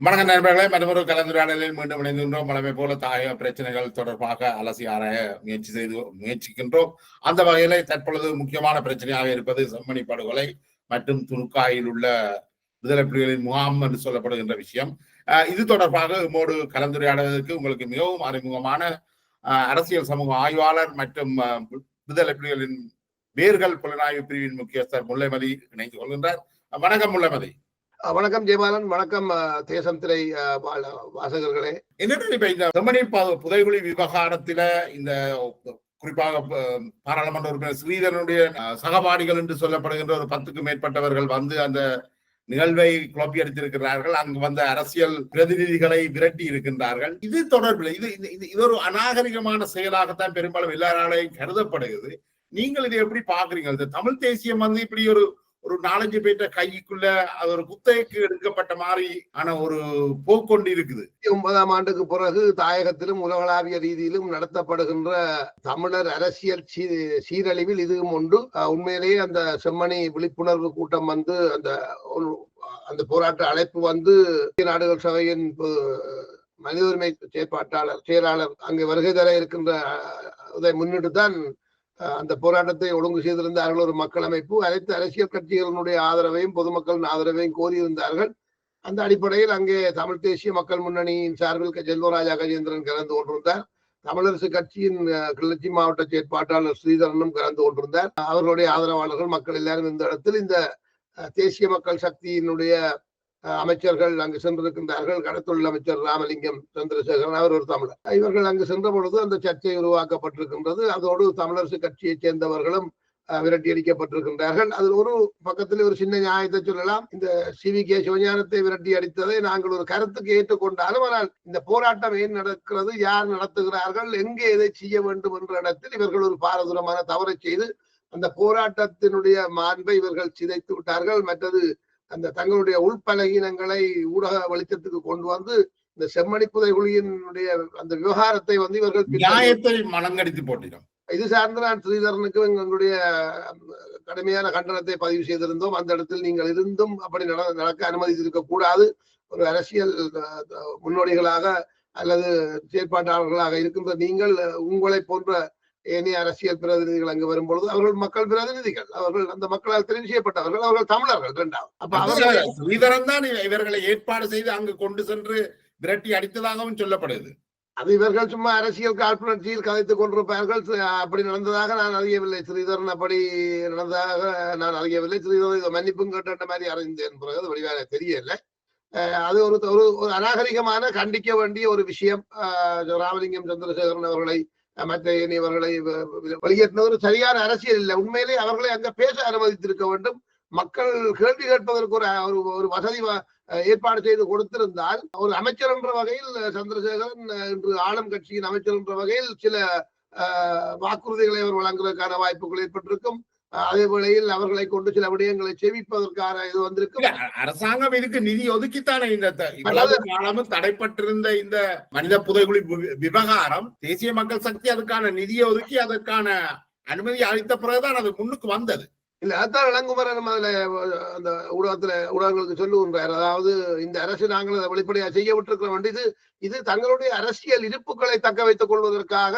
வணக்கம் நண்பர்களே, மற்றொரு கலந்துரையாடலில் மீண்டும் இணைந்துள்ளோம். வழமை போல தாயக பிரச்சனைகள் தொடர்பாக அலசி ஆராய முயற்சிக்கின்றோம். அந்த வகையில தற்பொழுது முக்கியமான பிரச்சனையாக இருப்பது செம்மணி படுகொலை மற்றும் துணுக்காயில் உள்ள விடுதலை புலிகளின் முகாம் என்று சொல்லப்படுகின்ற விஷயம். இது தொடர்பாக நம்மோடு கலந்துரையாடுவதற்கு உங்களுக்கு மிகவும் அறிமுகமான அரசியல் சமூக ஆய்வாளர் மற்றும் விடுதலை புலிகளின் வேர்கள் புலனாய்வு பிரிவின் முக்கியஸ்தர் முல்லைமதி இணைந்து கொள்கின்றார். வணக்கம் முல்லைமதி. வணக்கம் ஜெயபாலன். வணக்கம் தேசம் திரை வாசகர்களே. என்னென்ன இப்ப இந்த செம்மணி புதைகுழி விவகாரத்தில இந்த குறிப்பாக பாராளுமன்ற உறுப்பினர் ஸ்ரீதரனுடைய சகபாடிகள் என்று சொல்லப்படுகின்ற ஒரு 10க்கும் மேற்பட்டவர்கள் வந்து அந்த நிகழ்வை குழப்பி அடித்திருக்கிறார்கள். அங்கு வந்த அரசியல் பிரதிநிதிகளை விரட்டி இருக்கின்றார்கள். இது தொடர்பில் இது ஒரு அநாகரிகமான செயலாகத்தான் பெரும்பாலும் எல்லாராலையும் கருதப்படுகிறது. நீங்கள் இதை எப்படி பாக்குறீங்க? இந்த தமிழ் தேசியம் வந்து இப்படி ஒரு 4-5 பேர்ட்ட கைக்குள்ள ஒரு குத்தகைக்கு எடுக்கப்பட்ட மாதிரி ஆன ஒரு போக்கொண்டு இருக்குது. 9ஆம் ஆண்டுக்கு பிறகு தாயகத்திலும் உலகளாவிய ரீதியிலும் நடத்தப்படுகின்ற தமிழர் அரசியல் சீரழிவில் இதுவும் உண்டு. உண்மையிலேயே அந்த செம்மணி விழிப்புணர்வு கூட்டம் வந்து அந்த போராட்ட அழைப்பு வந்து நாடுகள் சபையின் மனித உரிமை செயலாளர் அங்கு வருகை தர இருக்கின்ற இதை முன்னிட்டு தான் அந்த போராட்டத்தை ஒழுங்கு செய்திருந்தார்கள். ஒரு மக்கள் அமைப்பு அனைத்து அரசியல் கட்சிகளினுடைய ஆதரவையும் பொதுமக்களின் ஆதரவையும் கோரியிருந்தார்கள். அந்த அடிப்படையில் அங்கே தமிழ் தேசிய மக்கள் முன்னணியின் சார்பில் செல்வராஜா கஜேந்திரன் கலந்து கொண்டிருந்தார். தமிழரசு கட்சியின் கிளர்ச்சி மாவட்ட செயற்பாட்டாளர் ஸ்ரீதரனும் கலந்து கொண்டிருந்தார். அவர்களுடைய ஆதரவாளர்கள் மக்கள் எல்லாரும் இந்த இடத்தில் இந்த தேசிய மக்கள் சக்தியினுடைய அமைச்சர்கள் அங்கு சென்றிருக்கின்றார்கள். கடத்தொழில் அமைச்சர் ராமலிங்கம் சந்திரசேகரன், அவர் ஒரு தமிழர். இவர்கள் அங்கு சென்ற பொழுது அந்த சர்ச்சை உருவாக்கப்பட்டிருக்கின்றது. அதோடு தமிழரசு கட்சியைச் சேர்ந்தவர்களும் விரட்டி அடிக்கப்பட்டிருக்கின்றார்கள். அதில் ஒரு பக்கத்தில் ஒரு சின்ன நியாயத்தை சொல்லலாம். இந்த CVK சிவஞானத்தை விரட்டி அடித்ததை நாங்கள் ஒரு கருத்துக்கு ஏற்றுக்கொண்டாலும், ஆனால் இந்த போராட்டம் ஏன் நடக்கிறது, யார் நடத்துகிறார்கள், எங்கே எதை செய்ய வேண்டும் என்ற இடத்தில் இவர்கள் ஒரு பாரதூரமான தவறை செய்து அந்த போராட்டத்தினுடைய மாண்பை இவர்கள் சிதைத்து விட்டார்கள். மற்றது அந்த தங்களுடைய உள்பலகீனங்களை ஊடக வெளிச்சத்துக்கு கொண்டு வந்து இந்த செம்மணி புதைகுழியினுடைய அந்த விவகாரத்தை வந்து இவர்கள் நியாயத்தை மனங்கடித்து போட்டிடும். இது சார்ந்து நான் ஸ்ரீதரனுக்கு எங்களுடைய கடுமையான கண்டனத்தை பதிவு செய்திருந்தோம். அந்த இடத்தில் நீங்கள் இருந்தும் அப்படி நடக்க அனுமதித்திருக்க கூடாது. ஒரு அரசியல் முன்னோடிகளாக அல்லது செயற்பாட்டாளர்களாக இருக்கின்ற நீங்கள் உங்களை போன்ற ஏனைய அரசியல் பிரதிநிதிகள் அங்கு வரும்பொழுது அவர்கள் மக்கள் பிரதிநிதிகள், அவர்கள் அந்த மக்களால் தெரிவு செய்யப்பட்டவர்கள், அவர்கள் தமிழர்கள். இரண்டாவது அப்ப ஸ்ரீதரன் தான் இவர்களை ஏற்பாடு செய்து அங்கு கொண்டு சென்று விரட்டி அடித்ததாகவும் சொல்லப்படுது. அது இவர்கள் சும்மா அரசியல் காழ்ப்புணர்ச்சியில் கதைத்துக் கொண்டிருப்பார்கள். அப்படி நடந்ததாக நான் அறியவில்லை. ஸ்ரீதரன் அப்படி நடந்ததாக நான் அறியவில்லை. ஸ்ரீதரன் மன்னிப்பும் கேட்ட மாதிரி அறிந்தேன். பிறகு அது வடிவாக தெரியல. அது ஒரு அநாகரிகமான கண்டிக்க வேண்டிய ஒரு விஷயம். ராமலிங்கம் சந்திரசேகரன் அவர்களை மற்ற இவர்களை வெளியேற்றினது ஒரு சரியான அரசியல் இல்லை. உண்மையிலே அவர்களை அங்க பேச அனுமதித்திருக்க வேண்டும். மக்கள் கேள்வி கேட்பதற்கு ஒரு வசதி ஏற்பாடு செய்து கொடுத்திருந்தால், ஒரு அமைச்சர் என்ற வகையில் சந்திரசேகரன் இன்று ஆளும் கட்சியின் அமைச்சர் என்ற வகையில் சில வாக்குறுதிகளை அவர் வழங்குவதற்கான வாய்ப்புகள் ஏற்பட்டிருக்கும். அதே வேளையில் அவர்களை கொண்டு சில விடயங்களை செவிப்பதற்கான இது வந்திருக்கு. அரசாங்கம் இதுக்கு நிதி ஒதுக்கித்தானே இந்த காலமும் தடைப்பட்டிருந்த இந்த மனித புதைகுழி விவகாரம் தேசிய மக்கள் சக்தி அதுக்கான நிதியை ஒதுக்கி அதற்கான அனுமதி அளித்த பிறகுதான் அது முன்னுக்கு வந்தது. இல்ல, அதான் இளங்குமரன் அதுல அந்த ஊடகங்களுக்கு சொல்லுகின்றார். அதாவது இந்த அரசு நாங்கள் அதை வெளிப்படையா செய்ய விட்டிருக்கிற வேண்டியது இது தங்களுடைய அரசியல் இருப்புகளை தக்க வைத்துக் கொள்வதற்காக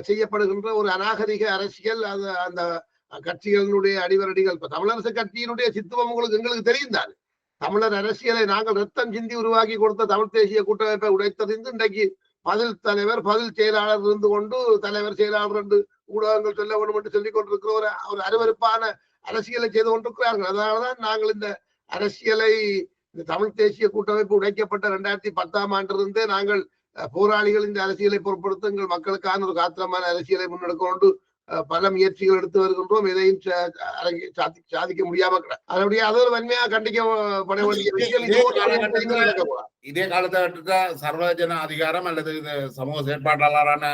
செய்யப்படுகின்ற ஒரு அநாகரிக அரசியல். அது அந்த கட்சிகளினுடைய அடிவரடிகள். இப்ப தமிழரசு கட்சியினுடைய சித்துவம் எங்களுக்கு தெரியும் தான். தமிழர் அரசியலை நாங்கள் ரத்தம் சிந்தி உருவாக்கி கொடுத்த தமிழ் தேசிய கூட்டமைப்பை உடைத்தறிந்து இன்றைக்கு பதில் தலைவர் பதில் செயலாளர் இருந்து கொண்டு தலைவர் செயலாளர் என்று ஊடகங்கள் சொல்ல வேண்டும் என்று சொல்லிக் கொண்டிருக்கிற ஒரு அருவருப்பான அரசியலை செய்து கொண்டிருக்கிறார்கள். அதனாலதான் நாங்கள் இந்த அரசியலை, இந்த தமிழ் தேசிய கூட்டமைப்பு உடைக்கப்பட்ட 2010ஆம் ஆண்டிலிருந்தே நாங்கள் போராளிகள் இந்த அரசியலை பொருட்படுத்த எங்கள் மக்களுக்கான ஒரு காத்திரமான அரசியலை முன்னெடுக்க கொண்டு பல முயற்சிகள் எடுத்து வருகின்றோம். எதையும் சாதிக்க முடியாம அதனுடைய அது ஒரு வன்மையாக கண்டிக்கப்பட வேண்டிய விஷயம். இதே காலத்துல சர்வஜன அதிகாரம் அல்லது சமூக செயற்பாட்டாளரான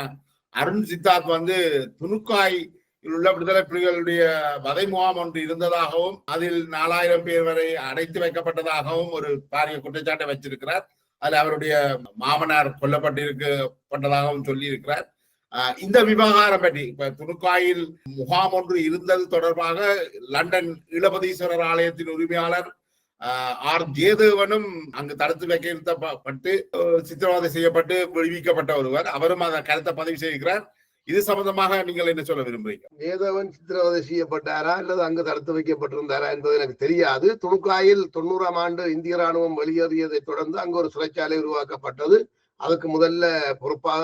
அருண் சித்தார்த் வந்து துணுக்காய் உள்ள விடுதலை புலிகளுடைய வதை முகாம் ஒன்று இருந்ததாகவும் அதில் 4000 பேர் வரை அடைத்து வைக்கப்பட்டதாகவும் ஒரு பாரிய குற்றச்சாட்டை வச்சிருக்கிறார். அதில் அவருடைய மாமனார் கொல்லப்பட்டிருக்கப்பட்டதாகவும் சொல்லி இருக்கிறார். இந்த விவகாரம் பற்றி இப்ப துணுக்காயில் முகாம் ஒன்று இருந்தது தொடர்பாக லண்டன் ஈழபதீஸ்வரர் ஆலயத்தின் உரிமையாளர் ஆர் ஜெயதேவனும் அங்கு தடுத்து வைக்க நிறுத்தப்பட்டு சித்திரவதை செய்யப்பட்டு விடுவிக்கப்பட்ட ஒருவர். அவரும் அந்த கருத்தை பதிவு செய்கிறார். இது சம்பந்தமாக நீங்கள் என்ன சொல்ல விரும்புறீங்க? ஜெயதேவன் சித்திரவதை செய்யப்பட்டாரா அல்லது அங்கு தடுத்து வைக்கப்பட்டிருந்தாரா என்பது எனக்கு தெரியாது. துணுக்காயில் 90ஆம் ஆண்டு இந்திய ராணுவம் வெளியேறியதை தொடர்ந்து அங்கு ஒரு சிறைச்சாலை உருவாக்கப்பட்டது. அதுக்கு முதல்ல பொறுப்பாக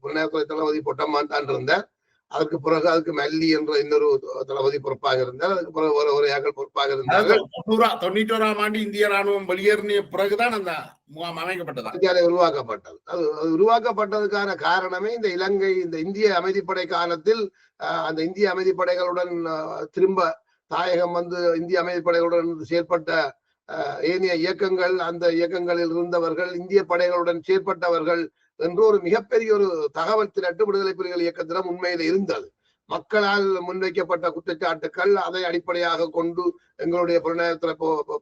புலனாய்வுத்துறை தளபதி பொட்டம்மான் தான் இருந்தார். அதுக்கு பிறகு அதுக்கு மல்லி என்ற இன்னொரு தளபதி பொறுப்பாக இருந்தார். அதுக்கு பிறகு ஒரு ஆக்கள் பொறுப்பாக இருந்தார்கள். 91ஆம் ஆண்டு இந்திய ராணுவம் வெளியேறிய பிறகுதான் அந்த முகாம் அமைக்கப்பட்டது, உருவாக்கப்பட்டது. அது உருவாக்கப்பட்டதுக்கான காரணமே இந்த இலங்கை இந்த இந்திய அமைதிப்படை காலத்தில் அந்த இந்திய அமைதிப்படைகளுடன் திரும்ப தாயகம் வந்து இந்திய அமைதிப்படைகளுடன் செயற்பட்ட ஏனைய இயக்கங்கள், அந்த இயக்கங்களில் இருந்தவர்கள், இந்திய படைகளுடன் செயற்பட்டவர்கள் என்று ஒரு மிகப்பெரிய ஒரு தகவல் திரட்டு விடுதலை புலிகள் இயக்கத்திடம் உண்மையில் இருந்தது. மக்களால் முன்வைக்கப்பட்ட குற்றச்சாட்டுக்கள், அதை அடிப்படையாக கொண்டு எங்களுடைய புலனாய்வுத்துறை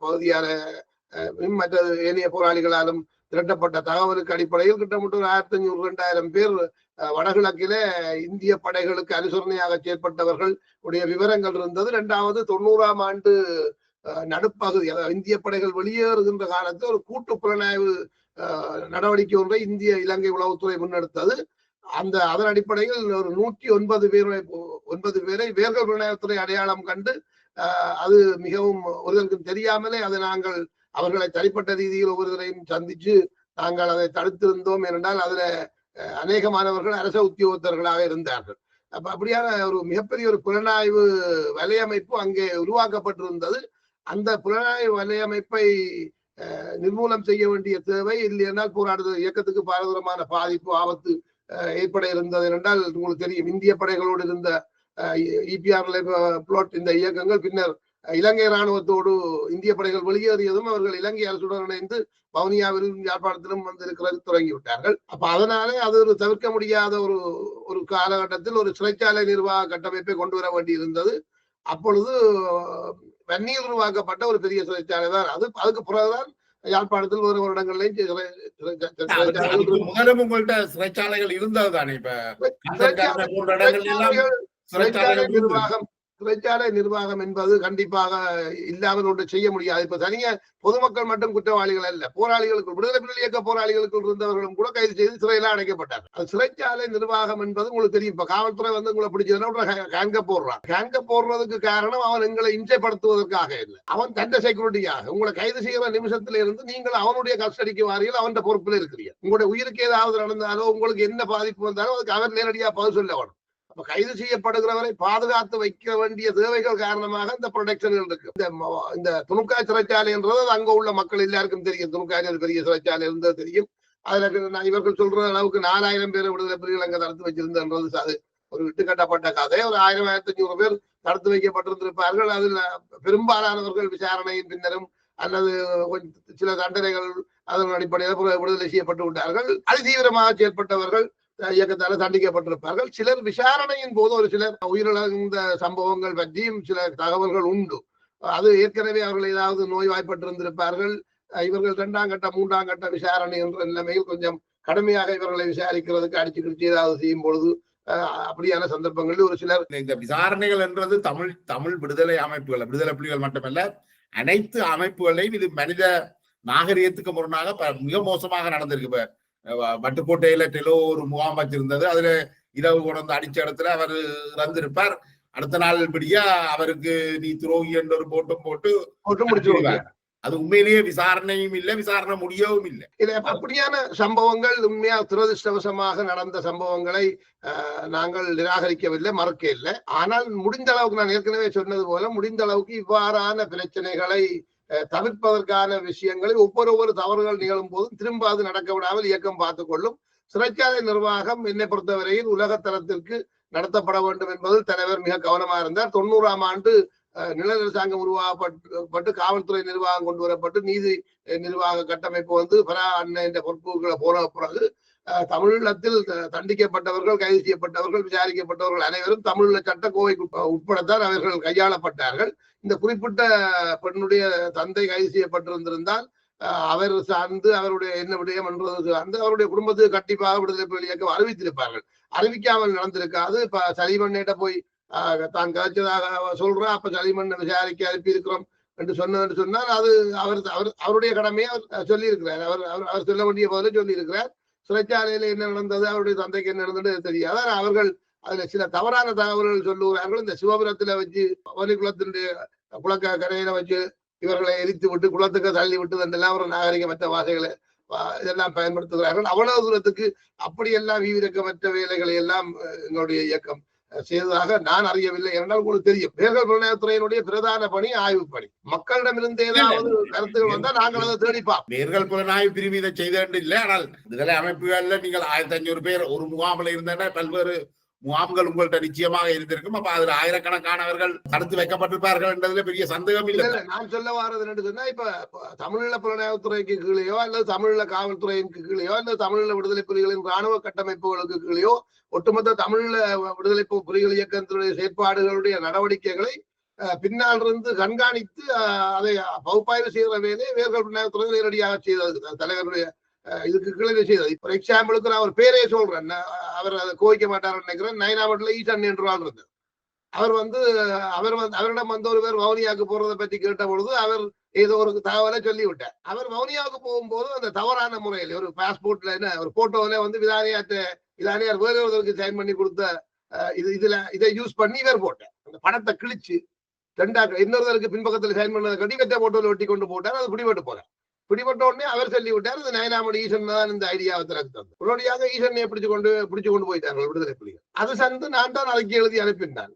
பகுதியான மற்ற ஏனைய போராளிகளாலும் திரட்டப்பட்ட தகவலுக்கு அடிப்படையில் கிட்டத்தட்ட ஒரு 1500-2000 பேர் வடகிழக்கிலே இந்திய படைகளுக்கு அனுசரணையாக செயற்பட்டவர்கள் உடைய விவரங்கள் இருந்தது. 2வது 90ஆம் ஆண்டு நடுப்பகுதி, இந்திய படைகள் வெளியேறுகின்ற காலத்தில் ஒரு கூட்டு புலனாய்வு நடவடிக்கை ஒன்றை இந்திய இலங்கை உளவுத்துறை முன்னெடுத்தது. அதன் அடிப்படையில் ஒரு 109 பேரை வேர்கள் புலனாய்வுத்துறை அடையாளம் கண்டு அது மிகவும் ஒருவருக்கு தெரியாமலே அதை நாங்கள் அவர்களை தனிப்பட்ட ரீதியில் ஒவ்வொருவரையும் சந்திச்சு நாங்கள் அதை தடுத்திருந்தோம். ஏனென்றால் அதுல அநேகமானவர்கள் அரச உத்தியோகத்தர்களாக இருந்தார்கள். அப்படியான ஒரு மிகப்பெரிய ஒரு புலனாய்வு வலையமைப்பு அங்கே உருவாக்கப்பட்டிருந்தது. அந்த புலனாய்வு வலையமைப்பை நிர்மூலம் செய்ய வேண்டிய தேவை, இல்லையென்றால் போராடுதல் இயக்கத்துக்கு பாரதூரமான பாதிப்பு ஆபத்து ஏற்பட இருந்தது. என்றால் உங்களுக்கு தெரியும், இந்திய படைகளோடு இருந்த இபிஆர் பிளாட் இந்த இயக்கங்கள் பின்னர் இலங்கை ராணுவத்தோடு இந்திய படைகள் வெளியேறியதும் அவர்கள் இலங்கை அரசுடன் இணைந்து வவுனியாவிலும் யாழ்ப்பாணத்திலும் வந்து இருக்கிறது தொடங்கிவிட்டார்கள். அப்ப அதனாலே அது ஒரு தவிர்க்க முடியாத ஒரு காலகட்டத்தில் ஒரு சிறைச்சாலை நிர்வாக கட்டமைப்பை கொண்டு வர வேண்டி இருந்தது. அப்பொழுது வன்னியில் உருவாக்கப்பட்ட ஒரு பெரிய சிறைச்சாலை தான் அது. அதுக்கு பிறகுதான் யாழ்ப்பாணத்தில் ஒரு இடங்கள்லையும் உங்கள்கிட்ட சிறைச்சாலைகள் இருந்தது தானே. இப்ப சிறைச்சாலை நிர்வாகம் என்பது கண்டிப்பாக இல்லாமல் ஒன்று செய்ய முடியாது. இப்ப தனியா பொதுமக்கள் மட்டும் குற்றவாளிகள் அல்ல, போராளிகளுக்கு விடுதலை புலிகள் இயக்க போராளிகளுக்கு இருந்தவர்களும் கூட கைது செய்து சிறையில அடைக்கப்பட்டார். அது சிறைச்சாலை நிர்வாகம் என்பது உங்களுக்கு தெரியும். இப்ப காவல்துறை வந்து உங்களை பிடிச்சதுன்னா கேங்க போடுறான். கேங்க போடுறதுக்கு காரணம் அவன் எங்களை இம்சைப்படுத்துவதற்காக இல்லை, அவன் தண்ட செக்யூரிட்டியாக. உங்களை கைது செய்கிற நிமிஷத்துல இருந்து நீங்கள் அவனுடைய கஸ்டடிக்கு வாரியில் அவன் பொறுப்பில் இருக்கிறீங்க. உங்களுடைய உயிருக்கு ஏதாவது நடந்தாலோ உங்களுக்கு என்ன பாதிப்பு வந்தாலும் அதுக்கு அவர் நேரடியா பதில் சொல்ல வேணும். அப்ப கைது செய்யப்படுகிறவரை பாதுகாத்து வைக்க வேண்டிய தேவைகள் காரணமாக இந்த ப்ரொடெக்ஷன்கள் இருக்கு. இந்த துணுக்காய் சிறைச்சாலை என்றது அங்க உள்ள மக்கள் எல்லாருக்கும் தெரியும். துணுக்காய் பெரிய சிறைச்சாலை இருந்தது தெரியும். அதுல இவர்கள் சொல்ற அளவுக்கு 4000 பேரை விடுதலை புலிகள் அங்க தடுத்து வச்சிருந்தது அது ஒரு இட்டுக்கட்டப்பட்ட கதை. ஒரு 1000-1500 பேர் தடுத்து வைக்கப்பட்டிருந்திருப்பார்கள். அதில் பெரும்பாலானவர்கள் விசாரணையின் பின்னரும் அல்லது சில தண்டனைகள் அதன் அடிப்படையில் விடுதலை செய்யப்பட்டு விட்டார்கள். அதிதீவிரமாக செயல்பட்டவர்கள் இயக்கத்தால தண்டிக்கப்பட்டிருப்பார்கள். சிலர் விசாரணையின் போது ஒரு சிலர் உயிரிழந்த சம்பவங்கள் பற்றியும் சில தகவல்கள் உண்டு. அது ஏற்கனவே அவர்கள் ஏதாவது நோய்வாய்ப்பட்டிருந்திருப்பார்கள். இவர்கள் 2ஆம் கட்ட 3ஆம் கட்ட விசாரணை என்ற நிலைமையில் கொஞ்சம் கடுமையாக இவர்களை விசாரிக்கிறதுக்கு அடிச்சு கிடிச்சு ஏதாவது செய்யும் பொழுது அப்படியான சந்தர்ப்பங்களில் ஒரு சிலர் இந்த விசாரணைகள் என்றது தமிழ் விடுதலை அமைப்புகள், விடுதலை புலிகள் மட்டுமல்ல, அனைத்து அமைப்புகளையும் இது மனித நாகரிகத்துக்கு முரணாக மிக மோசமாக நடந்திருக்கு. வட்டுக்கோட்டையில டெலோ ஒரு முகாம் வச்சிருந்தது. அதுல இரவு கொண்டு அடிச்ச இடத்துல அவர் இறந்திருப்பார். அடுத்த நாள் படியா அவருக்கு நீ துரோகி என்ற ஒரு போட்டு முடிச்சிருவார். அது உண்மையிலேயே விசாரணையும் இல்லை, விசாரணை முடியவும் இல்லை. அப்படியான சம்பவங்கள் உண்மையா துரதிருஷ்டவசமாக நடந்த சம்பவங்களை நாங்கள் நிராகரிக்கவில்லை, மறுக்க இல்லை. ஆனால் முடிந்த அளவுக்கு நான் ஏற்கனவே சொன்னது போல முடிந்த அளவுக்கு இவ்வாறான பிரச்சனைகளை தவிர்ப்பதற்கான விஷயங்களை ஒவ்வொரு தவறுகள் நிகழும் போதும் திரும்ப அது நடக்க விடாமல் இயக்கம் பார்த்துக் கொள்ளும். சிறைச்சாலை நிர்வாகம் என்னை பொறுத்தவரையில் உலகத்தரத்திற்கு நடத்தப்பட வேண்டும் என்பதில் தலைவர் மிக கவனமா இருந்தார். 90ஆம் ஆண்டு நில அரசாங்கம் உருவாக்கப்பட்டு காவல்துறை நிர்வாகம் கொண்டு வரப்பட்டு நீதி நிர்வாக கட்டமைப்பு வந்து பரா அண்ணன் என்ற பொறுப்புகளை போன பிறகு தமிழீழத்தில் தண்டிக்கப்பட்டவர்கள், கைது செய்யப்பட்டவர்கள், விசாரிக்கப்பட்டவர்கள் அனைவரும் தமிழீழ சட்டக்கோவைக்கு உட்படத்தான் அவர்கள் கையாளப்பட்டார்கள். இந்த குறிப்பிட்ட பெண்ணுடைய தந்தை கைது செய்யப்பட்டிருந்திருந்தால் அவர் சார்ந்து அவருடைய என்ன விடயம் என்றது சார்ந்து அவருடைய குடும்பத்துக்கு கண்டிப்பாக விடுதலை புலிகள் இயக்கம் அறிவித்திருப்பார்கள். அறிவிக்காமல் நடந்திருக்காது. இப்ப சலிமண்ணிட்ட போய் தான் கதைச்சதாக சொல்றா. அப்ப சலிமண்ணை விசாரிக்க அனுப்பி இருக்கிறோம், என்று சொன்னால் அது அவருடைய கடமையை அவர் சொல்லியிருக்கிறார். அவர் சொல்ல வேண்டிய போதில சொல்லியிருக்கிறார். சிறைச்சாலையில என்ன நடந்தது, அவருடைய தந்தைக்கு என்ன நடந்தது தெரியாது. அவர்கள் அதுல சில தவறான தகவல்கள் சொல்லுகிறார்கள். இந்த சிவபுரத்துல வச்சு வலிகுளத்தினுடைய குளக்க கரையில வச்சு இவர்களை எரித்து விட்டு குளத்துக்கு தள்ளி விட்டு என்றெல்லாம் ஒரு நாகரிகமற்ற வாசைகளை இதெல்லாம் பயன்படுத்துகிறார்கள். அவ்வளவு தூரத்துக்கு அப்படியெல்லாம் வீரக்கமற்ற வேலைகளை எல்லாம் எங்களுடைய இயக்கம் செய்ததாக நான் அறியவில்லை. என்றால் உங்களுக்கு தெரியும், தேர்தல் புலனாய்வுத்துறையினுடைய பிரதான பணி ஆய்வு பணி. மக்களிடமிருந்து ஏதாவது கருத்துகள் வந்தால் நாங்கள் அதை தேடிப்போம். தேர்தல் புலனாய்வு பிரிவு இதை செய்த இல்லை. ஆனால் விடுதலை அமைப்புகள்ல நீங்கள் 1500 பேர் ஒரு முகாமில் இருந்தன, பல்வேறு முகாம்கள் உங்கள்கிட்ட நிச்சயமாக இருந்திருக்கும். அப்ப அதுல ஆயிரக்கணக்கானவர்கள் தடுத்து வைக்கப்பட்டிருப்பார்கள் என்றதுல பெரிய சந்தேகம் இல்லை. நான் சொல்ல வாரது என்று சொன்னா, இப்ப தமிழீழ புலனாய்வுத்துறைக்கு கீழேயோ அல்லது தமிழீழ காவல்துறைக்கு கீழேயோ அல்லது தமிழீழ விடுதலை புலிகளின் ராணுவ கட்டமைப்புகளுக்கு கீழேயோ ஒட்டுமொத்த தமிழீழ விடுதலை புலிகள் இயக்கத்தினுடைய செயற்பாடுகளுடைய நடவடிக்கைகளை பின்னால் இருந்து கண்காணித்து அதை பகுப்பாய்வு செய்கிற வேலையை வேர்கள் புலனாய்வுத்துறை நேரடியாக செய்தது. தலைவருடைய இதுக்கு கீழே செய்தது. ஃபார் எக்ஸாம்பிளுக்கு நான் ஒரு பேரே சொல்றேன், அவர் அதை கோவிக்க மாட்டாருன்னு நினைக்கிறேன். நயனாவட்டில் ஈசன் என்று வாழ்றது. அவரிடம் வந்த ஒரு பேர் வவுனியாவுக்கு போறதை பற்றி கேட்ட பொழுது அவர் ஏதோ ஒரு தகவலை சொல்லிவிட்டார். அவர் வவுனியாவுக்கு போகும்போது அந்த தவறான முறையில் ஒரு பாஸ்போர்ட்ல என்ன ஒரு போட்டோல விதானியார் வேறு ஒருவருக்கு சைன் பண்ணி கொடுத்த இதை யூஸ் பண்ணி இவர் போட்டார். அந்த படத்தை கிழிச்சு இன்னொருவருக்கு பின்பக்கத்தில் சைன் பண்ணதை கட்டி வெட்ட போட்டோல ஒட்டி கொண்டு போட்டார். அது பிடிபட்டு போறார். பிடிபட்ட உடனே அவர் சொல்லிவிட்டார், இது நயனாமணி ஈசன் தான் இந்த ஐடியாவை திறந்து தந்தது. உடனடியாக ஈசனை பிடிச்சு கொண்டு போயிட்டார்கள் விடுதலை புலிகள். அது சந்து நான் தான் அதுக்கு எழுதி அனுப்பினான்.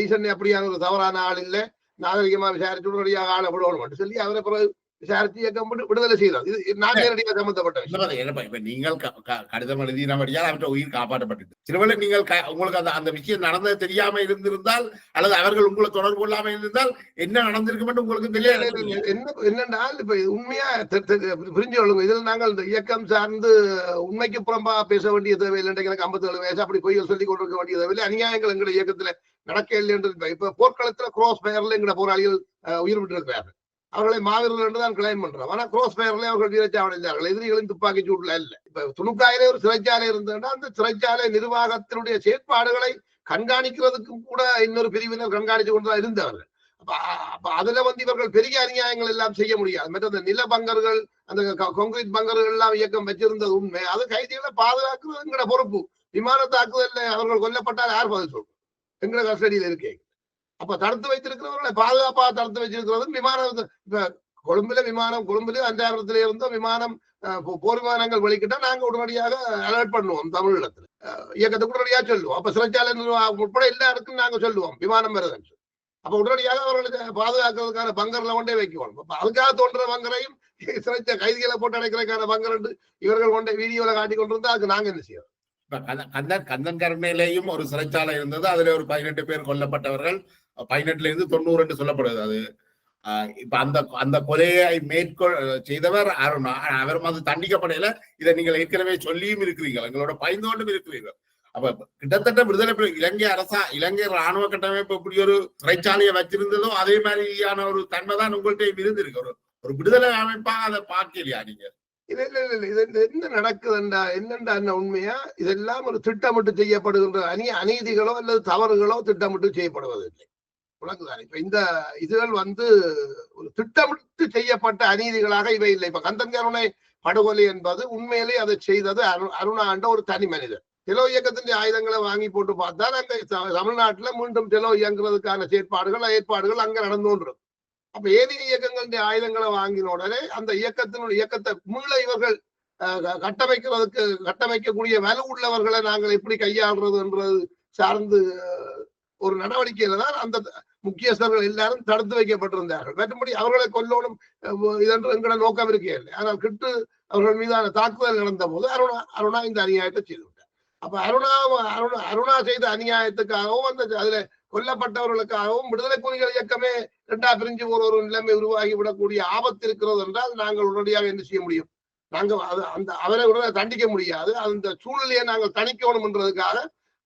ஈசன் அப்படியான ஒரு தவறான ஆள் இல்லை, நாகரிகமா விசாரிச்சு உடனடியாக ஆளை விடணும் மட்டும் சொல்லி அவரை பிறகு விசாரித்து இயக்கம் விடுதலை செய்தார். இது நான் நேரடியாக சம்பந்தப்பட்ட விஷயம். நீங்கள் கடிதம் எழுதினபடியால் அவற்றை உயிர் காப்பாற்றப்பட்டது. சிறுவலை நீங்கள் உங்களுக்கு அந்த விஷயம் நடந்தது தெரியாம இருந்திருந்தால் அல்லது அவர்கள் உங்களை தொடர்பு கொள்ளாம இருந்தால் என்ன நடந்திருக்கும் என்று உங்களுக்கு தெரியாது. என்னென்றால் இப்ப உண்மையா புரிஞ்சு கொள்ளுங்க. இதில் நாங்கள் இந்த இயக்கம் சார்ந்து உண்மைக்கு புறம்பா பேச வேண்டிய தேவையில்லை. எனக்கு 57 வயசு அப்படி பொய்கள் சொல்லிக் கொண்டிருக்க வேண்டிய தேவையில்லை. அநியாயங்கள் எங்களுடைய இயக்கத்துல நடக்க இல்லை என்று இப்ப போர்க்களத்துல கிராஸ் ஃபயர்ல எங்களுடைய போராளிகள் உயிர் விட்டு இருக்கிறார்கள். அவர்களை மாவீரர்கள் என்றுதான் கிளைம் பண்றோம். ஆனா கிராஸ் ஃபயர்ல அவர்கள் வீரச்சாவடைந்தார்கள். எதிரிகளின் துப்பாக்கி சூட்டுல இல்ல. இப்ப துணுக்காயிலே ஒரு சிறைச்சாலை இருந்ததுன்னா அந்த சிறைச்சாலை நிர்வாகத்தினுடைய செயற்பாடுகளை கண்காணிக்கிறதுக்கும் கூட இன்னொரு பிரிவினர் கண்காணிச்சு கொண்டுதான் இருந்தவர்கள். அப்ப அதுல இவர்கள் பெரிய அநியாயங்கள் எல்லாம் செய்ய முடியாது. மற்ற அந்த நில பங்கர்கள், அந்த கான்கிரீட் பங்கர்கள் எல்லாம் இயக்கம் வச்சிருந்தது உண்மை. அது கைதிகளை பாதுகாக்கிறது எங்களோட பொறுப்பு. விமான தாக்குதல்ல அவர்கள் கொல்லப்பட்டால் யார் பதில் சொல்றோம்? எங்களோட கஸ்டடியில் இருக்கேன். அப்ப தடுத்து வைத்திருக்கிறவர்களை பாதுகாப்பாக தடுத்து வச்சிருக்கிறது விமானம். இப்ப கொழும்புல அஞ்சாயிரத்துல இருந்தோம் விமானம் போர் விமானங்கள் வெளிக்கிட்டா நாங்க உடனடியாக அலர்ட் பண்ணுவோம். தமிழகத்துல இயக்கத்தை உடனடியாக சொல்லுவோம். அப்ப சிறைச்சாலை உட்பட எல்லாருக்கும் நாங்க சொல்லுவோம் விமானம் வருதுன்னு. அப்ப உடனடியாக அவர்களுக்கு பாதுகாக்கிறதுக்கான பங்கர்ல கொண்டே வைக்குவோம். அப்ப அதுக்காக தோன்ற பங்கரையும் சிறைச்ச கைதிகளை போட்டு அடைக்கிறதுக்கான பங்கர் இவர்கள் கொண்ட வீடியோல காட்டி கொண்டு இருந்தா அதுக்கு நாங்க என்ன செய்யறோம்? கந்தன் கருணையிலேயும் ஒரு சிறைச்சாலை இருந்தது. அதுல ஒரு 18 பேர் கொல்லப்பட்டவர்கள். 18ல இருந்து 90 என்று சொல்லப்படுது. அது இப்ப அந்த கொலையை செய்தவர் அருணா. அவரும் அது தண்டிக்கப்படையில இதை நீங்கள் ஏற்கனவே சொல்லியும் இருக்கிறீர்கள், எங்களோட பயந்து கொண்டும் இருக்கிறீர்கள். அப்ப கிட்டத்தட்ட விடுதலை இலங்கை ராணுவ கட்டமைப்பு இப்படி ஒரு சிறைச்சாலையை வச்சிருந்ததோ அதே மாதிரியான ஒரு தன்மை தான் உங்கள்கிட்ட இருந்திருக்கு. ஒரு விடுதலை அமைப்பா அதை பார்க்கலையா நீங்க? இது என்ன நடக்குதுண்டா என்னண்டா உண்மையா? இதெல்லாம் ஒரு திட்டமிட்டு செய்யப்படுகின்ற அநீதிகளோ அல்லது தவறுகளோ திட்டமிட்டு செய்யப்படுவதில்லை. உலகுதான் இப்ப இந்த இதுகள் ஒரு திட்டமிட்டு செய்யப்பட்ட அநீதிகளாக இவை இல்லை. இப்ப கந்தன் கருணை படுகொலை என்பது உண்மையிலே அதை செய்தது அருணாண்ட ஒரு தனி மனிதர். டெலோ இயக்கத்தின் ஆயுதங்களை வாங்கி போட்டு பார்த்தால் அங்க தமிழ்நாட்டுல மீண்டும் டெலோ இயங்குறதுக்கான ஏற்பாடுகள் அங்க நடந்து கொண்டிருக்கும். அப்ப ஏனைய இயக்கங்களுடைய ஆயுதங்களை வாங்கின உடனே அந்த இயக்கத்தை மீள இவர்கள் கட்டமைக்கக்கூடிய வலு உள்ளவர்களை நாங்கள் எப்படி கையாளுறது என்றது சார்ந்து ஒரு நடவடிக்கையில தான் அந்த முக்கியஸ்தர்கள் எல்லாரும் தடுத்து வைக்கப்பட்டிருந்தார்கள். மற்றபடி அவர்களை கொல்லணும் இதென்று எங்களோட நோக்கம் இருக்கே இல்லை. ஆனால் கிட்டு அவர்கள் மீதான தாக்குதல் நடந்த போது அருணா இந்த அநியாயத்தை செய்து விட்டார். அப்ப அருணா செய்த அநியாயத்துக்காகவும் அதுல கொல்லப்பட்டவர்களுக்காகவும் விடுதலை புலிகள் இயக்கமே 2ஆ பிரிஞ்சு ஒரு நிலைமை உருவாகி விடக்கூடிய ஆபத்து இருக்கிறது என்றால் நாங்கள் உடனடியாக என்ன செய்ய முடியும்? நாங்கள் அவரை உடனே தண்டிக்க முடியாது. அந்த சூழ்நிலையை நாங்கள் தணிக்கணும் என்றதுக்காக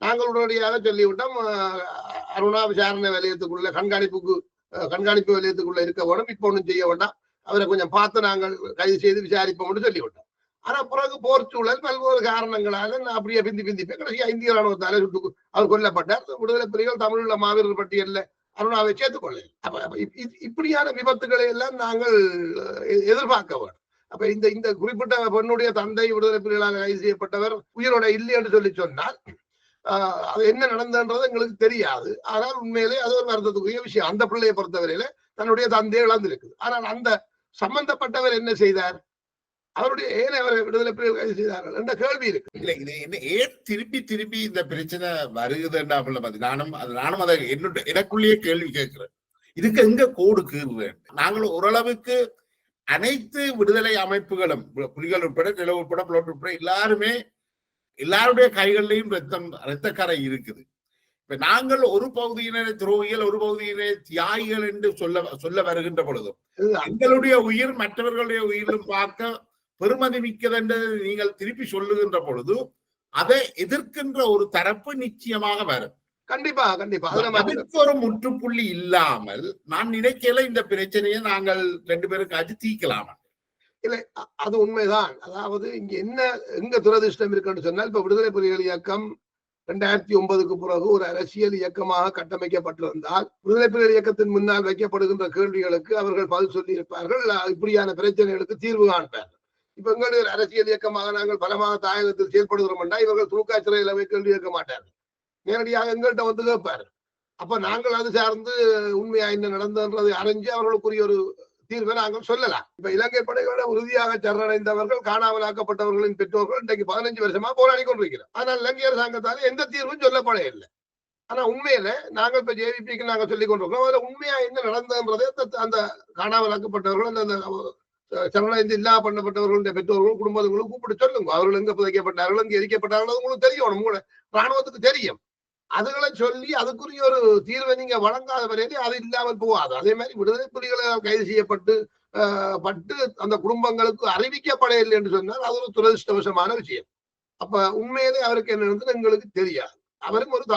நாங்கள் உடனடியாக சொல்லிவிட்டோம், அருணா விசாரணை வலயத்துக்குள்ள கண்காணிப்பு வலயத்துக்குள்ள இருக்க வேணும், இப்ப ஒன்றும் செய்ய வேண்டாம், அவரை கொஞ்சம் பார்த்து நாங்கள் கைது செய்து விசாரிப்போம்னு சொல்லிவிட்டோம். ஆனா பிறகு போர் சூழல் பல்வேறு காரணங்களால அப்படியே பிந்தி கடைசியா இந்திய ராணுவத்தால அவர் கொல்லப்பட்டார். விடுதலை புலிகள் தமிழ்ல மாவீரர் பட்டியல்ல அருணாவை சேர்த்துக்கொள்ள. அப்ப இப்படியான விபத்துக்களை எல்லாம் நாங்கள் எதிர்பார்க்க வேண்டும். அப்ப இந்த இந்த குறிப்பிட்ட பெண்ணுடைய தந்தை விடுதலை புலிகளால் கைது செய்யப்பட்டவர் உயிரோட இல்லை என்று சொல்லி சொன்னால் அது என்ன நடந்ததுன்றது எங்களுக்கு தெரியாது. ஆனால் உண்மையிலே அது ஒரு வருத்தத்துக்குரிய விஷயம். அந்த பிள்ளையை பொறுத்தவரையில தன்னுடைய தந்தையை இழந்திருக்குது. ஆனால் அந்த சம்பந்தப்பட்டவர் என்ன செய்தார், அவருடைய ஏன் அவரை விடுதலை புலிகள் கைது செய்தார்கள் என்ற கேள்வி இருக்கு. இல்ல இது என்ன ஏன் திருப்பி திருப்பி இந்த பிரச்சனை வருகுதுன்னா நானும் அதை எனக்குள்ளேயே கேள்வி கேட்கிறேன். இதுக்கு எங்க கோடு கீறுறேன். நாங்கள் ஓரளவுக்கு அனைத்து விடுதலை அமைப்புகளும் புலிகள் உட்பட நில உட்பட புலட் உட்பட எல்லாருடைய கைகளிலையும் ரத்தக்கரை இருக்குது. இப்ப நாங்கள் ஒரு பகுதியினரை துரோகிகள் ஒரு பகுதியினரை தியாகிகள் என்று சொல்ல வருகின்ற பொழுதும் எங்களுடைய உயிர் மற்றவர்களுடைய உயிரிலும் பார்க்க பெருமதி மிக்கது என்று நீங்கள் திருப்பி சொல்லுகின்ற பொழுது அதை எதிர்க்கின்ற ஒரு தரப்பு நிச்சயமாக வரும். கண்டிப்பா கண்டிப்பா அதுக்கு ஒரு முற்றுப்புள்ளி இல்லாமல் நான் நினைக்கல இந்த பிரச்சனையை நாங்கள் 2 பேருக்கு தீர்க்கலாம். இல்லை, அது உண்மைதான். அதாவது இங்க என்ன எங்க துரதிருஷ்டம் இருக்குன்னு சொன்னால், இப்ப விடுதலை புலிகள் இயக்கம் 2009க்கு பிறகு ஒரு அரசியல் இயக்கமாக கட்டமைக்கப்பட்டிருந்தால் விடுதலை புலிகள் இயக்கத்தின் முன்னால் வைக்கப்படுகின்ற கேள்விகளுக்கு அவர்கள் பதில் சொல்லி இருப்பார்கள், இப்படியான பிரச்சனைகளுக்கு தீர்வு காண்பார்கள். இப்ப எங்களுடைய ஒரு அரசியல் இயக்கமாக நாங்கள் பலமாக தாயகத்தில் செயல்படுகிறோம் என்றால் இவர்கள் துணுக்கா சிறையில் கேள்வி கேட்க மாட்டார்கள், நேரடியாக எங்கள்கிட்ட வந்து கேட்பார்கள். அப்ப நாங்கள் அது சார்ந்து உண்மையா என்ன நடந்ததுன்றதை அறிஞ்சு அவர்களுக்குரிய ஒரு தீர்வை நாங்கள் சொல்லலாம். இப்ப இலங்கை படைகளோட உறுதியாக சரணடைந்தவர்கள் காணாமலாக்கப்பட்டவர்களின் பெற்றோர்கள் இன்றைக்கு 15 வருஷமா போராடி கொண்டிருக்கிறோம். ஆனால் இலங்கை அரசாங்கத்தால எந்த தீர்வும் சொல்லப்பட இல்லை. ஆனா உண்மையில நாங்கள் இப்ப ஜேவிபிக்கு நாங்கள் சொல்லிக் கொண்டிருக்கிறோம், அதுல உண்மையா என்ன நடந்ததுன்றதை அந்த காணாமலாக்கப்பட்டவர்கள் அந்த சரணடைந்து இல்லா பண்ணப்பட்டவர்களுடைய பெற்றோர்களும் குடும்பங்களும் கூப்பிட்டு சொல்லுங்க. அவர்கள் எங்க புதைக்கப்பட்டார்கள், எங்க எரிக்கப்பட்டார்கள் உங்களுக்கு தெரியும், உங்களோட ராணுவத்துக்கு தெரியும். அதுகளை சொல்லி அதுக்குரிய ஒரு தீர்வை நீங்க வழங்காத வரையிலே அது இல்லாமல் போகாது. அதே மாதிரி விடுதலை புலிகளால் கைது செய்யப்பட்டு அந்த குடும்பங்களுக்கு அறிவிக்கப்படவில்லை என்று சொன்னால் அது ஒரு துரதிருஷ்டவசமான விஷயம். அப்ப உண்மையிலே அவருக்கு என்ன நடந்தது எங்களுக்கு தெரியாது. அவரும் ஒரு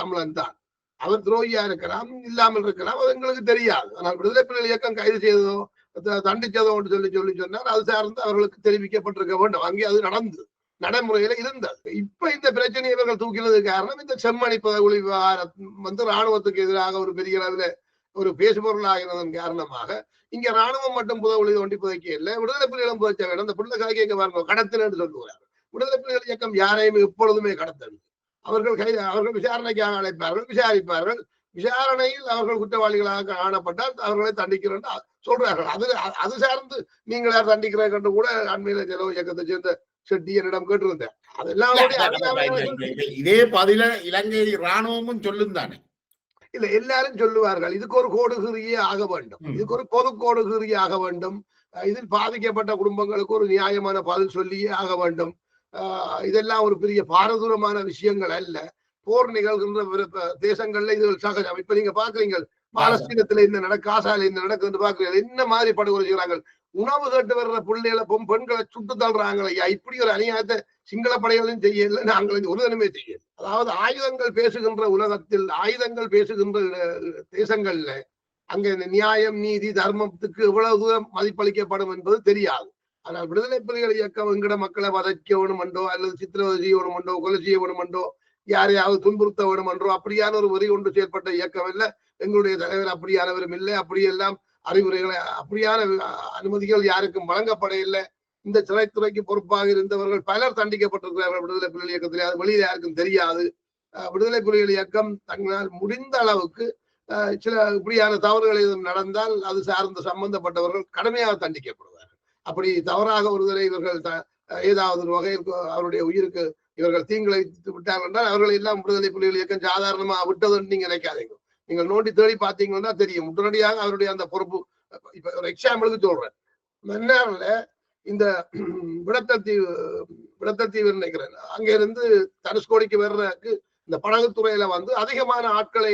தமிழன் தான். அவர் துரோகியா இருக்கலாம், இல்லாமல் இருக்கலாம், அது எங்களுக்கு தெரியாது. ஆனால் விடுதலை புலிகள் இயக்கம் கைது செய்ததோ தண்டிச்சதோ என்று சொல்லி சொன்னால் அது சார்ந்து அவர்களுக்கு தெரிவிக்கப்பட்டிருக்க வேண்டும். அங்கே அது நடந்தது, நடைமுறையில இருந்தது. இப்ப இந்த பிரச்சனையை இவர்கள் தூக்கினதுக்கு காரணம் இந்த செம்மணி புதைகுழி விவகாரம் ராணுவத்துக்கு எதிராக ஒரு பெரிய அளவில் ஒரு பேசுபொருளாகிறதன் காரணமாக இங்க ராணுவம் மட்டும் புதைகுழி தோண்டி புதைக்க இல்லை, விடுதலை புலிகளும் புதைச்ச வேண்டும். அந்த பிள்ளை கதைக்க பாருங்க, கடத்தல் சொல்லுவார். விடுதலை புலிகள் இயக்கம் யாரையும் எப்பொழுதுமே கடத்தல். அவர்கள் விசாரணைக்காக அழைப்பார்கள், விசாரிப்பார்கள். விசாரணையில் அவர்கள் குற்றவாளிகளாக காணப்பட்டால் அவர்களை தண்டிக்கிறேன் சொல்றார்கள். அது சார்ந்து நீங்கள் யார் தண்டிக்கிறீர்கள் கூட அண்மையில செலவு இயக்கத்தை சேர்ந்த செட்டி என்னிடம் கேட்டிருந்தேன். அதெல்லாம் இதே பதில இலங்கை ராணுவமும் சொல்லும் தானே. இல்ல, எல்லாரும் சொல்லுவார்கள் இதுக்கு ஒரு கோடுகிரியே ஆக வேண்டும், இதுக்கு ஒரு பொது கோடுகிரியே ஆக வேண்டும், இதில் பாதிக்கப்பட்ட குடும்பங்களுக்கு ஒரு நியாயமான பதில் சொல்லியே ஆக வேண்டும். இதெல்லாம் ஒரு பெரிய பாரதூரமான விஷயங்கள் அல்ல. போர் நிகழ்கின்ற தேசங்கள்ல இது சகஜம். இப்ப நீங்க பாக்குறீங்க பாலஸ்தீனத்துல என்ன காசால என்ன நடக்குதுன்னு பாக்குறீங்க, என்ன மாதிரி படுகொலை செய்யறாங்க. உணவு கேட்டு வர்ற பிள்ளைகளை பெண்களை சுட்டு தள்ளுறாங்களே, இப்படி ஒரு அநியாயத்தை சிங்கள படைகளையும் செய்யல, நாங்கள் ஒரு தினமே செய்யல. அதாவது ஆயுதங்கள் பேசுகின்ற உலகத்தில், ஆயுதங்கள் பேசுகின்ற தேசங்கள்ல அங்க நியாயம் நீதி தர்மத்துக்கு எவ்வளவு தூரம் மதிப்பளிக்கப்படும் என்பது தெரியாது. ஆனால் விடுதலை புலிகள் இயக்கம் எங்கட மக்களை வதைக்க வேணுமென்றோ அல்லது சித்திரவதை செய்ய வேணுமென்றோ கொலை செய்ய வேணுமென்றோ யாரையாவது துன்புறுத்த வேணுமென்றோ அப்படியான ஒரு வரி கொண்டு செயல்பட்ட இயக்கம் இல்லை. எங்களுடைய தலைவர் அப்படியானவரும் இல்லை. அப்படியெல்லாம் அறிவுரைகளை அப்படியான அனுமதிகள் யாருக்கும் வழங்கப்பட இல்லை. இந்த சிறைத்துறைக்கு பொறுப்பாக இருந்தவர்கள் பலர் தண்டிக்கப்பட்டிருக்கிறார்கள் விடுதலை புலிகள் இயக்கத்திலே. அது வெளியில யாருக்கும் தெரியாது. விடுதலை புலிகள் இயக்கம் தங்களால் முடிந்த அளவுக்கு சில இப்படியான தவறுகள் எதுவும் நடந்தால் அது சார்ந்த சம்பந்தப்பட்டவர்கள் கடுமையாக தண்டிக்கப்படுவார்கள். அப்படி தவறாக ஒருவரை இவர்கள் ஏதாவது ஒரு வகையில் அவருடைய உயிருக்கு இவர்கள் தீங்கிழைத்து விட்டார்கள் என்றால் அவர்களை எல்லாம் விடுதலை புலிகள் இயக்கம் சாதாரணமா விட்டதுன்னு நீங்க நினைக்காதீங்க. நீங்கள் நோண்டி தேடி பார்த்தீங்கன்னா தெரியும். உடனடியாக அவருடைய அந்த பொறுப்பு. இப்ப ஒரு எக்ஸாம்பிளுக்கு சொல்றேன், மன்னார்ல இந்த விடத்தீவு நினைக்கிறேன், அங்க இருந்து தனுஷ்கோடிக்கு வர்றதுக்கு இந்த படகுத்துறையில அதிகமான ஆட்களை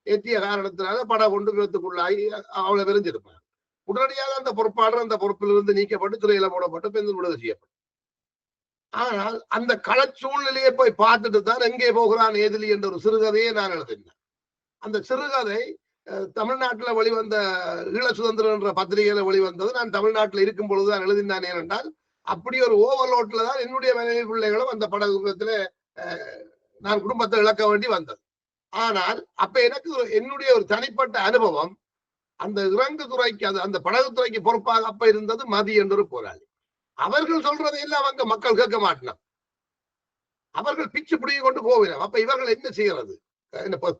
ஏற்றிய காரணத்தினால படம் கொண்டு விபத்துக்குள்ளாகி அவளை விரிஞ்சிருப்பாங்க. உடனடியாக அந்த பொறுப்பாளர் அந்த பொறுப்பிலிருந்து நீக்கப்பட்டு துறையில போடப்பட்டு பெண் விடுதலை செய்யப்படும். ஆனால் அந்த களச்சூழ்நிலையை போய் பார்த்துட்டு தான் எங்கே போகிறான் ஏதிலி என்ற ஒரு சிறுகதையை நான் எழுதினேன். அந்த சிறுகதை தமிழ்நாட்டுல வெளிவந்த ஈழ சுதந்திரம் என்ற பத்திரிகையில வெளிவந்தது. நான் தமிழ்நாட்டில் இருக்கும் பொழுதுதான் எழுதினான். ஏனென்றால் அப்படி ஒரு ஓவர்லோட்ல தான் என்னுடைய மனைவி பிள்ளைகளும் அந்த படகுல நான் குடும்பத்தை இழக்க வேண்டி வந்தது. ஆனால் அப்ப எனக்கு என்னுடைய ஒரு தனிப்பட்ட அனுபவம், அந்த இறங்கு துறைக்கு அந்த படகு துறைக்கு பொறுப்பாக அப்ப இருந்தது மதி என்ற ஒரு போராளி. அவர்கள் சொல்றதை எல்லாம் அவங்க மக்கள் கேட்க மாட்டோம். அவர்கள் பிச்சு பிடிக்க கொண்டு போகிறோம். அப்ப இவர்கள் என்ன செய்யறது?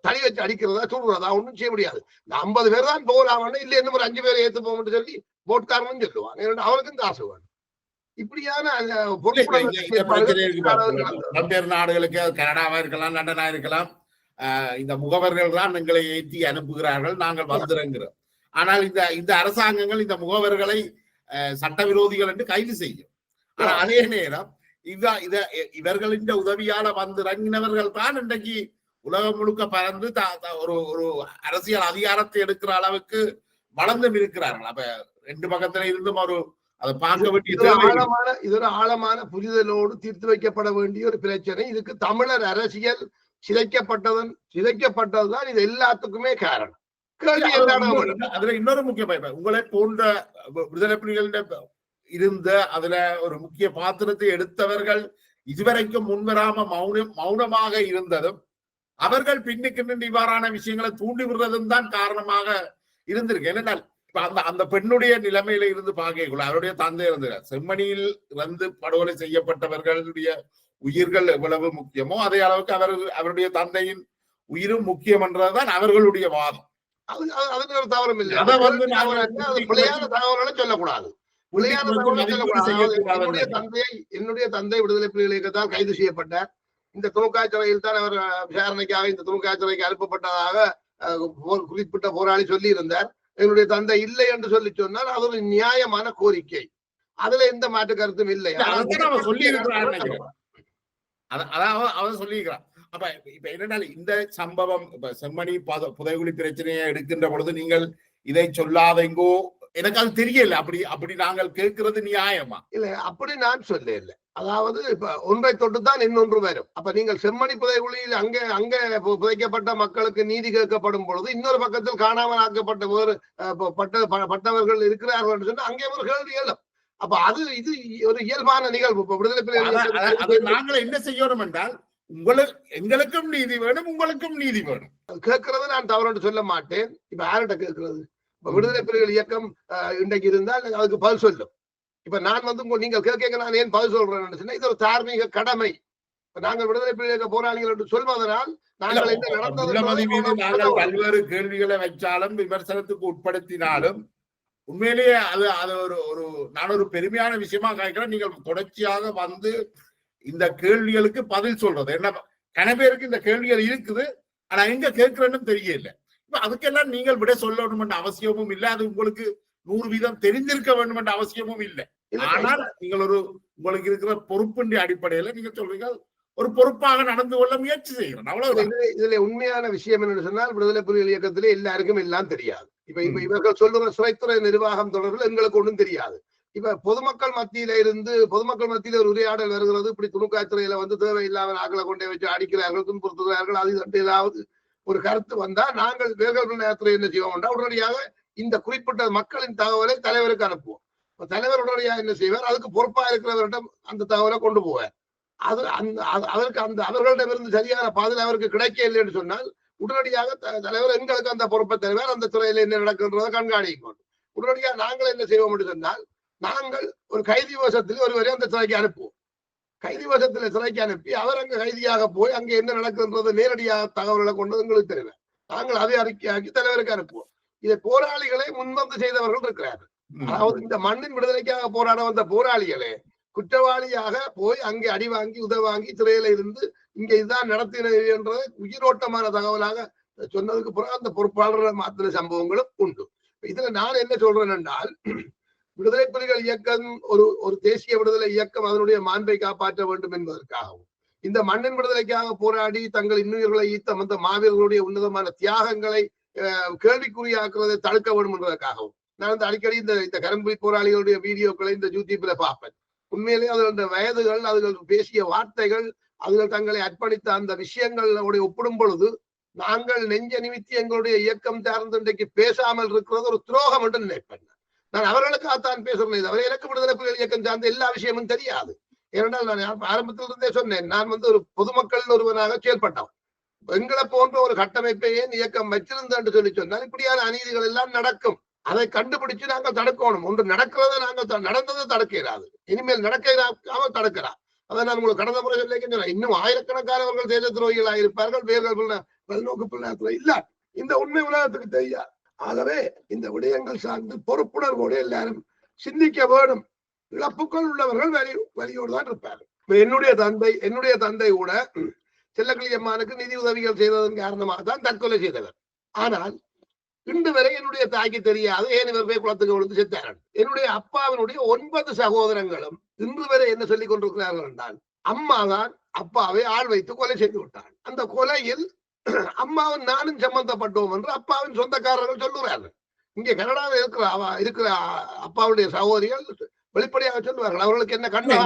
தனி வச்சு அடிக்கிறதா சொல்றதா ஒண்ணும் செய்ய முடியாது. 50 பேர் தான் போகலாம், இல்ல இன்னும் ஒரு 5 பேரை ஏத்து போகணும்னு சொல்லி போட்காரனும் சொல்லுவாங்க. அவனுக்கும் காசு வேணும். இப்படியான பல்வேறு நாடுகளுக்கு கனடாவா இருக்கலாம், லண்டனா இருக்கலாம், இந்த முகவர்கள் தான் எங்களை ஏற்றி அனுப்புகிறார்கள், நாங்கள் வந்துறோங்கிறோம். ஆனால் இந்த அரசாங்கங்கள் இந்த முகவர்களை சட்டவிரோதிகள் என்று கைது செய்யும். ஆனா அதே நேரம் இவர்களின் உதவியால வந்து இறங்கினவர்கள் தான் இன்றைக்கு உலகம் முழுக்க பறந்து ஒரு அரசியல் அதிகாரத்தை எடுக்கிற அளவுக்கு வளர்ந்தும் இருக்கிறார்கள். அப்ப 2 பக்கத்துல இருந்தும் அதை பார்க்க வேண்டிய இது ஒரு ஆழமான புரிதலோடு தீர்த்து வைக்கப்பட வேண்டிய ஒரு பிரச்சனை. இதுக்கு தமிழர் அரசியல் சிதைக்கப்பட்டதுதான் இது எல்லாத்துக்குமே காரணம். அதுல இன்னொரு முக்கிய உங்களை போன்ற விடுதலை புலிகளிட இருந்த அதுல ஒரு முக்கிய பாத்திரத்தை எடுத்தவர்கள் இதுவரைக்கும் முன்வராம மௌனமாக இருந்ததும், அவர்கள் பின்னுக்கு நின்று இவ்வாறான விஷயங்களை தூண்டி விடுறதும் தான் காரணமாக இருந்திருக்கு. ஏனென்றால் அந்த பெண்ணுடைய நிலைமையில இருந்து பார்க்கக்குள்ள அவருடைய தந்தை இருந்தார். செம்மணியில் வந்து படுகொலை செய்யப்பட்டவர்களுடைய உயிர்கள் எவ்வளவு முக்கியமோ அதே அளவுக்கு அவருடைய தந்தையின் உயிரும் முக்கியம் என்றதுதான் அவர்களுடைய வாதம். அதுக்கு ஒரு தவறும் இல்லை. அதை வந்து பிள்ளையான தகவல்களை சொல்லக்கூடாது. என்னுடைய தந்தை விடுதலை புலிகள் இயக்கத்தால் கைது செய்யப்பட்டார். இந்த துணுக்காய் சிறையில் தான் அவர் விசாரணைக்காக இந்த துணுக்காய் சிறைக்கு அனுப்பப்பட்டதாக குறிப்பிட்ட போராளி சொல்லி இருந்தார். என்னுடைய தந்தை இல்லை என்று சொல்லி சொன்னால் அது ஒரு நியாயமான கோரிக்கை. அதுல எந்த மாற்று கருத்தும் இல்லை. அவன் சொல்லியிருக்கிறான். அப்ப இப்ப என்னன்னா இந்த சம்பவம் இப்ப செம்மணி புதைகுழி பிரச்சனையை எடுக்கின்ற பொழுது நீங்கள் இதை சொல்லாதெங்கோ எனக்கு அது தெரியல. அப்படி நாங்கள் கேட்கிறது நியாயமா? இல்ல, அப்படி நான் சொல்ல இல்லை. அதாவது இப்ப ஒன்றை தொட்டுத்தான் இன்னொன்று வரும். அப்ப நீங்கள் செம்மணி புதைகுழியில் அங்க புதைக்கப்பட்ட மக்களுக்கு நீதி கேட்கப்படும் பொழுது இன்னொரு பக்கத்தில் காணாமல் ஆக்கப்பட்ட வேறு பட்டவர்கள் இருக்கிறார்கள் என்று சொன்னா அங்கே ஒரு கேள்வி எழும். அப்ப இது ஒரு இயல்பான நிகழ்வு. இப்ப விடுதலை புலிகள் நாங்கள் என்ன செய்யணும் என்றால் எங்களுக்கும் நீதி வேணும், உங்களுக்கும் நீதி வேணும். கேட்கறது நான் தவறு சொல்ல மாட்டேன். இப்ப யார்கிட்ட கேட்கறது? இப்ப விடுதலை புலிகள் இயக்கம் இன்றைக்கு இருந்தால் அதுக்கு பதில் சொல்லும். இப்ப நான் வந்து நீங்கள் கேட்க நான் ஏன் பதில் சொல்றேன்னு சொன்னா இது ஒரு தார்மீக கடமை. நாங்கள் விடுதலை புலிகள் இயக்க போராளிகள் என்று சொல்வதனால் நாங்கள் என்ன நடந்தது பல்வேறு கேள்விகளை வச்சாலும் விமர்சனத்துக்கு உட்படுத்தினாலும் உண்மையிலேயே அது நான் ஒரு பெருமையான விஷயமா கேட்கிறேன். நீங்கள் தொடர்ச்சியாக வந்து இந்த கேள்விகளுக்கு பதில் சொல்றது என்ன, கணபேருக்கு இந்த கேள்விகள் இருக்குது, ஆனா எங்க கேட்கிறேன்னு தெரியல. இப்ப அதுக்கெல்லாம் நீங்கள் விட சொல்லணும் என்ற அவசியமும் இல்லை. அது உங்களுக்கு 100% தெரிந்திருக்க வேண்டும் என்ற அவசியமும் இல்லை. ஆனால் நீங்கள் உங்களுக்கு இருக்கிற பொறுப்பின் அடிப்படையில நீங்க சொல்றீங்க ஒரு பொறுப்பாக நடந்து கொள்ள முயற்சி செய்யணும், அவ்வளவுதான். இதுல உண்மையான விஷயம் என்னன்னு சொன்னால் விடுதலை புலிகள் இயக்கத்திலே எல்லாருக்கும் எல்லாம் தெரியாது. இப்ப இவர்கள் சொல்லுற சிறைத்துறை நிர்வாகம் தொடர்பில் எங்களுக்கு ஒன்றும் தெரியாது. இப்ப பொதுமக்கள் மத்தியில ஒரு உரையாடல் வருகிறது. இப்படி துணுக்காய்த்துறையில வந்து தேவையில்லாமல் ஆக்களை கொண்டே வச்சு அடிக்கிறார்கள், துன்புறுத்துகிறார்கள், அது ஏதாவது ஒரு கருத்து வந்தா நாங்கள் வேர்கள் நேரத்துல என்ன செய்வோம் என்றால் உடனடியாக இந்த குறிப்பிட்ட மக்களின் தகவலை தலைவருக்கு அனுப்புவோம். தலைவர் உடனடியாக என்ன செய்வார், அதுக்கு பொறுப்பா இருக்கிறவரிடம் அந்த தகவலை கொண்டு போவார். அதற்கு அவர்களிடமிருந்து சரியான பாதுகாப்பு அவருக்கு கிடைக்க இல்லை என்று சொன்னால் உடனடியாக தலைவர் எங்களுக்கு அந்த பொறுப்பை தருவார். அந்த துறையில என்ன நடக்கின்றதை கண்காணிக்கும். உடனடியாக நாங்கள் என்ன செய்வோம் என்று சொன்னால் நாங்கள் ஒரு கைதி வசத்தில் ஒருவரை அந்த சிறைக்கு அனுப்புவோம். கைதி வசத்துல சிறைக்கு அனுப்பி அவர் அங்க கைதியாக போய் அங்க என்ன நடக்குன்றது நேரடியாக தகவல்களை கொண்டு எங்களுக்கு தருவார். நாங்கள் அதை அறிக்கையாக்கி தலைவருக்கு அனுப்புவோம். இதை போராளிகளை முன்வந்து செய்தவர்கள் இருக்கிறார்கள். அதாவது இந்த மண்ணின் விடுதலைக்காக போராட வந்த போராளிகளே குற்றவாளியாக போய் அங்கே அடி வாங்கி உதவாங்கி சிறையில இருந்து இங்க இதுதான் நடத்தினது என்றதை உயிரோட்டமான தகவலாக சொன்னதுக்கு பிறகு அந்த பொறுப்பாளர்கள் மாத்திர சம்பவங்களும் உண்டு. இதுல நான் என்ன சொல்றேன் என்றால் விடுதலை புலிகள் இயக்கம் ஒரு தேசிய விடுதலை இயக்கம் அதனுடைய மாண்பை காப்பாற்ற வேண்டும் என்பதற்காகவும் இந்த மண்ணின் விடுதலைக்காக போராடி தங்கள் இன்னுயிர்களை ஈத்த அந்த மாவீரர்களுடைய உன்னதமான தியாகங்களை கேள்விக்குறியாக்குவதை தடுக்க வேண்டும் என்பதற்காகவும் நான் அடிக்கடி இந்த கரும்புலி போராளிகளுடைய வீடியோக்களை இந்த யூடியூப்ல பார்ப்பேன். உண்மையிலேயே அதனுடைய வயதுகள், அதுகள் பேசிய வார்த்தைகள், அதுகள் தங்களை அர்ப்பணித்த அந்த விஷயங்களோட ஒப்பிடும் பொழுது நாங்கள் நெஞ்ச நிமித்தி எங்களுடைய இயக்கம் சார்ந்து இன்றைக்கு பேசாமல் இருக்கிறது ஒரு துரோகம் என்று நினைப்பேன். நான் அவர்களுக்காகத்தான் பேசுறேன். தவிர எனக்கு விடுதலை புலிகள் இயக்கம் சார்ந்த எல்லா விஷயமும் தெரியாது. ஏனென்றால் நான் ஆரம்பத்திலிருந்தே சொன்னேன், நான் வந்து ஒரு பொதுமக்கள் ஒருவனாக செயல்பட்டவன். எங்களை போன்ற ஒரு கட்டமைப்பை ஏன் இயக்கம் வச்சிருந்தேன் சொல்லி சொன்னால் இப்படியான அநீதிகள் எல்லாம் நடக்கும். அதை கண்டுபிடிச்சு நாங்கள் தடுக்கணும். ஒன்று நடக்கிறத நாங்கள் நடந்ததை தடுக்க இயலாது. இனிமேல் நடக்காம தடுக்கிறார். அதை நான் உங்களுக்கு கடந்த முறை சொல்லிக்கிறேன். இன்னும் ஆயிரக்கணக்கானவர்கள் தேச துரோகிகளாக இருப்பார்கள். வேர்கள் பல்நோக்கு பிள்ளைத்துல இல்ல. இந்த உண்மை உலகத்துக்கு தெரியாது. ஆகவே இந்த விடயங்கள் சார்ந்து பொறுப்புணர்வோடு எல்லாரும் சிந்திக்க வேணும். இழப்புகள் உள்ளவர்கள் வழியோடு தான் இருப்பார்கள். என்னுடைய தந்தை கூட செல்லக்கிளியம்மானுக்கு நிதி உதவிகள் செய்ததன் காரணமாக தான் தற்கொலை செய்தவர். ஆனால் இன்று வரை என்னுடைய தாய்க்கு தெரியாது ஏன் இவர் போய் குளத்துக்கு விழுந்து செத்தார்கள். என்னுடைய அப்பாவினுடைய 9 சகோதரங்களும் இன்று வரை என்ன சொல்லிக் கொண்டிருக்கிறார்கள் என்றால் அம்மா தான் அப்பாவை ஆள் வைத்து கொலை செய்து விட்டார். அந்த கொலையில் அம்மாவும் நானும் சம்பந்தப்பட்டோம் என்று அப்பாவின் சொந்தக்காரர்கள் சொல்லுகிறார்கள். இங்கே கனடாவில் இருக்கிற அப்பாவுடைய சகோதரிகள் வெளிப்படையாக சொல்லுவார்கள். அவர்களுக்கு என்ன கண்டு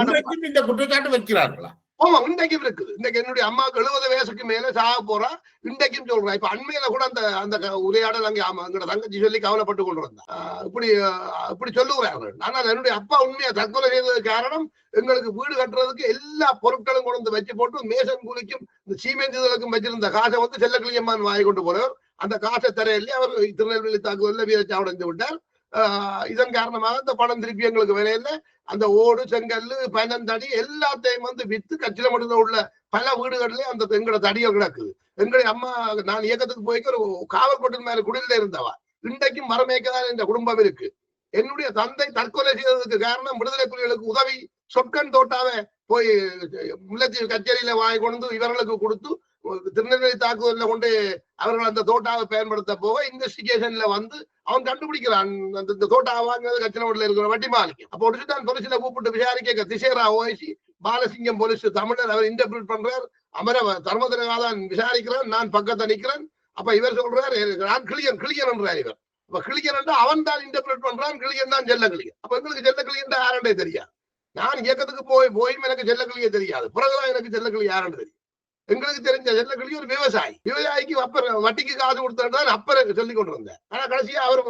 இந்த குற்றச்சாட்டு வைக்கிறார்களா? ஆமா, இன்றைக்கும் இருக்குது. இன்னைக்கு என்னுடைய அம்மாவுக்கு 70 வயசுக்கு மேல சாக போறா. இன்றைக்கும் சொல்றா. இப்ப அண்மையில கூட அந்த உரையாடல் அங்கே எங்களோட தங்கச்சி சொல்லி கவலைப்பட்டு கொண்டு வந்தா. இப்படி சொல்லுகிறார்கள். ஆனால் என்னுடைய அப்பா உண்மையா தற்கொலை செய்தது காரணம் எங்களுக்கு வீடு கட்டுறதுக்கு எல்லா பொருட்களும் கொண்டு வந்து வச்சு போட்டு மேசன் குளிக்கும் இந்த சீமெந்திகளுக்கும் வச்சிருந்த காசை வந்து செல்லக்கிளியம்மான் வாங்கி கொண்டு போறவர். அந்த காசை தரையிலே அவர் திருநெல்வேலி தாக்குதல்ல வீரச்சாவடைந்து விட்டார். இதன் காரணமாக இந்த பணம் திருப்பி எங்களுக்கு விலையில அந்த ஓடு செங்கல்லு பனந்தடி எல்லாத்தையும் வந்து வித்து கட்சியில மட்டும் உள்ள பல வீடுகளிலே அந்த எங்களோட தடிகள் கிடக்குது. எங்களுடைய அம்மா நான் இயக்கத்துக்கு போய் ஒரு காவல்கோட்டின் மேல குடியில இருந்தவா. இன்றைக்கும் மரமேக்கதான் இந்த குடும்பம் இருக்கு. என்னுடைய தந்தை தற்கொலை செய்ததுக்கு காரணம் விடுதலை புலிகளுக்கு உதவி சொற்கன் தோட்டாவை போய் முல்லைத்தீவு கச்சேரியில வாங்கி கொண்டு இவர்களுக்கு கொடுத்து திருநெல்வேலி தாக்குதல்ல கொண்டு அவர்கள் அந்த தோட்டாவை பயன்படுத்த போக இன்வெஸ்டிகேஷன்ல வந்து அவன் கண்டுபிடிக்கிறான் அந்த தோட்டாவை வாங்கினது கச்சனோட்டில் இருக்கிற வட்டி மாலிக்கு. அப்போ ஒடிச்சுதான் போலீஸ்ல கூப்பிட்டு விசாரிக்க திசேரா ஓய்சி பாலசிங்கம் போலீஸ் தமிழர் அவர் இன்டர்பிரேட் பண்றார். அமர தர்மதிரகாதான் விசாரிக்கிறான். நான் பக்கத்தை நிக்கிறேன். அப்ப இவர் சொல்றாரு நான் கிளியன் என்றார். இவர் அப்ப கிளியன் என்று அவன் தான் இன்டர்பிரேட் பண்றான். கிளியன் தான் செல்ல கிளியன். அப்ப எங்களுக்கு செல்ல கிளியன் யாருன்றே தெரியாது. நான் இயக்கத்துக்கு போயும் எனக்கு செல்ல கிளியே தெரியாது. பிறகுதான் எனக்கு செல்ல கிளி யாருன்னு தெரியும். எங்களுக்கு தெரிஞ்ச செல்லக்கிளி ஒரு விவசாயிக்கு வட்டிக்கு காசு கொடுத்தான் அப்பறம் சொல்லி கொண்டு வந்தேன். ஆனா கடைசியா அவர்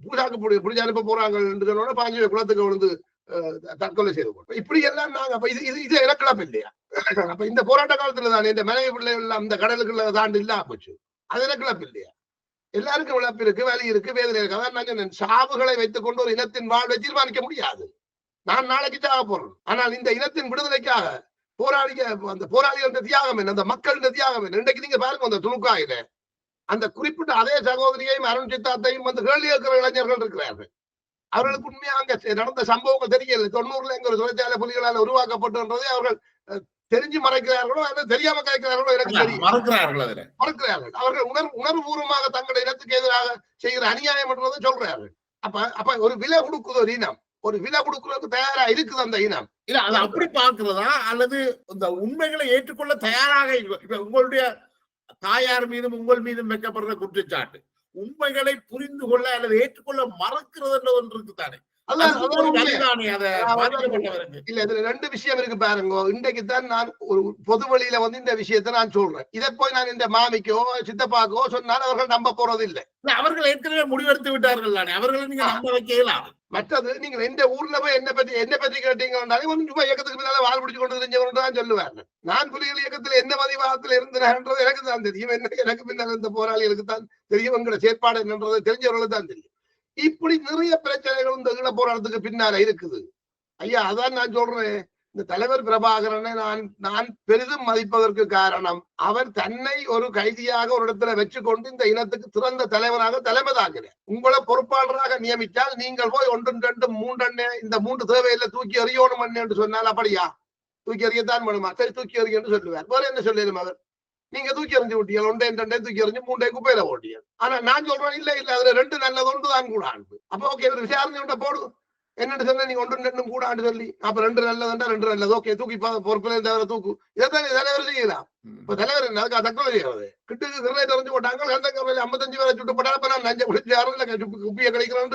பூஜாக்கு பிடிச்சி அனுப்ப போறாங்க சொன்னோட 5 குளத்துக்கு விழுந்து தற்கொலை செய்து போட்டோம். இப்படி எல்லாம் நாங்க அப்ப இது இறக்கலாம் இல்லையா? அப்ப இந்த போராட்ட காலத்துல தான் இந்த மனைவி பிள்ளைகள் எல்லாம் இந்த கடலுக்குள்ள தாண்டு இல்லாம போச்சு. அது இறக்கலாம் இல்லையா? எல்லாருக்கும் இழப்பு இருக்கு, வலி இருக்கு, வேதனை இருக்கு. அதான் நான் சாவுகளை வைத்துக் கொண்டு ஒரு இனத்தின் வாழ்வை தீர்மானிக்க முடியாது. நான் நாளைக்கு சாக போறேன். ஆனால் இந்த இனத்தின் விடுதலைக்காக அந்த போராளிகள் தியாகம் என்ன, அந்த மக்கள் தியாகம் என்ன? இன்றைக்கு நீங்க பாருங்க அந்த துணுக்காயில அந்த குறிப்பிட்ட அதே சகோதரியையும் அருண் சித்தார்த்தையும் வந்து கேள்வி இருக்கிற இளைஞர்கள் இருக்கிறார்கள். அவர்களுக்கு உண்மையா அங்க நடந்த சம்பவங்கள் தெரியல. 90ல எங்க ஒரு தொழிற்சாலை புலிகளால் உருவாக்கப்பட்டுன்றதை அவர்கள் தெரிஞ்சு மறைக்கிறார்களோ அல்லது தெரியாம கேட்கிறார்களோ எனக்கு தெரியும். மறுக்கிறார்கள். அவர்கள் உணர்வுபூர்வமாக தங்களுடைய இனத்துக்கு எதிராக செய்கிற அநியாயம் என்றதை சொல்றார்கள். அப்ப ஒரு விலை கொடுக்குது ஒரு இனம், ஒரு விலை கொடுக்கறதுக்கு தயாரா இருக்குது அந்த இனம். இல்ல அது அப்படி பாக்குறதா அல்லது இந்த உண்மைகளை ஏற்றுக்கொள்ள தயாராக இப்ப உங்களுடைய தாயார் மீதும் உங்கள் மீதும் வைக்கப்படுற குற்றச்சாட்டு உண்மைகளை புரிந்து கொள்ள அல்லது ஏற்றுக்கொள்ள மறக்கிறது ஒன்று இருக்குதானே? இல்ல இதுல 2 விஷயம் இருக்கு பாருங்க. இன்றைக்குதான் நான் ஒரு பொது வழியில வந்து இந்த விஷயத்தை நான் சொல்றேன். இதை போய் நான் இந்த மாமிக்கோ சித்தப்பாக்கோ சொன்னால் அவர்கள் நம்ப போறது இல்லை. அவர்கள் ஏற்கனவே முடிவெடுத்து விட்டார்கள் தானே, அவர்களை நீங்க நம்ப வைக்கலாம். மற்றது நீங்க எந்த ஊர்ல போய் என்ன பத்தி கேட்டீங்கன்னாலே சும்மா இயக்கத்துக்கு பின்னால வாழ் பிடிச்சு கொண்டு தெரிஞ்சவங்க தான் சொல்லுவாங்க. நான் புலிகள் இயக்கத்துல எந்த மதிவாதத்துல இருந்தேன்ன்றது எனக்கு தான் தெரியும். எனக்கு பின்னால் இந்த போராளிகளுக்கு தான் தெரியும். எங்களோட செயற்பாடு என்னன்றது தெரிஞ்சவர்களுக்கு தான் தெரியும். இப்படி நிறைய பிரச்சனைகள் இந்த ஈழ போராட்டத்துக்கு பின்னால இருக்குது ஐயா. அதான் நான் சொல்றேன், இந்த தலைவர் பிரபாகரனை நான் பெரிதும் மதிப்பதற்கு காரணம் அவர் தன்னை ஒரு கைதியாக ஒரு இடத்துல வச்சுக்கொண்டு இந்த இனத்துக்கு சிறந்த தலைவராக தலைமை தாங்கிறேன். உங்களை பொறுப்பாளராக நியமித்தால் நீங்கள் போய் 1, 2, 3 இந்த 3 தேவையில்லை தூக்கி எறியணும் என்று சொன்னால் அப்படியா? தூக்கி எறியத்தான் வேணுமா? சரி தூக்கி எறிய என்று சொல்லுவார். வேற என்ன சொல்லிடும் அவர்? நீங்க தூக்கி எறிஞ்சு விட்டீங்க, 1, 2 தூக்கி எறிஞ்சு 3 குப்பையில ஓட்டிய. ஆனா நான் சொல்றேன் இல்ல அதுல 2 நல்லது ஒன்று தான் கூட ஆண்டு. அப்ப ஓகே ஒரு விசாரணை போடு என்னன்னு சொன்ன நீங்க 1, 2 கூட ஆண்டு சொல்லி அப்ப 2 நல்லதுண்டா 2 நல்லது ஓகே தூக்கி பொறுப்புல தவிர தூக்கு. இதைத்தான் தலைவர் செய்யலாம். இப்ப தலைவர் என்ன தற்கொலை செய்யறது கிட்டுக்கு கிரனை தெரிஞ்சு போட்டாங்க. அந்த 55 பேரை சுட்டு போட்டா இப்ப நான் 5 குடிச்சு 6 குப்பியை கிடைக்கிறோம்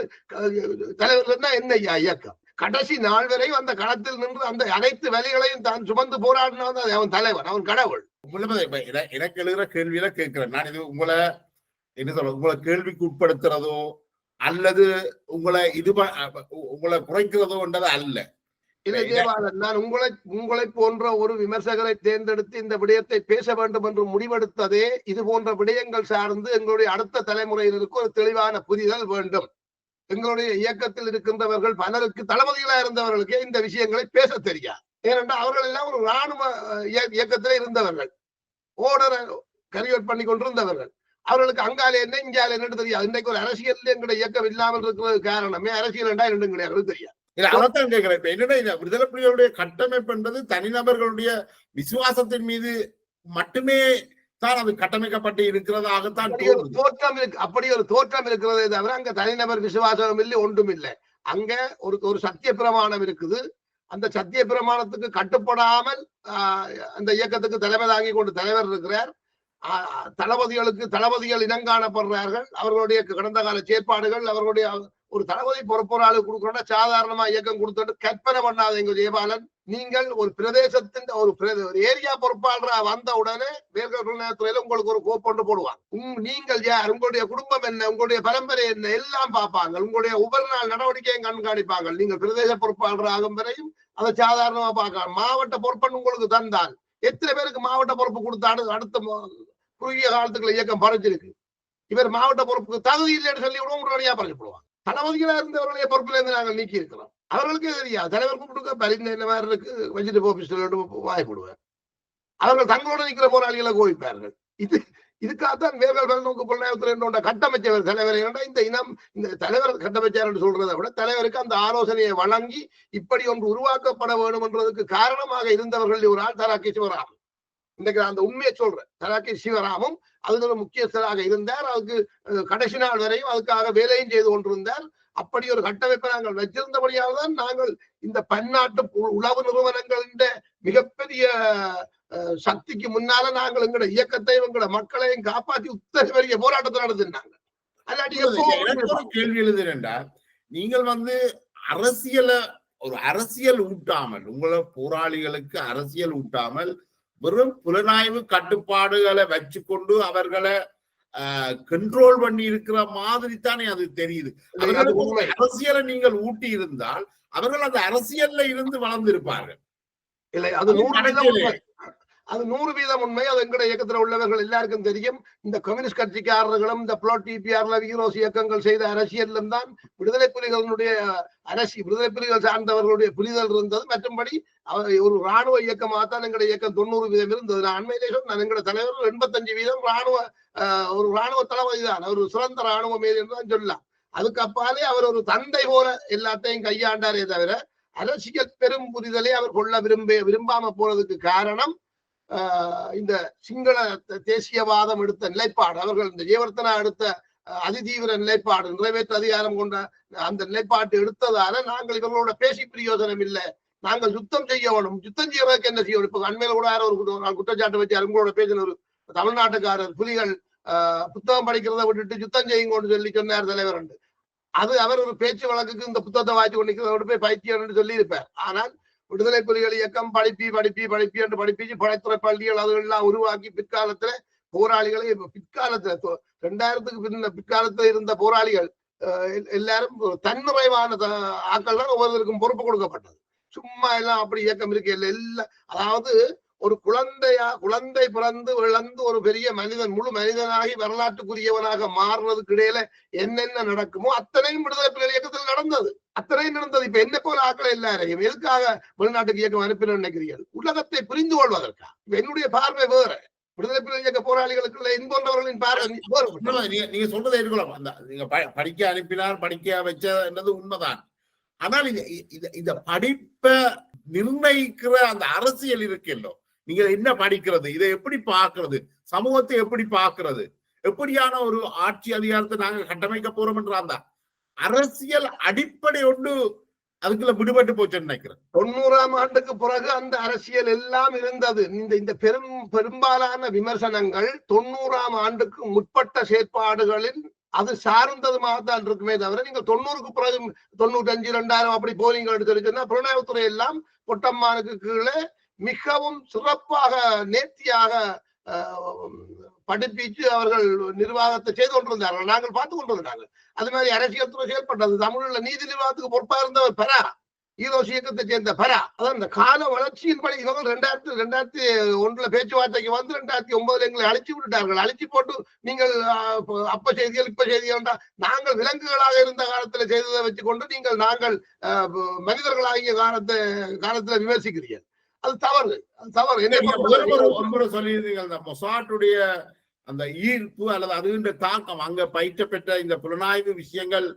தலைவர் சொன்னா என்ன இயக்கம் கடைசி நாள் வரை அந்த களத்தில் நின்று அந்த அனைத்து வேலைகளையும் தான் சுமந்து போராடினான் அவன் தலைவர், அவன் கடவுள். எனக்கு எழுதுற கேள்வியில கேட்கிறேன் நான். இது உங்களை என்ன சொல்ற உங்களை கேள்விக்கு உட்படுத்துறதோ அல்லது உங்களை குறைக்கிறதோ என்றது அல்ல. இல்லை ஜெயபாலன், நான் உங்களை போன்ற ஒரு விமர்சகரை தேர்ந்தெடுத்து இந்த விடயத்தை பேச வேண்டும் என்று முடிவெடுத்ததே இது போன்ற விடயங்கள் சார்ந்து எங்களுடைய அடுத்த தலைமுறையினருக்கு ஒரு தெளிவான புரிதல் வேண்டும். எங்களுடைய இயக்கத்தில் இருக்கின்றவர்கள் பலருக்கு தளபதிகளா இருந்தவர்களுக்கே இந்த விஷயங்களை பேச தெரியாது. ஏனென்றால் அவர்கள் எல்லாம் ஒரு ராணுவ இயக்கத்திலே இருந்தவர்கள், ஓடரை கரிவேட் பண்ணி கொண்டிருந்தவர்கள். அவர்களுக்கு அங்காலே என்ன இங்காலே என்னன்னு தெரியாது. இன்றைக்கு ஒரு அரசியல் எங்களுடைய இயக்கம் இல்லாமல் இருக்கிறது காரணமே அரசியல் என்றா என்னும் கிடையாது தெரியாது. இல்ல அதான் கேட்கிறேன். இப்ப என்னன்னா விடுதலை புலிகளுடைய கட்டமைப்பு என்பது தனிநபர்களுடைய விசுவாசத்தின் மீது மட்டுமே தான் அது கட்டமைக்கப்பட்டு இருக்கிறதாகத்தான் அப்படி ஒரு தோற்றம் இருக்கிறதே தவிர அங்க தனிநபர் விசுவாசம் இல்லை, ஒன்றும் இல்லை. அங்க ஒரு சத்திய பிரமாணம் இருக்குது. அந்த சத்திய பிரமாணத்துக்கு கட்டுப்படாமல் அந்த இயக்கத்துக்கு தலைமை தாங்கி கொண்டு தலைவர் இருக்கிறார். தளபதிகள் இனங்காணப்படுறார்கள். அவர்களுடைய கடந்த கால செயற்பாடுகள், அவர்களுடைய ஒரு தளபதி பொறுப்பொருளாளு கொடுக்கணும்னா சாதாரணமா இயக்கம் கொடுத்துட்டு கற்பனை பண்ணாதீங்க ஜெயபாலன். நீங்கள் ஒரு பிரதேசத்தின் ஒரு ஏரியா பொறுப்பாளரா வந்த உடனே துறையில உங்களுக்கு ஒரு கோப்பொண்டு போடுவாங்க. நீங்கள் யார், உங்களுடைய குடும்பம் என்ன, உங்களுடைய பரம்பரை என்ன எல்லாம் பார்ப்பாங்க. உங்களுடைய ஒவ்வொரு நாள் நடவடிக்கையும் கண்காணிப்பாங்க. நீங்கள் பிரதேச பொறுப்பாளர் ஆகும் வரையும் அதை சாதாரணமா பார்க்கலாம். மாவட்ட பொறுப்புன்னு உங்களுக்கு தந்தால் எத்தனை பேருக்கு மாவட்ட பொறுப்பு கொடுத்தாடு அடுத்த குறுகிய காலத்துக்குள்ள இயக்கம் பறிச்சிருக்கு. இவர் மாவட்ட பொறுப்புக்கு தகுதி இல்லைன்னு சொல்லி விடுவோம், உடனடியா பறிச்சு போடுவாங்க. தளபதிகளா இருந்தவர்களுடைய பொறுப்புல இருந்து நாங்கள் நீக்கி இருக்கிறோம். அவர்களுக்கே தெரியாது. தலைவர் கூப்பிட்டு பரிந்து என்ன மாதிரி இருக்கு வச்சுட்டு வாய்ப்புடுவார். அவர்கள் தங்களோட நிற்கிற போராளிகளை கோவிப்பார்கள். இதுக்காகத்தான் வேர்கள் நோக்கு பொருளாதாரத்துறை கட்டமைச்சவர் தலைவர். இந்த இனம் இந்த தலைவர் கட்டமைச்சார் என்று சொல்றதை விட தலைவருக்கு அந்த ஆலோசனையை வழங்கி இப்படி ஒன்று உருவாக்கப்பட வேண்டும் என்றதுக்கு காரணமாக இருந்தவர்கள் ஒரு ஆள் தராக்கி சிவராமன். இன்றைக்கு அந்த உண்மையை சொல்றேன். தராக்கி சிவராமும் அதுக்கு ஒரு முக்கியஸ்தராக இருந்தார். அதுக்கு கடைசி நாள் வரையும் அதுக்காக வேலையும் செய்து கொண்டிருந்தார். அப்படி ஒரு கட்டமைப்பை நாங்கள் வச்சிருந்தபடியால் தான் நாங்கள் இந்த பன்னாட்டு உளவு நிறுவனங்களின் மிகப்பெரிய சக்திக்கு முன்னால நாங்கள் எங்களோட இயக்கத்தையும் எங்களோட மக்களையும் காப்பாற்றி உத்தர பெரிய போராட்டத்தை நடத்தினாங்க. கேள்வி எழுதுறேன்டா, நீங்கள் ஒரு அரசியல் ஊட்டாமல், உங்களை போராளிகளுக்கு அரசியல் ஊட்டாமல் வெறும் புலனாய்வு கட்டுப்பாடுகளை வச்சுக்கொண்டு அவர்களை கண்ட்ரோல் பண்ணி இருக்கிற மாதிரி தானே அது தெரியுது. அரசியலை நீங்கள் ஊட்டி இருந்தால் அவர்கள் அந்த அரசியல்ல இருந்து வளர்ந்திருப்பார்கள். இல்லை, அது 100% உண்மை. அது எங்களுடைய இயக்கத்தில் உள்ளவர்கள் எல்லாருக்கும் தெரியும். இந்த கம்யூனிஸ்ட் கட்சிக்காரர்களும் இந்த பிளாட் டிபிஆர்ல வீரோஸ் இயக்கங்கள் செய்த அரசியலும் தான் விடுதலை புலிகளுடைய விடுதலை புலிகள் சார்ந்தவர்களுடைய புரிதல் இருந்தது. மற்றும்படி ஒரு ராணுவ இயக்கமாகத்தான் எங்களுடைய இயக்கம் 90% இருந்தது. நான் அண்மையிலே சொன்னேன், எங்களுடைய தலைவர் 85% ஒரு ராணுவ தளபதி தான். அவர் சிறந்த ராணுவ மேல் என்றுதான் சொல்லலாம். அதுக்கு அப்பாலே அவர் ஒரு தந்தை போல எல்லாத்தையும் கையாண்டாரே தவிர அரசியல் பெரும் புரிதலை அவர் கொள்ள விரும்பாம போறதுக்கு காரணம் இந்த சிங்கள தேசியவாதம் எடுத்த நிலைப்பாடு. அவர்கள் இந்த ஜெயவர்த்தனா எடுத்த அதிதீவிர நிலைப்பாடு, நிறைவேற்ற அதிகாரம் கொண்ட அந்த நிலைப்பாட்டு எடுத்ததால நாங்கள் இவர்களோட பேசி பிரயோஜனம் இல்லை, நாங்கள் யுத்தம் செய்ய வேணும். யுத்தம் செய்யறதுக்கு என்ன செய்யணும்? இப்ப அண்மையில கூட ஒரு குற்றச்சாட்டு வச்சு அவங்களோட பேசின ஒரு தமிழ்நாட்டுக்காரர், புலிகள் புத்தகம் படிக்கிறத விட்டுட்டு யுத்தம் செய்யுங்கன்னு சொல்லி சொன்னார் தலைவர். அது அவர் ஒரு பேச்சு வழக்குக்கு இந்த புத்தகத்தை வாய்ச்சி கொண்டிருக்கிறத போய் பைத்தியம் சொல்லி இருப்பார். ஆனால் விடுதலை புலிகள் இயக்கம் படிப்பி என்று படிப்பிச்சு படைத்துறை பள்ளிகள் அதுகள்லாம் உருவாக்கி பிற்காலத்துல போராளிகளை பிற்காலத்துல 2000க்கு பிற்காலத்துல இருந்த போராளிகள் எல்லாரும் தன்னிறைவான ஆக்கள் தான் ஒவ்வொருத்தருக்கும் பொறுப்பு கொடுக்கப்பட்டது. சும்மா எல்லாம் அப்படி இயக்கம் இருக்கு எல்லாம். அதாவது ஒரு குழந்தை பிறந்து இழந்து ஒரு பெரிய மனிதன் முழு மனிதனாகி வரலாற்றுக்குரியவனாக மாறுறதுக்கு இடையில என்னென்ன நடக்குமோ அத்தனையும் விடுதலை புலிகள் இயக்கத்தில் நடந்தது. அத்தனையும் நடந்தது. இப்ப என்ன போல ஆக்களை எல்லாரையும் எதுக்காக வெளிநாட்டுக்கு இயக்கம் அனுப்பினு நினைக்கிறீர்கள்? உலகத்தை புரிந்து கொள்வதற்கா? இப்ப என்னுடைய பார்வை வேற, விடுதலை புலிகள் இயக்க போராளிகளுக்கு என்பவர்களின் பார்வை. நீங்க சொல்றதை இருக்கலாம். அந்த நீங்க படிக்க அனுப்பினார், படிக்க வச்சது உண்மைதான். ஆனால் இந்த படிப்பை நிர்ணயிக்கிற அந்த அரசியல் இருக்குல்லோ, நீங்க என்ன படிக்கிறது, இதை எப்படி பார்க்கிறது, சமூகத்தை எப்படி பார்க்கிறது, எப்படியான ஒரு ஆட்சி அதிகாரத்தை நாங்க கட்டமைக்க போறோம் என்ற அந்த அரசியல் அடிப்படை ஒன்று அதுக்குள்ள விடுபட்டு போச்சுன்னு நினைக்கிறேன். 90ஆம் ஆண்டுக்கு பிறகு அந்த அரசியல் எல்லாம் இருந்தது. இந்த பெரும்பாலான விமர்சனங்கள் 90ஆம் ஆண்டுக்கு முற்பட்ட செயற்பாடுகளில் அது சார்ந்ததுமாகத்தான் இருக்குமே தவிர நீங்கள் 90க்கு பிறகு 95 2000 அப்படி போலீங்க சொன்னா புலனாய்வுத்துறை எல்லாம் பொட்டம்மானுக்கு கீழே மிகவும் சிறப்பாக நேர்த்தியாக படிப்பிச்சு அவர்கள் நிர்வாகத்தை செய்து கொண்டிருந்தார்கள். நாங்கள் பார்த்து கொண்டிருந்தாங்க. அது மாதிரி அரசியல் துறை செயல்பட்டது. தமிழ்ல நீதி நிர்வாகத்துக்கு பொறுப்பா இருந்தவர் பெறா. ஈரோஸ் இயக்கத்தை சேர்ந்த பரா. அதான் இந்த கால வளர்ச்சியின் படி இவங்க 2001 பேச்சுவார்த்தைக்கு வந்து 2009 எங்களை அழிச்சு விட்டுட்டார்கள். அழிச்சு போட்டு நீங்கள் அப்ப செய்திகள் இப்ப செய்திகள் நாங்கள் விலங்குகளாக இருந்த காலத்துல செய்ததை வச்சுக்கொண்டு நாங்கள் மனிதர்களாகிய காலத்துல விமர்சிக்கிறீர்கள். அது தவறு, அது தவறு. என்ன சொல்லியிருந்தீங்க அந்த மொசாட்டுடைய அந்த ஈர்ப்பு அல்லது அதுன்ற தாக்கம் அங்க பயிற்சப்பெற்ற இந்த புலனாய்வு விஷயங்கள்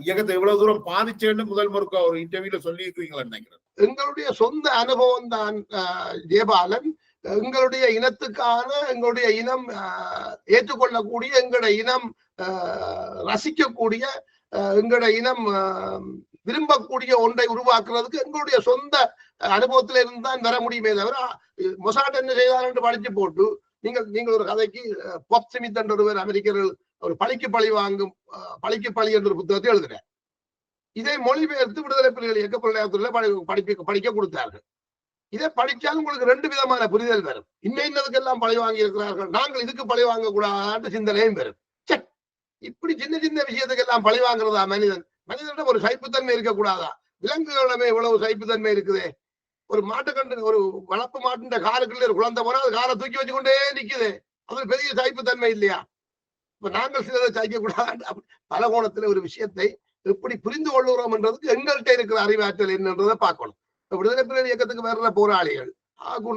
இயக்கத்தை எவ்வளவு தூரம் பாதிச்சேன்னு முதல் முறுக்க ஒரு இன்டர்வியூல சொல்லி இருக்கிறீங்களா நினைக்கிறேன். எங்களுடைய சொந்த அனுபவம் தான் ஜெயபாலன். எங்களுடைய இனத்துக்கான எங்களுடைய இனம் ஏற்றுக்கொள்ளக்கூடிய, எங்களுடைய இனம் ரசிக்கக்கூடிய, எங்களுடைய இனம் விரும்பக்கூடிய ஒன்றை உருவாக்குறதுக்கு எங்களுடைய சொந்த அனுபவத்தில இருந்து தான் வர முடியுமே தவிர மொசாட் என்ன செய்தார் என்று படிச்சு போட்டு நீங்கள் ஒரு கதைக்கு பாப் ஸ்மித் என்ற ஒருவர் அமெரிக்கர்கள் ஒரு பழிக்கு பழி வாங்கும் பழிக்கு பழி என்ற ஒரு புத்தகத்தை எழுதுறார். இதை மொழிபெயர்த்து விடுதலை புலிகள் இயக்க புலனாய்வுத்துறையில படிக்க கொடுத்தார்கள். இதை படிச்சாலும் உங்களுக்கு 2 விதமான புரிதல் வரும். இன்னதுக்கெல்லாம் பழி வாங்கி இருக்கிறார்கள், நாங்கள் இதுக்கு பழி வாங்க கூடாது சிந்தனையும் வரும். இப்படி சின்ன சின்ன விஷயத்துக்கெல்லாம் பழி வாங்குறதா மனிதனிடம் ஒரு சைப்புத்தன்மை இருக்கக்கூடாதா? விலங்குகளிடமே இவ்வளவு சைப்புத்தன்மை இருக்குதே. ஒரு மாட்டுக்கண்டு, ஒரு வளர்ப்பு மாட்டுன்ற காலுக்குள்ள ஒரு குழந்தை போனா அது காலை தூக்கி வச்சுக்கொண்டே நிக்குது. அது பெரிய சைப்புத்தன்மை இல்லையா? இப்ப நாங்கள் சிலதை சாய்க்க கூடாது. பல கோணத்துல ஒரு விஷயத்தை எப்படி புரிந்து கொள்ளுகிறோம் என்றதுக்கு எங்கள்கிட்ட இருக்கிற அறிவாற்றல் என்னன்றதை பார்க்கணும். விடுதலை புலிகள் இயக்கத்துக்கு வர்ற போராளிகள்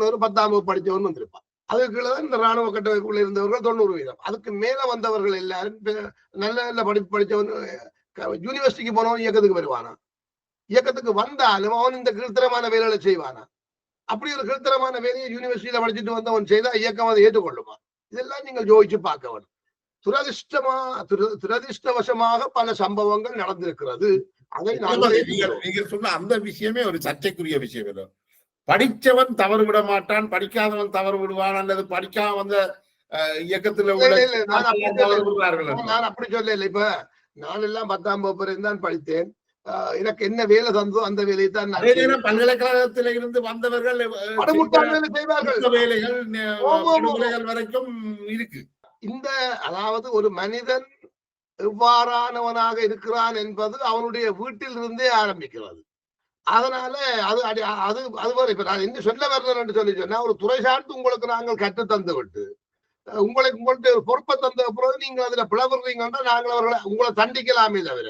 ஒரு 10ஆம் வகுப்பு படிச்சவன் வந்திருப்பான். அதுக்குள்ளதான் இந்த ராணுவ கட்டமைப்புக்குள்ள இருந்தவர்கள் 90%. அதுக்கு மேல வந்தவர்கள் எல்லாரும் நல்ல நல்ல படிப்பு படிச்சவன் யூனிவர்சிட்டிக்கு போனவன் இயக்கத்துக்கு வருவானா? இயக்கத்துக்கு வந்தாலும் அவன் இந்த கீழ்த்தரமான வேலைகளை செய்வானா? அப்படி ஒரு கீழ்த்தரமான வேலையை யூனிவர்சிட்டியில படிச்சுட்டு வந்தவன் செய்தா இயக்கம் அதை ஏற்றுக்கொள்ளுமா? இதெல்லாம் நீங்கள் யோசிச்சு பார்க்க வேண்டும். துரதிருஷ்டவசமாக பல சம்பவங்கள் நடந்திருக்கிறது. அதை நீங்க சொன்ன அந்த விஷயமே ஒரு சர்ச்சைக்குரிய விஷயம். இல்லை, படிச்சவன் தவறு விட மாட்டான், படிக்காதவன் தவறு விடுவான், அல்லது படிக்காம வந்த இயக்கத்துல நான் அப்படி சொல்லல. இப்ப நான் எல்லாம் 10ஆம் வகுப்பு தான் படித்தேன். எனக்கு என்ன வேலை தந்தோ அந்த வேலையை தான் பல்கலைக்கழகத்தில இருந்து வந்தவர்கள் வேலைகள் வரைக்கும் இருக்கு. இந்த அதாவது ஒரு மனிதன் எவ்வாறானவனாக இருக்கிறான் என்பது அவனுடைய வீட்டில் இருந்தே ஆரம்பிக்கிறது. அதனால அது அது அது இப்ப நான் என்ன சொல்ல வர்றேன் என்று சொல்லி சொன்னா, ஒரு துறை சார்ந்து உங்களுக்கு நாங்கள் கற்று தந்து விட்டு உங்கள்ட்ட பொறுப்பை தந்த பிறகு நீங்க அதுல பிளவுறீங்கன்னா நாங்கள் அவர்களை உங்களை தண்டிக்கலாமே தவிர,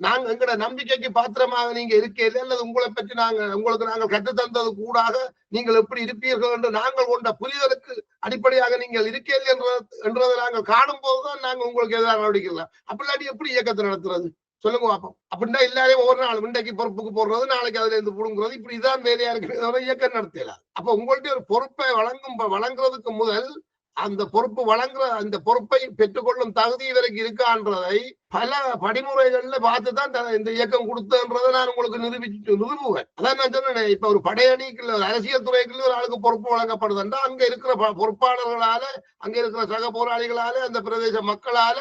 நாங்க எங்கட நம்பிக்கைக்கு பாத்திரமாக நீங்க இருக்கீங்க அல்லது உங்களை பற்றி உங்களுக்கு நாங்கள் கற்றுத்தந்தது கூடாக நீங்கள் எப்படி இருப்பீர்கள் என்று நாங்கள் கொண்ட புரிதலுக்கு அடிப்படையாக நீங்கள் இருக்கீர்கள் என்றதை நாங்கள் காணும் போதுதான் நாங்கள் உங்களுக்கு எதிராக நடவடிக்கலாம். அப்படி எப்படி இயக்கத்தை நடத்துறது சொல்லுங்க பாப்போம். அப்படின்னா எல்லாரையும் ஒவ்வொரு நாள் இன்றைக்கு பொறுப்புக்கு போடுறது, நாளைக்கு அதுல இருந்து புடுங்குறது, இப்படிதான் வேலையா இருக்கு, இயக்கம் நடத்தலாம். அப்ப உங்கள்ட்ட ஒரு பொறுப்பை வழங்குறதுக்கு முதல் அந்த பொறுப்பு அந்த பொறுப்பை பெற்றுக்கொள்ளும் தகுதி வரைக்கும் இருக்கான்றதை பல படிமுறைகள்ல பார்த்துதான் இந்த இயக்கம் கொடுத்தன்றதை நான் உங்களுக்கு நிரூபுவேன். அதான் நான் சொன்னேன். இப்ப ஒரு படையணிக்குள்ள அரசியல் துறைக்குள்ள ஒரு ஆளுக்கு பொறுப்பு வழங்கப்படுதுன்னா அங்க இருக்கிற பொறுப்பாளர்களால, அங்க இருக்கிற சக போராளிகளால, அந்த பிரதேச மக்களால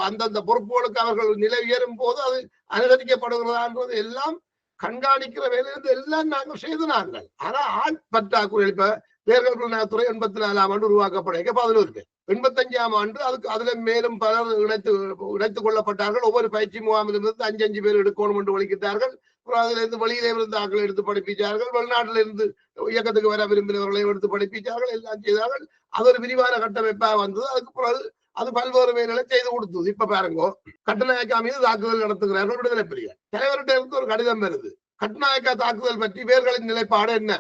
அந்தந்த பொறுப்புகளுக்கு அவர்கள் நிலை உயரும் போது அது அனுசரிக்கப்படுகிறதான்றது எல்லாம் கண்காணிக்கிற வேலையிலிருந்து எல்லாம் நாங்கள் செய்து நாங்கள். ஆனா ஆள் பற்றாக்குறை. இப்ப பேர்கள் புலனாய்வுத்துறை 84ஆம் ஆண்டு உருவாக்கப்பட 11 பேர். 85ஆம் ஆண்டு அதுல மேலும் பலர் இணைத்துக் கொள்ளப்பட்டார்கள். ஒவ்வொரு பயிற்சி முகாமிலும் இருந்து 5 பேர் எடுக்கணும் என்று வலிக்கிட்டார்கள். அதுல இருந்து வெளியிலே இருந்து ஆக்களை எடுத்து படிப்பிச்சார்கள். வெளிநாட்டில இருந்து இயக்கத்துக்கு வர விரும்பினவர்களை எடுத்து படிப்பிச்சார்கள். எல்லாம் செய்தார்கள். அது ஒரு விரிவான கட்டமைப்பா வந்தது. அதுக்கு பிறகு அது பல்வேறு வேலைகளை செய்து கொடுத்தது. இப்ப பாருங்க, கட்டுநாயக்கா மீது தாக்குதல் நடத்துகிறார்கள் விடுதலை புலிகள். தலைவர்கிட்ட இருந்து ஒரு கடிதம் வருது, கட்டுநாயக்கா தாக்குதல் பற்றி வேர்களின் நிலைப்பாடு என்ன,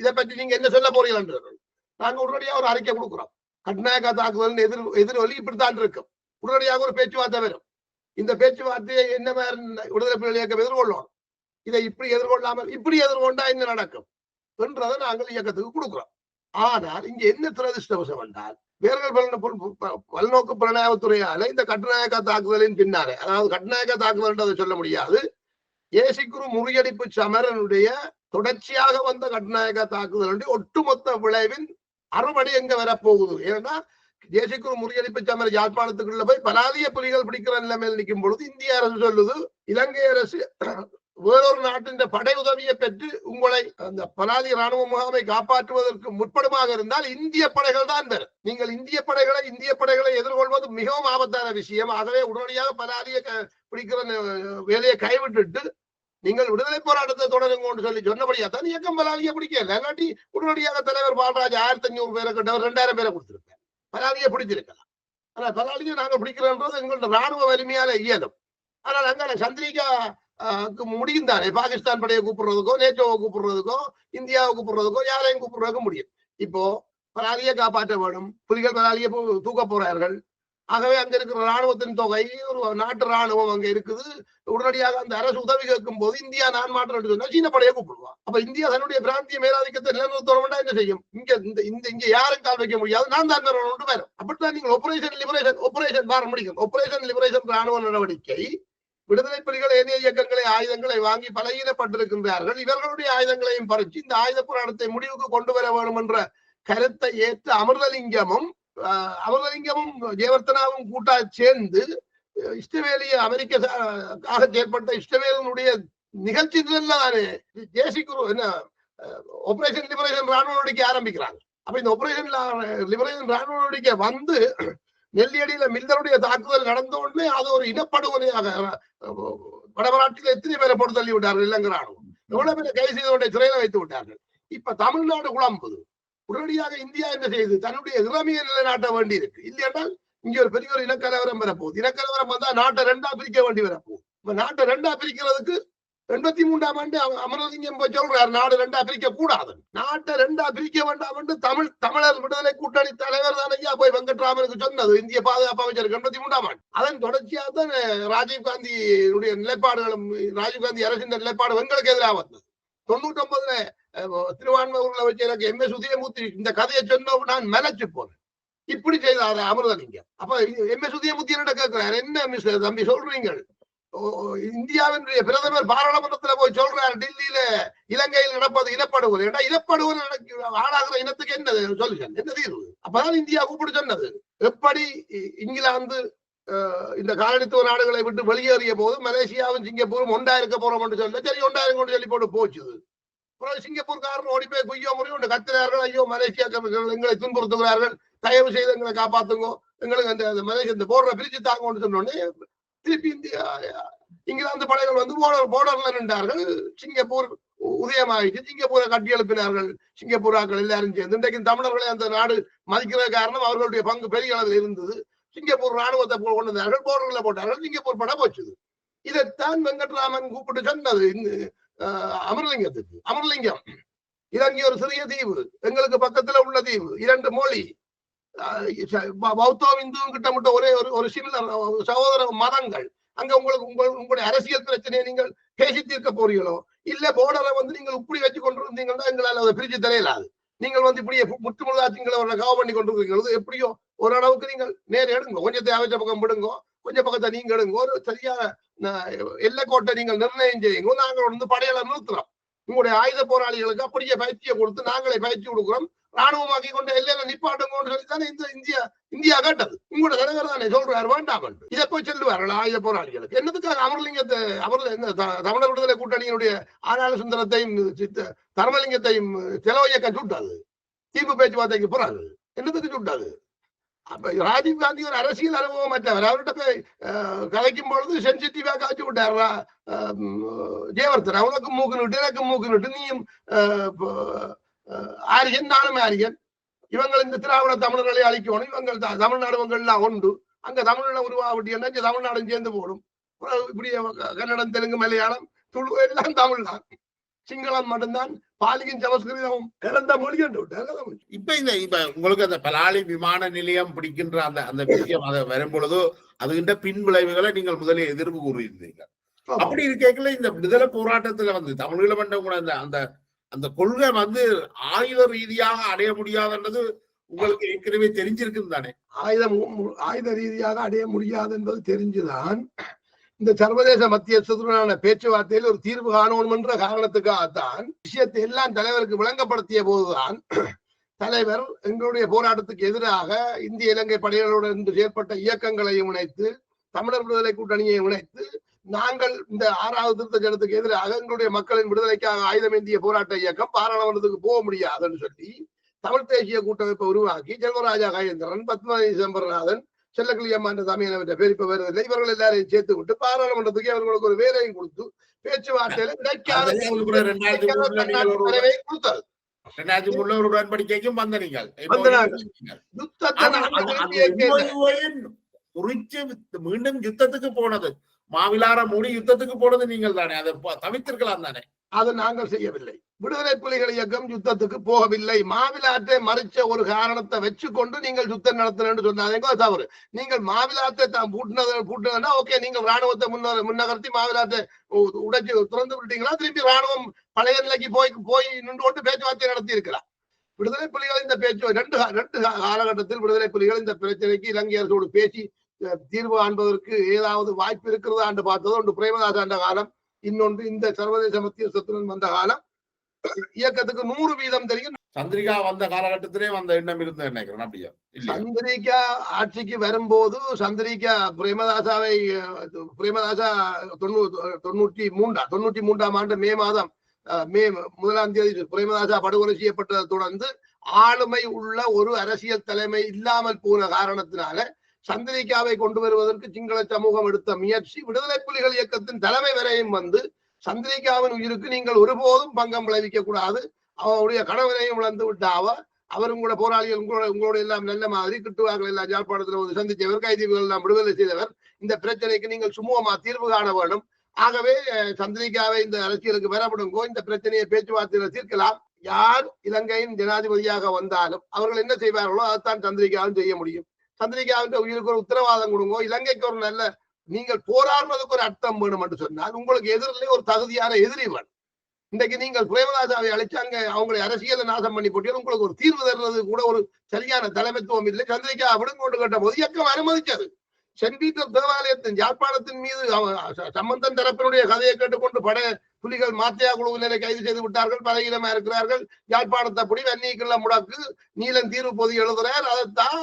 இதை பற்றி நீங்க என்ன சொல்ல போறீர்கள்? நாங்க உடனடியாக ஒரு அறிக்கை கொடுக்கிறோம். கட்டுநாயக்கா தாக்குதல் எதிரொலி இப்படித்தான் இருக்கும். உடனடியாக ஒரு பேச்சுவார்த்தை வரும். இந்த பேச்சுவார்த்தையை என்ன விடுதலை புலிகள் இயக்கம் எதிர்கொள்ளணும். இதை இப்படி எதிர்கொள்ளாமல் இப்படி எதிர்கொண்டா என்ன நடக்கும் என்றதை நாங்கள் இயக்கத்துக்கு கொடுக்கிறோம். ஆனால் இங்க என்ன துரதிருஷ்டவசம் என்றால், வேர்கள் பல்நோக்கு புலனாய்வுத்துறையால இந்த கட்டுநாயக்கா தாக்குதலின் பின்னாலே, அதாவது கட்டுநாயக்கா தாக்குதல் சொல்ல முடியாது, ஏசிக்குரு முறியடிப்பு சமரனுடைய தொடர்ச்சியாக வந்த கட்டுநாயக்கா தாக்குதலுடைய ஒட்டுமொத்த விளைவின் அறுபடி எங்க வரப்போகுது. ஏன்னா ஏசிக்குரு முறியடிப்பு சமர யாழ்ப்பாணத்துக்குள்ள போய் பலாதிய புலிகள் பிடிக்கிற நிலைமையில் நிற்கும் பொழுது இந்திய அரசு சொல்லுது, இலங்கை அரசு வேறொரு நாட்டின் படை உதவியை பெற்று உங்களை அந்த பலாதி ராணுவ முகாமை காப்பாற்றுவதற்கு முற்படுமாக இருந்தால் இந்திய படைகள் தான் பெறும். நீங்கள் இந்திய படைகளை எதிர்கொள்வது மிகவும் ஆபத்தான விஷயம். ஆகவே உடனடியாக பலாதியை பிடிக்கிற வேலையை கைவிட்டுட்டு நீங்கள் விடுதலை போராட்டத்தை தொடருங்க சொல்லி சொன்னபடியா தான் இயக்கம் பலாலியை பிடிக்கல. இல்லாட்டி உடனடியாக தலைவர் பாலராஜ் 1500 பேரை கட்டவர் 2000 பேரை கொடுத்திருப்பார். பலாலியை பிடிச்சிருக்கலாம். ஆனா பலாலியை நாங்கள் பிடிக்கிறோன்றது எங்களோட ராணுவ வலிமையால இயலும். ஆனால் அங்க சந்திரிகா முடியும் தானே பாகிஸ்தான் படையை கூப்பிடுறதுக்கோ, நேட்டோவை கூப்பிடுறதுக்கோ, இந்தியாவை கூப்பிடுறதுக்கோ, யாரையும் கூப்பிடுறதுக்கும் முடியும். இப்போ பலாலியை காப்பாற்ற வேணும். புலிகள் பலாலியை தூக்க போறார்கள். ஆகவே அங்க இருக்கிற ராணுவத்தின் தொகை ஒரு நாட்டு ராணுவம் அங்க இருக்குது. உடனடியாக அந்த அரசு உதவி கேட்கும் போது இந்தியா நான் மாற்றம் சொன்னா சீன படையை கூப்பிடுவான். அப்ப இந்தியா தன்னுடைய பிராந்திய மேலாதிக்கத்தை நிலைநிறுத்தோம்னா என்ன செய்யும்? இங்க யாரும் கால் வைக்க முடியாது. நான் தான் பேரும். அப்படித்தான் நீங்கள் ஆபரேஷன் பார முடியும். ஆபரேஷன் லிபரேஷன் ராணுவ நடவடிக்கை விடுதலை புலிகள் ஏனைய இயக்கங்களை ஆயுதங்களை வாங்கி பலகீனப்பட்டிருக்கின்றார்கள். இவர்களுடைய ஆயுதங்களையும் பறிச்சு இந்த ஆயுத போராட்டத்தை முடிவுக்கு கொண்டு வர வேண்டும் என்ற கருத்தை ஏற்று அமிர்தலிங்கமும் ஜெயவர்த்தனாவும் கூட்டா சேர்ந்து இஷ்டவேலிய அமெரிக்க செயற்பட்ட இஷ்டவேலனுடைய நிகழ்ச்சி ஜேசிகுரு என்ன ஆபரேஷன் லிபரேஷன் ராணுவ நடவடிக்கை ஆரம்பிக்கிறாங்க. அப்ப இந்த ஆபரேஷன் லிபரேஷன் ராணுவ நடவடிக்கை வந்து நெல்லியடியில மில்லருடைய தாக்குதல் நடந்த உடனே அது ஒரு இனப்படுகொலையாக வடமராட்சியில் எத்தனை பேரை போட்டு தள்ளி விட்டார்கள். இலங்கை ராணுவம் எவ்வளவு பேரை கைது செய்தவருடைய சிறையில வைத்து விட்டார்கள். இப்ப தமிழ்நாடு குழம்புது. உடனடியாக இந்தியா என்ன செய்யுது? தன்னுடைய இளமையை நிலைநாட்ட வேண்டி இருக்கு. இல்லையென்றால் இங்க ஒரு பெரிய ஒரு இனக்கலவரம் வரப்போகுது. இனக்கலவரம் வந்தா நாட்டை 2ஆ பிரிக்க வேண்டி வரப்போகுது. இப்ப நாட்டை 2ஆ பிரிக்கிறதுக்கு 83ஆம் ஆண்டு அமரலிங்கம் போய் சொல்றாரு, நாடு 2ஆ பிரிக்க கூடாது, நாட்டை 2ஆ பிரிக்க வேண்டாம் என்று தமிழர் விடுதலை கூட்டணி தலைவர் தான் ஐயா போய் வெங்கட்ராமனுக்கு சொன்னது இந்திய பாதுகாப்பு அமைச்சர் 83ஆம் ஆண்டு. அதன் தொடர்ச்சியாக தான் ராஜீவ்காந்தியுடைய நிலைப்பாடுகளும் ராஜீவ்காந்தி அரசின் நிலைப்பாடு எங்களுக்கு எதிராக வந்தது. 99ல திருவான்மூர்ல வச்சு எனக்கு MS உதயமூர்த்தி இந்த கதையை சொன்ன நான் மலைச்சு போனேன். இப்படி செய்தாரு அமிர்தலிங்கம். அப்ப MS உதயமூர்த்தி என்ன கேட்கிறாரு, என்ன மிஸ் தம்பி சொல்றீங்க, இந்தியாவினுடைய பிரதமர் பாராளுமன்றத்துல போய் சொல்றாரு டெல்லியில இலங்கையில் நடப்பது இனப்படுகொலை. இனப்படுகொலை ஆளாகிற இனத்துக்கு என்ன சொல்லுஷன், என்ன தீர்வு? அப்பதான் இந்தியா கூப்பிட்டு சொன்னது. எப்படி இங்கிலாந்து இந்த காலனித்துவ நாடுகளை விட்டு வெளியேறிய போது மலேசியாவும் சிங்கப்பூரும் ஒன்றா இருக்க போறோம் என்று சொல்ல, சரி ஒன்றா இருக்க சொல்லி போட்டு போச்சுது. சிங்கப்பூர்காரன் ஓடி போய் குய்யோ முறையும் கத்துறார்கள், ஐயோ மலேசியா எங்களை துன்புறுத்துகிறார்கள், தயவு செய்து எங்களை காப்பாத்துங்க, எங்களுக்கு அந்த மலேசியா இந்த போர்டரை பிரிச்சு தாங்கன்னு சொன்னோடனே திருப்பி இங்கிலாந்து படைகள் வந்து போர்டர்ல நின்றார்கள். சிங்கப்பூர் உதயமாயிடுச்சு. சிங்கப்பூரை கட்டி எழுப்பினார்கள் சிங்கப்பூராக்கள் எல்லாரும் சேர்ந்து. இன்றைக்கு தமிழர்களை அந்த நாடு மதிக்கிற காரணம் அவர்களுடைய பங்கு பெரிய அளவில் இருந்தது. சிங்கப்பூர் ராணுவத்தை கொண்டு வந்தார்கள், போர்டர்ல போட்டார்கள், சிங்கப்பூர் படம் போச்சுது. இதைத்தான் வெங்கட்ராமன் கூப்பிட்டு சொன்னது அமர்லிங்கத்துக்கு. அமர்லிங்கம் இலங்கை ஒரு சிறிய தீவு, எங்களுக்கு பக்கத்துல உள்ள தீவு, 2 மொழி, பௌத்தம் இந்துவும் கிட்டமிட்ட ஒரே ஒரு சிமிலர் சகோதர மதங்கள். அங்க உங்களுடைய அரசியல் பிரச்சனையை நீங்கள் பேசி தீர்க்க போறீங்களோ இல்ல போர்டரை வந்து நீங்கள் இப்படி வச்சு கொண்டு இருந்தீங்கன்னா எங்களால் அதை பிரிச்சு தெரியலாது. நீங்கள் வந்து இப்படியே முற்றுமுழுதாச்சுங்களை கவ பண்ணி கொண்டு இருக்கீங்க. எப்படியோ ஓரளவுக்கு நீங்கள் நேரம் எடுங்க, கொஞ்சத்தை அமைச்ச பக்கம் விடுங்க, கொஞ்சம் பக்கத்தை நீங்க எடுங்க, ஒரு சரியான எல்லைக்கோட்டை நீங்கள் நிர்ணயம் செய்யுங்க. நாங்கள் வந்து படையில நிறுத்துறோம். உங்களுடைய ஆயுத போராளிகளுக்கு அப்படியே பயிற்சியை கொடுத்து நாங்களே பயிற்சி கொடுக்குறோம், ராணுவமாக்கி கொண்டு எல்லையில நிப்பாட்டுங்கன்னு சொல்லித்தானே இந்தியா கேட்டது. உங்களோட தலைவர் தானே சொல்றாரு வேண்டாம். இதை போய் சொல்லுவார்கள் ஆயுத போராளிகளுக்கு. என்னதுக்காக அமர்லிங்கத்தை தமிழர் விடுதலை கூட்டணியினுடைய ஆனால சுந்தரத்தையும் தர்மலிங்கத்தையும் செலவு இயக்கம் சுட்டாது. தீர்ப்பு பேச்சுவார்த்தைக்கு போறாரு. என்னதுக்கு சுட்டாது? அப்ப ராஜீவ்காந்தி ஒரு அரசியல் அனுபவம் மற்றவர். அவர்கிட்ட போய் கலைக்கும் பொழுது சென்சிட்டிவா காய்ச்சி விட்டாரா ஜெயவர்த்தன், அவனுக்கு மூக்குனுட்டு எனக்கு மூக்குனுட்டு, நீயும் ஆரியன் நானும் ஆரியன், இவங்கள் இந்த திராவிட தமிழர்களை அழிக்கணும், இவங்கள் தமிழ்நாடுலாம் உண்டு, அங்க தமிழ்ல உருவாவட்டியா தமிழ்நாடும் சேர்ந்து போடும். இப்படி கன்னடம் தெலுங்கு மலையாளம் துளு எல்லாம் தமிழ் தான், சிங்களம் மட்டும்தான் பாலியின் சமஸ்கிருதம் இழந்த மொழி என்று விட்டார். இப்ப உங்களுக்கு அந்த பலாலி விமான நிலையம் பிடிக்கின்ற அந்த விஷயம் அதை வரும்பொழுது அதுகின்ற பின் விளைவுகளை நீங்கள் முதலில் எதிர்ப்பு கூறியிருந்தீங்க. அப்படி இருக்கல இந்த விடுதலை போராட்டத்துல வந்து தமிழீழ மண்டபம் அந்த அந்த கொள்கை வந்து ஆயுத ரீதியாக அடைய முடியாதுன்றது உங்களுக்கு ஏற்கனவே தெரிஞ்சிருக்குன்னு தானே? ஆயுத ரீதியாக அடைய முடியாது என்பது தெரிஞ்சுதான் இந்த சர்வதேச மத்தியஸ்தத்துடனான பேச்சுவார்த்தையில் ஒரு தீர்வு காணணும் என்ற காரணத்துக்காகத்தான் விஷயத்தை எல்லாம் தலைவருக்கு விளங்கப்படுத்திய போதுதான் தலைவர் எங்களுடைய போராட்டத்துக்கு எதிராக இந்திய இலங்கை படைகளுடன் செயற்பட்ட இயக்கங்களையும் இணைத்து தமிழர் விடுதலை கூட்டணியை இணைத்து நாங்கள் இந்த 6வது திருத்த சட்டத்துக்கு எதிராக எங்களுடைய மக்களின் விடுதலைக்காக ஆயுதமேந்திய போராட்ட இயக்கம் பாராளுமன்றத்துக்கு போக முடியாதுன்னு சொல்லி தமிழ் தேசிய கூட்டமைப்பை உருவாக்கி ஜென்மராஜா கஜேந்திரன், பத்மநாப சிதம்பரநாதன், செல்லக்கிளியம்மா என்ற தமிழ் பேரிப்ப வருவதில்லை, இவர்கள் எல்லாரையும் சேர்த்து விட்டு பாராளுமன்றத்துக்கு அவர்களுக்கு ஒரு வேலையும் கொடுத்து பேச்சுவார்த்தையில கிடைக்காத அதுல அதுக்கு பிறகு 2003 நீங்கள் ஒரு தலைவை கொடுத்தது. 2003 ஒரு உடன்படிக்கைக்கும் வந்த நீங்கள் வந்த நாங்கள் யுத்தத்தை ஆனா நாங்கள் அந்த விரும்பி கேட்கல. MOU-வை குறிச்சு மீண்டும் யுத்தத்துக்கு போனது, மாவிலார மூடி யுத்தத்துக்கு போனது நீங்கள் தானே, அதை தவிர்த்திருக்கலாம் தானே. அது நாங்கள் செய்யவில்லை. விடுதலை புலிகள் இயக்கம் யுத்தத்துக்கு போகவில்லை. மாவிலாற்றை மறிச்ச ஒரு காரணத்தை வச்சுக்கொண்டு நீங்கள் யுத்தம் நடத்தினு சொன்னாங்க, தவறு. நீங்கள் மாவிலாற்றை தான் பூட்டினதுன்னா ஓகே, நீங்கள் ராணுவத்தை முன்னகர்த்தி மாவிலாற்றை உடைச்சு திறந்து விட்டீங்களா, திருப்பி ராணுவம் பழைய நிலைக்கு போய் நின்று கொண்டு பேச்சுவார்த்தை நடத்தி இருக்கலாம். விடுதலை புலிகள் இந்த பேச்சு ரெண்டு காலகட்டத்தில் விடுதலை புலிகள் இந்த பிரச்சனைக்கு இலங்கை அரசோடு பேசி தீர்வு காண்பதற்கு ஏதாவது வாய்ப்பு இருக்கிறதா என்று பார்த்தது ஒன்று பிரேமதாஸ் ஆண்ட காலம், இன்னொன்று இந்த சர்வதேச மத்தியஸ்தத்துடன் வந்த காலம். இயக்கத்துக்கு 100% தெரியும். சந்திரிகா வந்த காலகட்டத்திலே வந்த எண்ணம் இருந்து நினைக்கிறேன். அப்படியா? சந்திரிகா ஆட்சிக்கு வரும்போது சந்திரிகா பிரேமதாசா 93ஆம் ஆண்டு மே 1ஆம் தேதி பிரேமதாசா படுகொலை செய்யப்பட்டதை தொடர்ந்து ஆளுமை உள்ள ஒரு அரசியல் தலைமை இல்லாமல் போன காரணத்தினால சந்திரிகாவை கொண்டு வருவதற்கு சிங்கள சமூகம் எடுத்த முயற்சி விடுதலை புலிகள் இயக்கத்தின் தலைமை வரையும் வந்து சந்திரிகாவின் உயிருக்கு நீங்கள் ஒருபோதும் பங்கம் விளைவிக்க கூடாது, அவருடைய கணவனையும் இழந்து விட்டாவ, அவரும் கூட போராளிகள் உங்களோட எல்லாம் நல்ல மாதிரி கிட்டுவார்கள் எல்லாம் யாழ்ப்பாணத்தில் வந்து சந்திச்சவர், கைதிகள் எல்லாம் விடுதலை செய்தவர், இந்த பிரச்சனைக்கு நீங்கள் சுமூகமா தீர்வு காண வேண்டும். ஆகவே சந்திரிகாவை இந்த அரசியலுக்கு பெறப்படுங்கோ, இந்த பிரச்சனையை பேச்சுவார்த்தையில தீர்க்கலாம். யார் இலங்கையின் ஜனாதிபதியாக வந்தாலும் அவர்கள் என்ன செய்வார்களோ அதைத்தான் சந்திரிகாவும் செய்ய முடியும். சந்திரிகாவின் உயிருக்கு ஒரு உத்தரவாதம் கொடுங்கோ, இலங்கைக்கு ஒரு நல்ல, நீங்கள் போராடுறதுக்கு ஒரு அர்த்தம் வேணும் என்று சொன்னால் உங்களுக்கு எதிரிலே ஒரு தகுதியான எதிரி வேணும். இன்றைக்கு நீங்கள் பிரேமதாசாவை அழைச்சாங்க, அவங்களை அரசியலை நாசம் பண்ணி போட்டு உங்களுக்கு ஒரு தீர்வு தருவது கூட ஒரு சரியான தலைமைத்துவம் இல்லை. சந்திரிகா விடுங்கொண்டு கேட்ட போது இயக்கம் அனுமதிச்சது. சென்ட் பீட்டர் தேவாலயத்தின் யாழ்ப்பாணத்தின் மீது சம்பந்தன் தரப்பினுடைய கதையை கேட்டுக்கொண்டு புலிகள் மாத்தியா குழுவினரை கைது செய்து விட்டார்கள், பதவியிலமா இருக்கிறார்கள், யாழ்ப்பாணத்தை அப்படி வன்னிக்குள்ள முடக்கு, நீலன் தீர்வு பொதி எழுதுறார், அதைத்தான்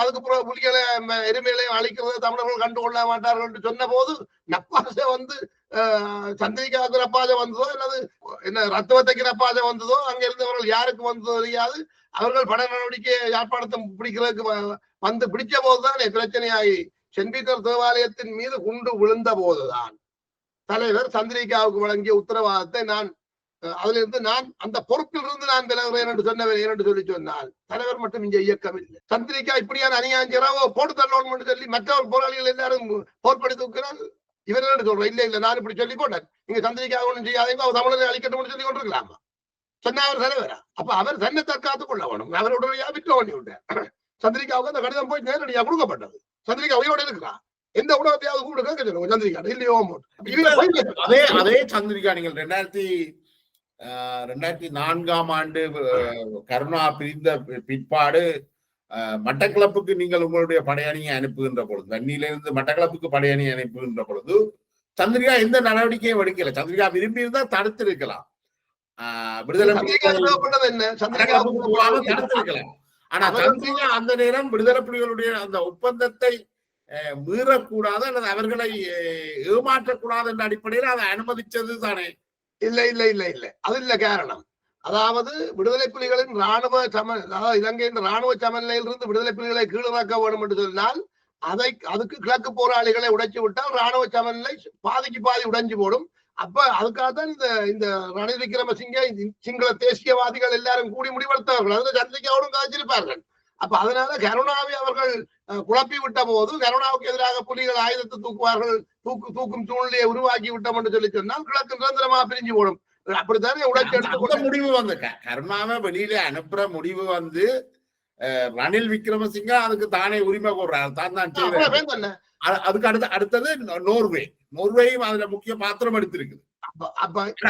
அதுக்கு புலிகளை எருமைகளையும் அழிக்கிறத தமிழர்கள் கண்டுகொள்ள மாட்டார்கள் என்று சொன்ன போது நப்பாசை வந்து சந்திரிகாவுக்கு நப்பாசை வந்ததோ அல்லது என்ன ரத்துவத்தைக்கு நப்பாசை வந்ததோ, அங்க இருந்தவர்கள் யாருக்கு வந்ததோ தெரியாது, அவர்கள் பட நடவடிக்கை யாழ்ப்பாணத்தை பிடிக்கிறதுக்கு வந்து பிடிச்ச போதுதான் பிரச்சனையாகி சென்ட் பீட்டர் தேவாலயத்தின் மீது குண்டு விழுந்த போதுதான் தலைவர் சந்திரிகாவுக்கு வழங்கிய உத்தரவாதத்தை அதிலிருந்து நான் அந்த பொறுப்பில் இருந்து நான் விலகுறேன் என்று சொன்னவர் என்று சொல்லி சொன்னால் தலைவர் மட்டும் இங்க இயக்கம் இல்லை. சந்திரிகா இப்படியான அநியாயோ போட்டு தள்ளணும் சொல்லி மற்றவர் போராளிகள் எல்லாரும் போர்படி தூக்கிறார். இவர் என்ன சொல்றேன், இல்ல நான் இப்படி சொல்லி போட்டேன், நீங்க சந்திரிகா ஒன்றும் செய்யாதீங்க, அவர் தமிழரை அழிக்கட்டும் சொல்லி கொண்டிருக்கலாமா? சொன்ன அவர் தலைவரா? அப்ப அவர் தன்னை தற்காத்துக் கொள்ள வேணும். அவர் உடனடியா விட்டு பண்ணி விட்டார். சந்திரிகாவுக்கு அந்த கடிதம் போய் நேரடியா கொடுக்கப்பட்டது. சந்திரிகா உயிரோடு இருக்கிறா, எந்த உலகத்தையாவது கூப்பிட்டு சொல்லுங்க சந்திரிகா இல்லையோ. அதே சந்திரிகா நீங்கள் 2004ஆம் ஆண்டு கருணா பிரிந்த பிற்பாடு மட்டக்களப்புக்கு நீங்கள் உங்களுடைய படையணியை அனுப்புகின்ற பொழுது, வன்னியிலிருந்து மட்டக்களப்புக்கு படையணி அனுப்புகின்ற பொழுது சந்திரிகா எந்த நடவடிக்கையும் எடுக்கல. சந்திரிகா விரும்பி இருந்தா தடுத்து இருக்கலாம், விடுதலை தடுத்திருக்கலாம். ஆனா சந்திரிகா அந்த நேரம் விடுதலை புலிகளுடைய அந்த ஒப்பந்தத்தை மீறக்கூடாது அல்லது அவர்களை ஏமாற்றக்கூடாது என்ற அடிப்படையில் அதை அனுமதிச்சது தானே? இல்ல இல்ல இல்ல இல்ல அது இல்ல காரணம். அதாவது விடுதலை புலிகளின் ராணுவ அதாவது இலங்கையின் ராணுவ சமநிலையிலிருந்து விடுதலை புலிகளை கீழிறக்க வேண்டும் என்று சொன்னால் அதுக்கு கிழக்கு போராளிகளை உடைச்சு விட்டால் ராணுவ சமநிலை பாதிக்கு பாதி உடைஞ்சு போடும். அப்ப அதுக்காகத்தான் இந்த ரணில் விக்ரமசிங்க சிங்கள தேசியவாதிகள் எல்லாரும் கூடி முடிவெடுத்தவர்கள், அதுல சந்திரிகாவோடும் காய்ச்சிருப்பார்கள். அப்ப அதனால கருணாவை அவர்கள் குழப்பி விட்ட போது கருணாவுக்கு எதிராக புலிகள் ஆயுதத்தை தூக்குவார்கள், தூக்கும் சூழ்நிலையை உருவாக்கி விட்டோம் என்று சொல்லி சொன்னால் கிழக்கு நிரந்தரமா பிரிஞ்சு போடும். அப்படித்தானே உடைச்சு எடுத்து முடிவு வந்து கருணாவை வெளியில அனுப்புற முடிவு வந்து ரணில் விக்ரமசிங்க அதுக்கு தானே உரிமை கோர்றாரு, தான். அதுக்கு அடுத்தது நோர்வேயும் அதுல முக்கிய பாத்திரம் எடுத்திருக்குது.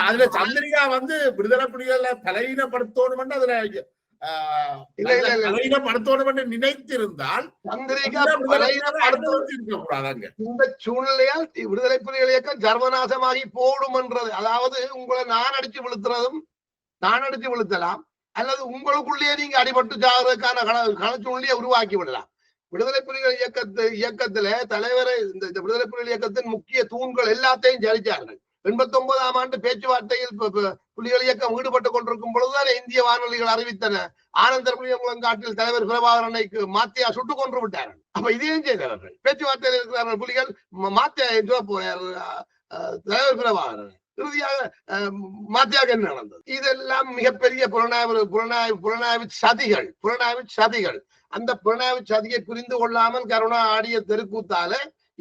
அதுல சந்திரிகா வந்து விடுதலை புலிகளை பலவீனப்படுத்தணும் அதுல நினைத்திருந்தால் இந்த சூழ்நிலையால் விடுதலை புலிகள் இயக்கம் சர்வநாசமாகி போடும் என்றது. அதாவது உங்களை நான் அடிச்சு விழுத்தலாம் அல்லது உங்களுக்குள்ளேயே நீங்க அடிபட்டு சாகிறதுக்கான களச்சூழ்நிலையை உருவாக்கி விடலாம். விடுதலை புலிகள் இயக்கத்துல தலைவரை இந்த விடுதலை புலிகள் இயக்கத்தின் முக்கிய தூண்கள் எல்லாத்தையும் ஜலிச்சார்கள். 89ஆம் ஆண்டு பேச்சுவார்த்தையில் புலிகள் இயக்கம் ஈடுபட்டுக் கொண்டிருக்கும் பொழுதுதான் இந்திய வானொலிகள் அறிவித்தன, ஆனந்தர் புளியங்குளங்காட்டில் தலைவர் பிரபாகரனை மாத்தியா சுட்டுக் கொன்று விட்டார்கள். அப்ப இதையும் செய்தவர்கள் பேச்சுவார்த்தையில் இருக்கிறார்கள் புலிகள். மாத்தியா தலைவர் பிரபாகரன் இறுதியாக மாத்தியாக என்ன நடந்தது? இதெல்லாம் மிகப்பெரிய புலனாய்வு சதிகள். அந்த புலனாய்வு சதியை புரிந்து கொள்ளாமல் கருணா ஆடிய தெருக்கூத்தால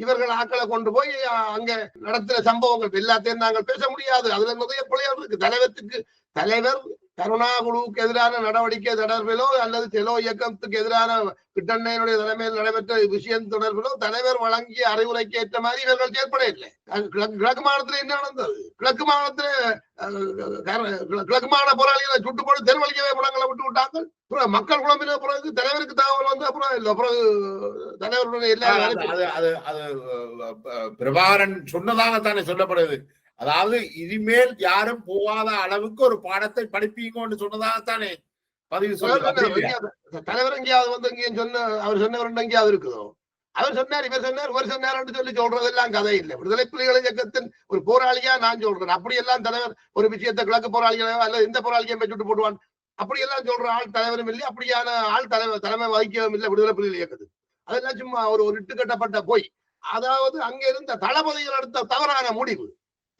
இவர்கள் ஆக்களை கொண்டு போய் அங்க நடத்துற சம்பவங்கள் எல்லாத்தையும் நாங்கள் பேச முடியாது. அதுல நிறைய பிள்ளைகள் இருக்கு. தலைவர் கருணா குழுவுக்கு எதிரான நடவடிக்கை தொடர்பிலோ அல்லது செலோ இயக்கத்துக்கு எதிரான கிட்டண்ணையினுடைய தலைமையில் நடைபெற்ற விஷயம் தொடர்பிலோ தலைவர் வழங்கிய அறிவுரைக்கு ஏற்ற மாதிரி இவர்கள் செயற்பட இல்லை. கிழக்கு மாநிலத்தில் என்ன நடந்தது? கிழக்கு மாநில போராளிகளை சுட்டு போட்டு தெருவழிக்கவே முடங்களை விட்டு விட்டாங்க. மக்கள் குழம்பின பிறகு தலைவருக்கு தகவல் வந்து அப்புறம் தலைவருடைய பிரபாகரன் சொன்னதாகத்தானே சொல்லப்படுது. அதாவது இனிமேல் யாரும் போகாத அளவுக்கு ஒரு பாடத்தை படிப்பீங்கன்னு சொன்னதாகத்தானே பதிவு சொல்ல. தலைவர் எங்கேயாவது வந்து அவர் சொன்னவர் எங்கேயாவது இருக்குதோ? அவர் சொன்னார், இவர் சொன்னார், ஒரு சொன்னார் சொல்லி சொல்றதெல்லாம் கதை இல்லை. விடுதலை புலிகள் இயக்கத்தின் ஒரு போராளியா நான் சொல்றேன். அப்படியெல்லாம் தலைவர் ஒரு விஷயத்தை கிழக்கு போராளிகளோ அல்ல எந்த போராளியும் சுட்டு போடுவான் அப்படியெல்லாம் சொல்ற ஆள் தலைவரும் இல்லை. அப்படியான ஆள் தலைமை வகிக்கவும் இல்லை விடுதலை புலிகள் இயக்கத்துக்கு. அதெல்லாம் சும்மா ஒரு இட்டு கட்டப்பட்ட போய். அதாவது அங்க இருந்த தளபதிகள் எடுத்த தவறான முடிவு.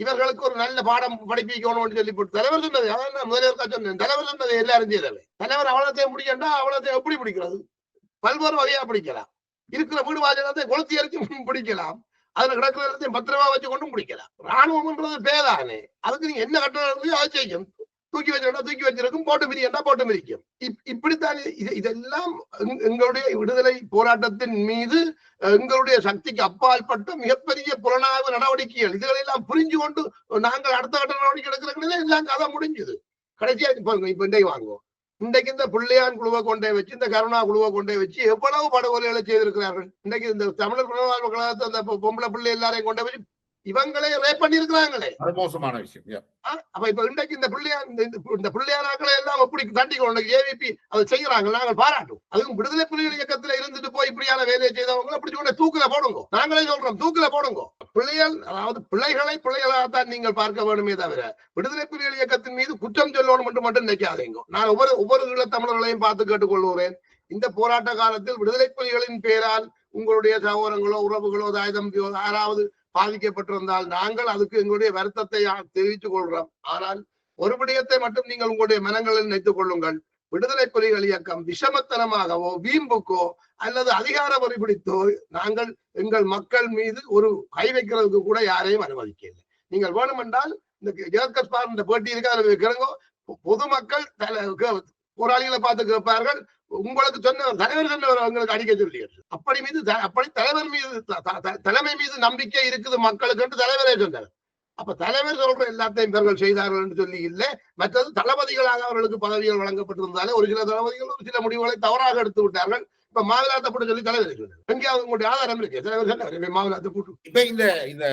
இவர்களுக்கு ஒரு நல்ல பாடம் படிப்பிக்கணும்னு சொல்லி போட்டு தலைவர் சொன்னது. அதான் முதல்வர் சொன்னேன். தலைவர் சொன்னது எல்லாரும் செய்தவை. தலைவர் அவ்வளோத்தையும் பிடிக்கண்டா அவ்வளோத்தையும் எப்படி பிடிக்கிறது? பல்வேறு வகையா பிடிக்கலாம். இருக்கிற வீடு வாசகத்தை கொளுத்தி அரைக்கும் பிடிக்கலாம். அதுல கிடக்கிறதையும் பத்திரமா வச்சு கொண்டும் பிடிக்கலாம். ராணுவம்ன்றது பேதானே. அதுக்கு நீங்க என்ன கட்டணம் அதை செய்யும். தூக்கி வச்சிருந்தா தூக்கி வச்சிருக்கும், போட்டு மிதிக்கண்டா போட்டு மிதிக்கும். இப்படித்தான் இதெல்லாம் எங்களுடைய விடுதலை போராட்டத்தின் மீது எங்களுடைய சக்திக்கு அப்பாற்பட்ட மிகப்பெரிய புலனாய்வு நடவடிக்கைகள். இதுகளெல்லாம் புரிஞ்சு கொண்டு நாங்கள் அடுத்த கட்ட நடவடிக்கை எடுக்கிறதுல எல்லாம் கதை முடிஞ்சுது. கடைசியா இப்ப இன்றைக்கு வாங்குவோம். இன்றைக்கு இந்த பிள்ளையான் குழுவை கொண்டே வச்சு இந்த கருணா குழுவை கொண்டே வச்சு எவ்வளவு படுகொலைகளை செய்திருக்கிறார்கள். இன்றைக்கு இந்த தமிழர் புலனாய்வு கழகத்தை அந்த பொம்பளை பிள்ளை எல்லாரையும் கொண்டே வச்சு இவங்களே ரேப் பண்ணிருக்கிறாங்களே. மோசமான விஷயம். அப்ப இப்ப இன்றைக்கு இந்த பிள்ளையானாக்களை எல்லாம் எப்படி தண்டிக்கணும்? ஏவிபி அதை செய்யறாங்க, நாங்கள் பாராட்டும். அதுவும் விடுதலை புலிகள் இயக்கத்துல இருந்துட்டு போய் இப்படியான வேலையை செய்தவங்க அப்படி சொன்ன தூக்கில போடுங்க. நாங்களே சொல்றோம், தூக்கில போடுங்க. பிள்ளைகள், அதாவது பிள்ளைகளாகத்தான் நீங்கள் பார்க்க வேண்டுமே தவிர விடுதலை புலிகள் இயக்கத்தின் மீது குற்றம் சொல்லணும் மட்டும் நினைக்காதீங்க. நான் ஒவ்வொரு ஈழத்தமிழர்களையும் பார்த்து கேட்டுக்கொள்கிறேன். இந்த போராட்ட காலத்தில் விடுதலை புலிகளின் பேரால் உங்களுடைய சகோதரங்களோ உறவுகளோ தாய்தம்பியோ யாராவது பாதிக்கப்பட்டிருந்தால் நாங்கள் அதுக்கு எங்களுடைய வருத்தத்தை தெரிவித்துக் கொள்கிறோம். ஆனால் ஒரு விடயத்தை மட்டும் நீங்கள் உங்களுடைய மனங்களில் நினைத்துக் கொள்ளுங்கள். விடுதலை புலிகள் இயக்கம் விஷமத்தனமாகவோ வீம்புக்கோ அல்லது அதிகார வரி பிடித்தோ நாங்கள் எங்கள் மக்கள் மீது ஒரு கை வைக்கிறதுக்கு கூட யாரையும் அனுமதிக்கவில்லை. நீங்கள் வேணுமென்றால் இந்த பேட்டி இருக்க பொதுமக்கள் போராளிகளை பார்த்து கேட்பார்கள். உங்களுக்கு சொன்ன தலைவர் சொன்னவர் அவங்களுக்கு அடிக்க சொல்லியாரு. அப்படி தலைவர் மீது தலைமை மீது நம்பிக்கை இருக்குது மக்களுக்கு என்று தலைவரே சொன்னார். அப்ப தலைவர் சொல்ற எல்லாத்தையும் இவர்கள் செய்தார்கள் என்று சொல்லி இல்லை. மற்றது தளபதிகளாக அவர்களுக்கு பதவிகள் வழங்கப்பட்டிருந்தாலே ஒரு சில தளபதிகள் ஒரு சில முடிவுகளை தவறாக எடுத்து விட்டார்கள். இப்ப மாவிலாத்த போட்டு சொல்லி தலைவர் சொன்னார். எங்கேயாவது உங்களுடைய ஆதாரம் இருக்கு? தலைவர் சொன்னார் மாவிலாத்த போட்டு. இப்ப இந்த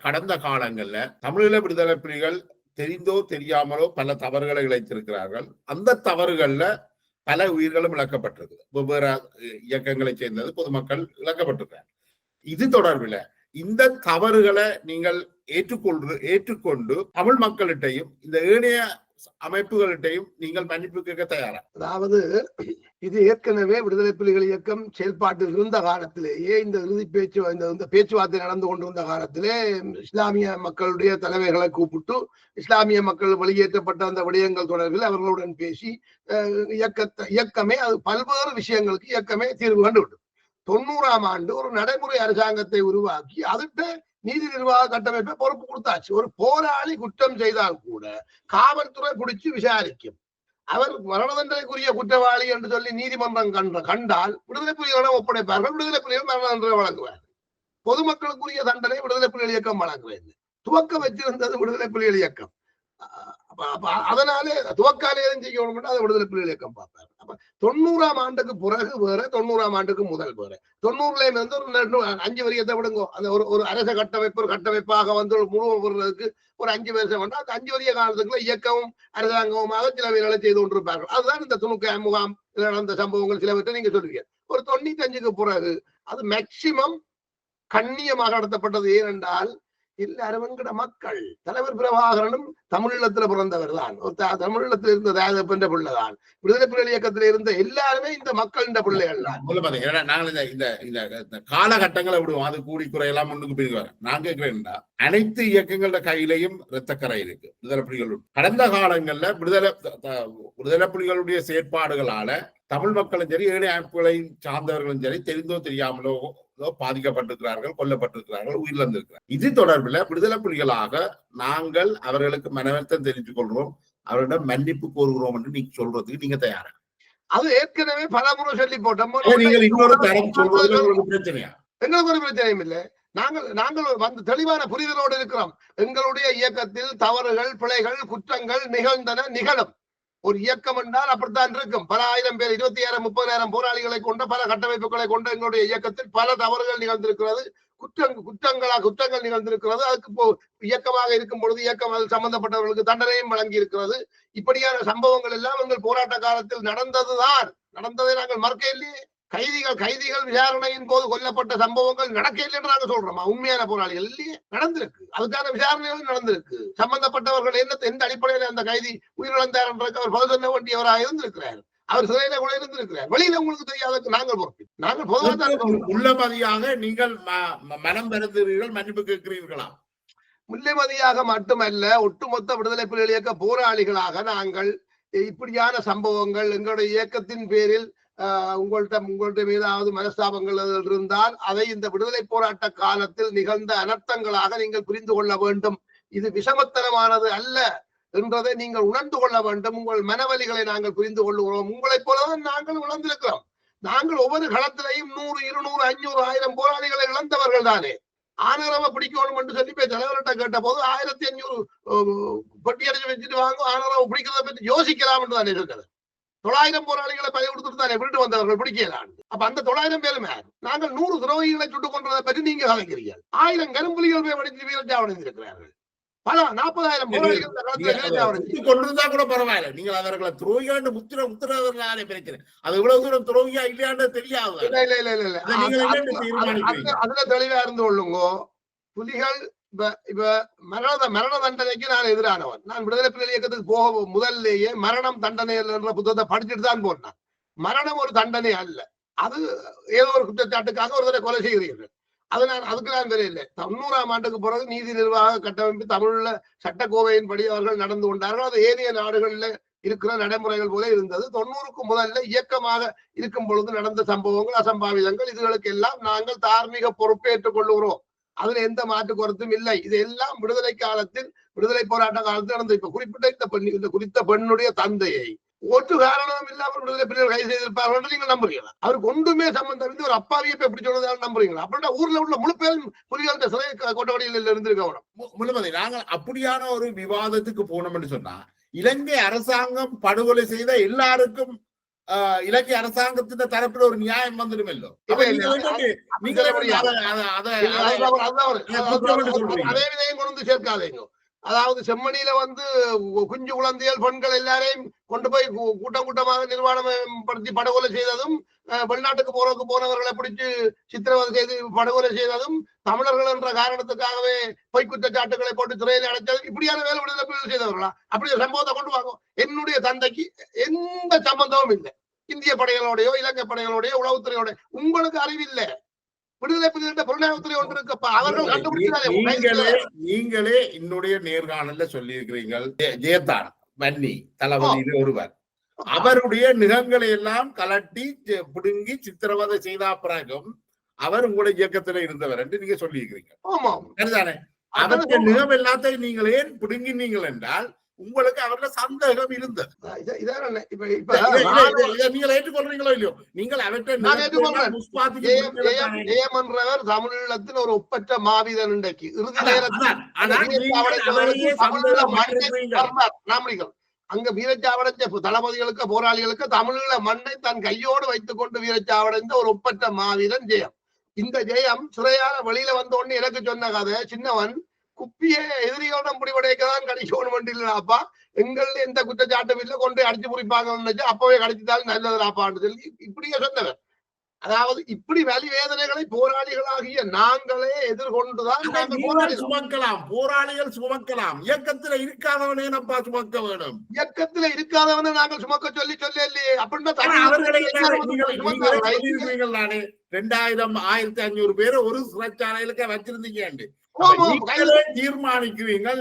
கடந்த காலங்கள்ல தமிழீழ விடுதலை புலிகள் தெரிந்தோ தெரியாமலோ பல தவறுகளை இழைத்திருக்கிறார்கள். அந்த தவறுகள்ல பல உயிர்களும் இழக்கப்பட்டது. வெவ்வேறு இயக்கங்களை சேர்ந்தது பொதுமக்கள் இழக்கப்பட்டிருக்கிறார். இது தொடர்பில் இந்த தவறுகளை நீங்கள் ஏற்றுக்கொண்டு தமிழ் மக்களிட்டையும் இந்த ஏனைய அமைப்புகளிட்டையும் நீங்கள் மன்னிப்பு கேட்க தயாரா? அதாவது இது ஏற்கனவே விடுதலை புலிகள் இயக்கம் செயல்பாட்டில் இருந்த காலத்திலேயே இந்த இறுதி பேச்சுவார்த்தை நடந்து கொண்டிருந்த காலத்திலே இஸ்லாமிய மக்களுடைய தலைவர்களை கூப்பிட்டு இஸ்லாமிய மக்கள் வெளியேற்றப்பட்ட அந்த விடயங்கள் தொடர்பில் அவர்களுடன் பேசி இயக்கமே அது பல்வேறு விஷயங்களுக்கு இயக்கமே தீர்வு கண்டுவிட்டது. 90ஆம் ஆண்டு ஒரு நடைமுறை அரசாங்கத்தை உருவாக்கி அதுக்கு நீதி நிர்வாக கட்டமைப்பை பொறுப்பு கொடுத்தாச்சு. ஒரு போராளி குற்றம் செய்தால் கூட காவல்துறை பிடிச்சு விசாரிக்கும். அவர் மரண தண்டனைக்குரிய குற்றவாளி என்று சொல்லி நீதிமன்றம் கண்டால் விடுதலை புலிகளிடம் ஒப்படைப்பார்கள். விடுதலை புலிகள் மரண தண்டனை வழங்குவார். பொதுமக்களுக்குரிய தண்டனை விடுதலை புலிகள் இயக்கம் வழங்குவது. துவக்க வச்சிருந்தது விடுதலை புலிகள் இயக்கம். அதனாலே துவக்காலே செய்யணும் அதை விடுதலை புலிகள் இயக்கம் பார்ப்பார். அப்ப 90ஆம் ஆண்டுக்கு பிறகு வேற, 90ஆம் ஆண்டுக்கு முதல் வேற. 90ல இருந்து ஒரு 5 வருஷத்தை விடுங்க. அந்த ஒரு அரச கட்டமைப்பு ஒரு கட்டமைப்பாக வந்து முழுவதுக்கு ஒரு 5 வருஷம் வந்து அந்த 5 வருஷ காலத்துக்குள்ள இயக்கமும் அரசாங்கமுமாக சில வேலைகளை செய்து கொண்டிருப்பார்கள். அதுதான் இந்த துணுக்க முகாம் நடந்த சம்பவங்கள் சிலவற்றை நீங்க சொல்றீங்க. ஒரு 95க்கு பிறகு அது மேக்சிமம் கண்ணியமாக நடத்தப்பட்டது. ஏனென்றால் எல்லாரும் என்கிற மக்கள். தலைவர் பிரபாகரனும் தமிழீழத்துல பிறந்தவர் தான். தமிழீழத்தில் இருந்த தாயகப்பென்ற பிள்ளைதான். விடுதலை புலிகள் இயக்கத்தில் இருந்த எல்லாருமே இந்த மக்களின் பிள்ளைகள் தான். நாங்கள் இந்த காலகட்டங்களை விடுவோம், அது கூடி குறையெல்லாம் முன்னுக்கு பிரிவு வர. நான் கேட்கிறேன்டா, அனைத்து இயக்கங்களோட கையிலையும் இரத்தக்கரை இருக்கு. விடுதலை புலிகள் கடந்த காலங்கள்ல விடுதலை புலிகளுடைய செயற்பாடுகளால தமிழ் மக்களும் சரி, ஏழை அமைப்புகளையும் சார்ந்தவர்களும் சரி, தெரிந்தோ தெரியாமலோ பாதிக்கப்பட்டிருக்கிறார்கள், கொல்லப்பட்டிருக்கிறார்கள், உயிரிழந்திருக்கிறார்கள். இது தொடர்பில் விடுதலை புலிகளாக நாங்கள் அவர்களுக்கு மனவர்த்தம் தெரிந்து கொள்கிறோம், அவர்களிடம் மன்னிப்பு கோருகிறோம் என்று நீங்க சொல்றதுக்கு நீங்க தயாரா? அது ஏற்கனவே பல முறை சொல்லி போட்டோம். நீங்கள் இன்னொரு தரம் சொல்றதுல உங்களுக்கு பிரச்சனையா? எங்களுக்கு ஒரு பிரச்சனையும் இல்லை. நாங்கள் வந்து தெளிவான புரிதலோடு இருக்கிறோம். எங்களுடைய இயக்கத்தில் தவறுகள், பிழைகள், குற்றங்கள் நிகழ்ந்தன, நிகழும். ஒரு இயக்கம் என்றால் அப்படித்தான் இருக்கும். பல ஆயிரம் பேர், 20,000 30,000 போராளிகளை கொண்ட பல கட்டமைப்புகளை கொண்ட எங்களுடைய இயக்கத்தில் பல தவறுகள் நிகழ்ந்திருக்கிறது, குற்றங்கள் நிகழ்ந்திருக்கிறது. அதுக்கு இயக்கமாக இருக்கும் பொழுது இயக்கம் அதில் சம்பந்தப்பட்டவர்களுக்கு தண்டனையும் வழங்கி இருக்கிறது. இப்படியான சம்பவங்கள் எல்லாம் எங்கள் போராட்ட காலத்தில் நடந்ததை நாங்கள் மறக்க இல்லையே. கைதிகள் விசாரணையின் போது கொல்லப்பட்ட சம்பவங்கள் நடக்க இல்லை என்று நாங்க சொல்றோமா? உண்மையான போராளிகள் இல்லையே, நடந்திருக்கு. அதுக்கான விசாரணைகள் நடந்திருக்கு. சம்பந்தப்பட்டவர்கள் எந்த அடிப்படையில் அந்த கைதி உயிரிழந்தார் என்றதுக்கு அவர் பதில் சொல்ல வேண்டியவராக இருந்திருக்கிறார். அவர் சிறையில கூட இருந்திருக்கிறார். வெளியில உங்களுக்கு தெரியாததுக்கு நாங்கள் பொறுப்பு. நாங்கள் பொதுவாக உள்ளமதியாக நீங்கள் மனம் பெறுகிறீர்கள், மன்னிப்பு கேட்கிறீர்களா? முல்லைமதியாக மட்டுமல்ல, ஒட்டுமொத்த விடுதலை புலிகள் இயக்க போராளிகளாக நாங்கள் இப்படியான சம்பவங்கள் எங்களுடைய இயக்கத்தின் பேரில் உங்கள்கிட்ட மீதாவது மனஸ்தாபங்கள் இருந்தால் அதை இந்த விடுதலை போராட்ட காலத்தில் நிகழ்ந்த அனர்த்தங்களாக நீங்கள் புரிந்து கொள்ள வேண்டும். இது விஷமத்தனமானது அல்ல என்றதை நீங்கள் உணர்ந்து கொள்ள வேண்டும். உங்கள் மனவலிகளை நாங்கள் புரிந்து கொள்ளுகிறோம். உங்களைப் போலதான் நாங்கள் உணர்ந்திருக்கிறோம். நாங்கள் ஒவ்வொரு களத்திலையும் 100, 200, 500, 1000 போராளிகளை இழந்தவர்கள் தானே. ஆனரவை பிடிக்கணும் என்று சொல்லி போய் தலைவர்கிட்ட கேட்ட போது 1500 பட்டியடிச்சு வச்சுட்டு வாங்க, ஆனரவை பிடிக்கிறத பற்றி யோசிக்கலாம் என்று தானே இருக்கிறது. 900 போராளிகளை பதவி கொடுத்துட்டு தானே விட்டு வந்தவர்கள் பிடிக்கலாம். அப்ப அந்த 900 பேருமே நாங்கள் 100 துரோகிகளை சுட்டுக் கொண்டதை பற்றி நீங்க கலைக்கிறீர்கள். 1000 கரும்புலிகள் போய் படித்து வீரச்சாவடைந்திருக்கிறார்கள். பல 40,000 போராளிகள் கொண்டிருந்தா கூட பரவாயில்ல. நீங்கள் அவர்களை துரோகியாண்டு முத்திரவர்களாலே பிரச்சனை. அது எவ்வளவு தூரம் துரோகியா இல்லையான்னு தெரியாது. அதுல தெளிவா இருந்து கொள்ளுங்க. புலிகள் இப்ப மரண தண்டனைக்கு நான் எதிரானவன். நான் விடுதலை புலிகள் இயக்கத்துக்கு போக முதல்லேயே மரணம் தண்டனை என்ற புத்தகத்தை படிச்சுட்டு தான் போனேன். மரணம் ஒரு தண்டனை அல்ல. அது ஏதோ ஒரு குற்றச்சாட்டுக்காக ஒருத்தரை கொலை செய்கிறீர்கள். அதுக்கு நான் தெரியல. 90ஆம் ஆண்டுக்கு பிறகு நீதி நிர்வாக கட்டமைப்பு தமிழ்ல சட்டக்கோவையின் படி அவர்கள் நடந்து கொண்டார்கள். அது ஏனைய நாடுகள்ல இருக்கிற நடைமுறைகள் போல இருந்தது. 90க்கு முதல்ல இயக்கமாக இருக்கும் பொழுது நடந்த சம்பவங்கள், அசம்பாவிதங்கள், இதுகளுக்கு எல்லாம் நாங்கள் தார்மீக பொறுப்பேற்றுக் கொள்ளுகிறோம். அதுல எந்த மாற்று கருத்தும் இல்லை. இதெல்லாம் விடுதலை காலத்தில், விடுதலை போராட்ட காலத்தில் நடந்த. இப்ப குறிப்பிட்ட இந்த குறித்த பெண்ணுடைய தந்தையை ஒரு காரணமும் இல்லாமல் விடுதலை புலிகள் கைது செய்திருப்பார்கள் என்று நீங்கள் நம்புறீங்களா? அவருக்கு ஒன்றுமே சம்பந்தம் இருந்து ஒரு அப்பாவியை எப்படி சொல்றதால நம்புறீங்களா? அப்படின்னா ஊர்ல உள்ள முழு பேரும் புலிகள் சிறை கொட்டவடியில் இருந்திருக்க. முழுமதி, நாங்கள் அப்படியான ஒரு விவாதத்துக்கு போனோம் என்று சொன்னா, இலங்கை அரசாங்கம் படுகொலை செய்த எல்லாருக்கும் இலங்கை அரசாங்கத்தின் தரப்புல ஒரு நியாயம் வந்துடும். அதே விதையும் கொண்டு சேர்க்காதீங்க. அதாவது செம்மணியில வந்து குஞ்சு குழந்தைகள், பெண்கள் எல்லாரையும் கொண்டு போய் கூட்டமாக நிர்வாணம் படுத்தி படுகொலை செய்ததும், வெளிநாட்டுக்கு போனவர்களை பிடிச்சு சித்திரவதை செய்து படுகொலை செய்ததும், தமிழர்கள் என்ற காரணத்துக்காகவே பொய் குற்றச்சாட்டுகளை போட்டு சிறையில் அடைத்ததும், இப்படியான வேலை விடுதலை புலிகள் செய்தவர்களா? அப்படி ஒரு சம்பவத்தை கொண்டு வாங்க. என்னுடைய தந்தைக்கு எந்த சம்பந்தமும் இல்லை இந்திய படைகளோடையோ இலங்கை படைகளோடையோ உளவுத்துறையோட. உங்களுக்கு அறிவில்லை. விடுதலை புலிகளின் புலனாய்வுத்துறை ஒன்று இருக்கப்ப அவர்கள் கண்டுபிடிச்சாலே. நீங்களே என்னுடைய நேர்காணல்ல சொல்லி இருக்கிறீர்கள், ஜெயத்தான் வன்னி தளபதி ஒருவர் அவருடைய நிகங்களை எல்லாம் கலட்டி பிடுங்கி சித்திரவதை செய்த பிறகும் அவர் உங்களுடைய இயக்கத்துல இருந்தவர் என்று நீங்க சொல்லி இருக்கிறீங்க. சரிதானே? அவருடைய நிகம் எல்லாத்தையும் நீங்கள் ஏன் பிடுங்கினீங்கள் என்றால் உங்களுக்கு அவர்ல சந்தேகம் இருந்தது. நீங்கள் ஏற்றுக்கொள்றீங்களோ இல்லையோ? நீங்கள் தமிழீழத்தின் ஒரு ஒப்பற்ற மாவீரன் இன்றைக்கு இறுதி நேரத்தில் அங்க வீரச்சாவடைஞ்ச தளபதிகளுக்கு, போராளிகளுக்கு தமிழீழ மண்ணை தன் கையோடு வைத்துக் கொண்டு வீரச்சாவடைந்த ஒரு ஒப்பற்ற மாவீரன் ஜெயம். இந்த ஜெயம் சிறையால வெளியில வந்த உடனே எனக்கு சொன்ன கதை, சின்னவன் குப்பியை எதிரியோட முடிவடைக்கதான் கடிக்கணும் இல்லப்பா, எங்கள்ல எந்த குற்றச்சாட்டும் இல்லை, கொண்டு அடிச்சு புரிப்பாங்கன்னு அப்பவே கடிச்சுட்டாலும் நல்லதுடாப்பான்னு சொல்லி இப்படியே சொன்னவர். அதாவது இப்படி வலி வேதனைகளை போராளிகளாகிய நாங்களே எதிர்கொண்டுதான் நாங்கள் போராடுகிறோம். சுமக்கலாம், போராளிகள் சுமக்கலாம். இயக்கத்துல இருக்காதவனே நம்ம சுமக்க வேணும். இயக்கத்துல இருக்காதவனை நாங்கள் சுமக்க சொல்லி இல்லையே. அப்படின்னா அவர்களை தானே 1500 பேரை ஒரு சிறைச்சாலையிலுக்கு வச்சிருந்தீங்க. தீர்மானிக்கிறீங்கள்.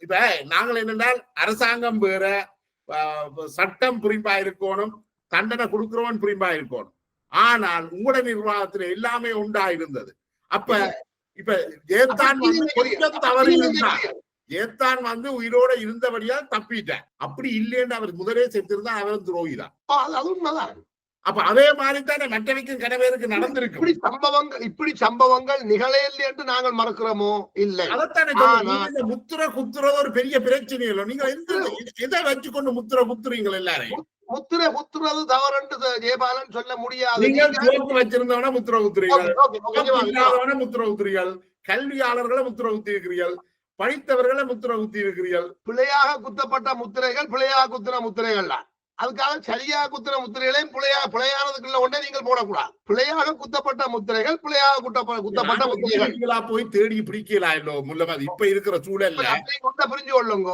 இப்ப நாங்கள் என்னென்றால் அரசாங்கம் வேற, சட்டம் புரிம்பா இருக்கணும், தண்டனை கொடுக்கிறவன் புரிம்பா இருக்கணும். ஆனால் உங்களோட நிர்வாகத்துல எல்லாமே உண்டாயிருந்தது. அப்ப இப்ப ஜெயத்தான் கொஞ்சம் தவறு இருந்தார். ஜெயத்தான் உயிரோட இருந்தபடியால் தப்பிட்டார். அப்படி இல்லைன்னு அவர் முதலே செத்திருந்தா அவரும் துரோகிதான். அது உண்மைதான். அப்ப அதே மாதிரி தானே மற்றவைக்கும் கனவேருக்கு நடந்திருக்கு. இப்படி சம்பவங்கள் நிகழையில்லை என்று நாங்கள் மறக்கிறோமோ? இல்லை. அதைத்தானே முத்திர குத்துறது ஒரு பெரிய பிரச்சனை இல்லை. நீங்க எதை வச்சுக்கொண்டு முத்திர குத்துறீங்க? எல்லாரையும் முத்திரை குத்துறது தவறு ஜெயபாலன் சொல்ல முடியாது. நீங்க வச்சிருந்தவன முத்திர குத்துறீங்க, முத்திர குத்துறீர்கள், கல்வியாளர்களை முத்திர குத்தி இருக்கிறீர்கள், படித்தவர்களை முத்திர குத்தி இருக்கிறீர்கள். பிழையாக குத்தப்பட்ட முத்திரைகள் பிழையாக குத்துற முத்திரைகள் தான். அதுக்காக சரியாக குத்துற முத்திரைகளையும் பிழையானதுக்குள்ள ஒன்றே நீங்கள் போடக்கூடாது. பிழையாக குத்தப்பட்ட முத்திரைகள் பிழையாக குத்தப்பட்ட முத்திரைகள் போய் தேடி பிடிக்கலாம். முள்ளமாதி இப்ப இருக்கிற சூழல்ல புரிஞ்சு கொள்ளுங்க.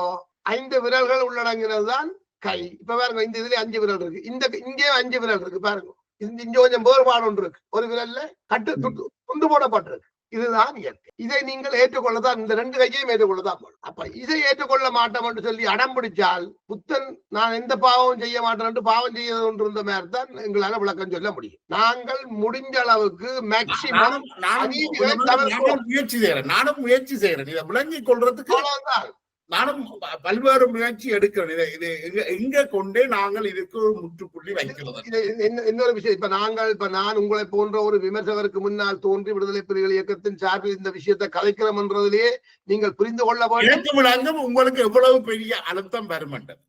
5 விரல்கள் உள்ளடங்கினதுதான் கை. இப்ப பாருங்க, இந்த இதுல 5 விரல் இருக்கு, இங்கே 5 விரல் இருக்கு பாருங்க. இங்க கொஞ்சம் வேறுபாடு ஒன்று இருக்கு. ஒரு விரல்ல கட்டு துண்டு போடப்பட்டிருக்கு. இதுதான் இயற்கை. இதை நீங்கள் ஏற்றுக்கொள்ளதான், இந்த 2 கையையும் ஏற்றுக்கொள்ளதான். அப்ப இதை ஏற்றுக்கொள்ள மாட்டோம் என்று சொல்லி அடம் பிடிச்சால் புத்தன் நான் எந்த பாவம் செய்ய மாட்டேன் பாவம் செய்ய இருந்த மாதிரி தான் எங்களால விளக்கம் சொல்ல முடியும். நாங்கள் முடிஞ்ச அளவுக்கு மேக்சிமம் முயற்சி செய்யறேன். நானும் முயற்சி செய்யறேன். இதை விளங்கிக் கொள்றதுக்கு நானும் பல்வேறு முயற்சி எடுக்கிறேன். இது எங்க கொண்டே நாங்கள் இதுக்கு ஒரு முற்றுப்புள்ளி வைக்கிறோம். இன்னொரு விஷயம், இப்ப நான் உங்களை போன்ற ஒரு விமர்சகருக்கு முன்னால் தோன்றி விடுதலை புலிகள் இயக்கத்தின் சார்பில் இந்த விஷயத்தை கலைக்கிறோம் என்றதிலேயே நீங்கள் புரிந்து கொள்ள வேண்டும். உங்களுக்கு எவ்வளவு பெரிய அழுத்தம் வருமென்றது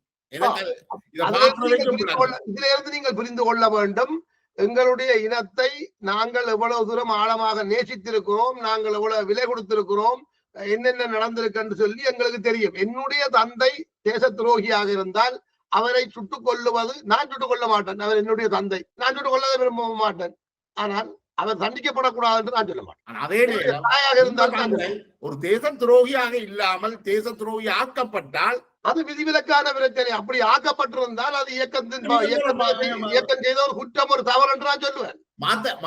இதுல இருந்து நீங்கள் புரிந்து கொள்ள வேண்டும். எங்களுடைய இனத்தை நாங்கள் எவ்வளவு தூரம் ஆழமாக நேசித்திருக்கிறோம், நாங்கள் எவ்வளவு விலை கொடுத்திருக்கிறோம், என்னென்ன நடந்திருக்கு சொல்லி எங்களுக்கு தெரியும். என்னுடைய தந்தை தேச துரோகியாக இருந்தால் அவரை சுட்டுக் கொள்ளுவது, நான் சுட்டுக் கொள்ள மாட்டேன். அவர் என்னுடைய தந்தை, நான் சுட்டுக் கொள்ளவே விரும்ப மாட்டேன். ஆனால் அவர் தண்டிக்கப்படக்கூடாது என்று நான் சொல்ல மாட்டேன். அதே நேரம் ஒரு தேச துரோகியாக இல்லாமல் தேச துரோகி ஆக்கப்பட்டால் அது விதிவிலக்கான பிரச்சனை. அப்படி ஆக்கப்பட்டிருந்தால் அது இயக்கம் செய்த ஒரு குற்றம், ஒரு தவறு என்று நான் சொல்லுவேன்.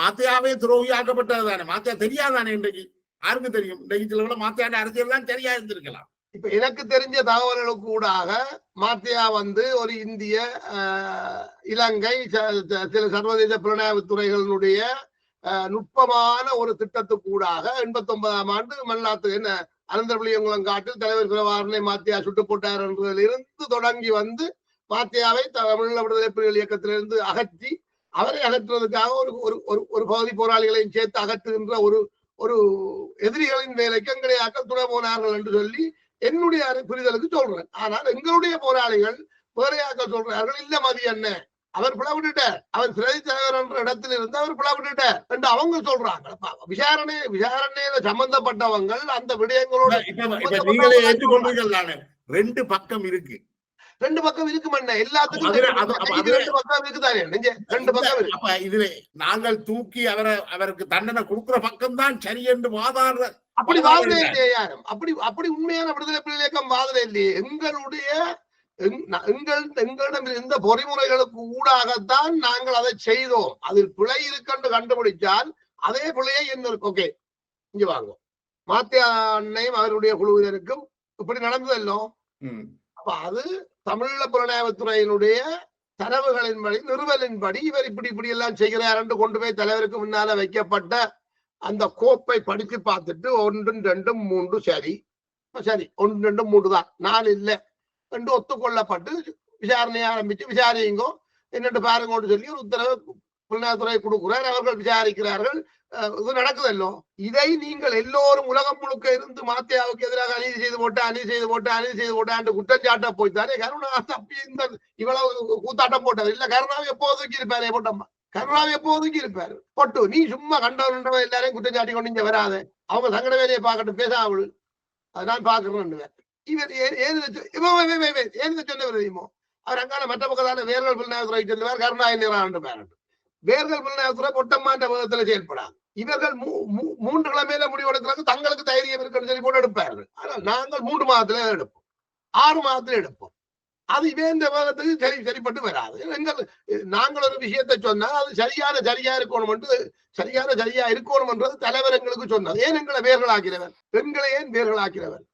மாத்தையாவே துரோகி ஆக்கப்பட்டது தானே. மாத்தையா தெரியாதானே? இன்றைக்கு யாருக்கு தெரியும்? இன்றைக்கு சில மாத்தையான அரசியல் தான் தெரியா இருந்திருக்கலாம். இப்ப எனக்கு தெரிஞ்ச தகவல்களுக்கு ஊடாக மாத்தையா ஒரு இந்திய, இலங்கை, சில சர்வதேச புலனாய்வு துறைகளுடைய நுட்பமான ஒரு திட்டத்துக்கு ஊடாக 89ஆம் ஆண்டு மல்லாத்து அனந்தபுளியங்குளங்காட்டில் தலைவர் பிரபாகரனை மாத்தையா சுட்டு போட்டார் என்றதிலிருந்து தொடங்கி மாத்தையாவை தமிழீழ விடுதலை புலிகள் இயக்கத்திலிருந்து அகற்றி அவரை அகற்றுவதற்காக ஒரு பகுதி போராளிகளையும் சேர்த்து அகற்றுகின்ற ஒரு எதிரிகளின் வேலைக்கு எங்களையாக்கள் துணை போனார்கள் என்று சொல்லி என்னுடைய புரிதலுக்கு சொல்றேன். ஆனால் எங்களுடைய போராளிகள் வேறையாக்கள் சொல்றார்கள், இல்ல மதி என்ன அவர் பிளவிட்டார், அவர் பிரதி தலைவர் என்ற இடத்தில் இருந்து அவர் பிளவிட்டார் என்று அவங்க சொல்றாங்க. விசாரணையில சம்பந்தப்பட்டவங்க அந்த விடயங்களோட நீங்களே ஏற்றுக்கொள்வீர்கள் தானே? 2 பக்கம் இருக்கு. 2 பக்கம் இருக்கும். எல்லாத்துக்கும் 2 பக்கம் இருக்குதானே? 2 பக்கம் இருக்கு. இதுல நாங்கள் தூக்கி அவருக்கு தண்டனை கொடுக்கிற பக்கம் தான் சரி என்று வாதாடுற அப்படி வாதனை இல்லையே யாரும். அப்படி உண்மையான விடுதலை புலிகள் இயக்கம் வாதனை இல்லையே. எங்களிடம் இருந்த பொறிமுறைகளுக்கு ஊடாகத்தான் நாங்கள் அதை செய்தோம். அதில் பிழை இருக்கென்று கண்டுபிடிச்சால் அதே பிழையை என்ன இருக்கு. ஓகே, இங்க வாங்க, மாத்தியா அன்னையும் அவருடைய குழுவினருக்கும் இப்படி நடந்ததல்லோ. அப்ப அது தமிழீழ புலனாய்வுத்துறையினுடைய தரவுகளின்படி, நிறுவலின்படி இவர் இப்படி எல்லாம் செய்கிறார் என்று கொண்டு போய் தலைவருக்கு முன்னால வைக்கப்பட்ட அந்த கோப்பை படித்து பார்த்துட்டு 1, 2, 3 சரி 1, 2, 3 தான், 4 இல்லை என்று ஒத்துக்கொள்ளப்பட்டு விசாரணையை ஆரம்பிச்சு விசாரிங்கோ என்னென்று பாருங்கன்னு சொல்லி ஒரு உத்தரவு புலனாய்வுத்துறை கொடுக்கிறார். அவர்கள் விசாரிக்கிறார்கள். இது நடக்குதல்லோ. இதை நீங்கள் எல்லோரும் உலகம் முழுக்க இருந்து மாத்தியாவுக்கு எதிராக அநீதி செய்து போட்டு குற்றச்சாட்ட போய்த்தானே கருணா தப்பி இந்த இவ்வளவு கூத்தாட்டம் போட்டவர் இல்ல. கருணாவை எப்போ ஒதுக்கி இருப்பாரு போட்டம்மா, கருணாவை எப்போ ஒதுக்கி இருப்பாரு போட்டு நீ சும்மா கண்டவன் எல்லாரையும் குற்றச்சாட்டி கொண்டு இங்க வராத, அவங்க சங்கட வேலையை பார்க்கட்டும், பேசாமல் அதான் பாக்குறேன். இவர் ஏன்னு சொன்னவர் தெரியுமோ? அவர் அங்கான மற்ற பக்கத்தான வேர்கள் புலனாய்வுத்துறை சொல்லுவார் கருணாநிதி பேரண்டு. வேர்கள் புலனாய்வுத்துறை பொட்டம்மாண்ட விதத்துல செயல்படாது. இவர்கள் 3 கிழமையில முடிவெடுக்கிறாங்க, தங்களுக்கு தைரியம் இருக்குன்னு சொல்லி கூட எடுப்பார்கள். ஆனால் நாங்கள் 3 மாதத்துல எடுப்போம், 6 மாதத்துல எடுப்போம். அது இந்த வேகத்துக்கு சரிப்பட்டு வராது. நாங்கள் ஒரு விஷயத்தை சொன்னா அது சரியா இருக்கணும்ன்றது தலைவர் எங்களுக்கு சொன்னது. ஏன் எங்களை வேர்களாக்கிறவர்? எங்களை ஏன் வேர்களாக்கிறவர்?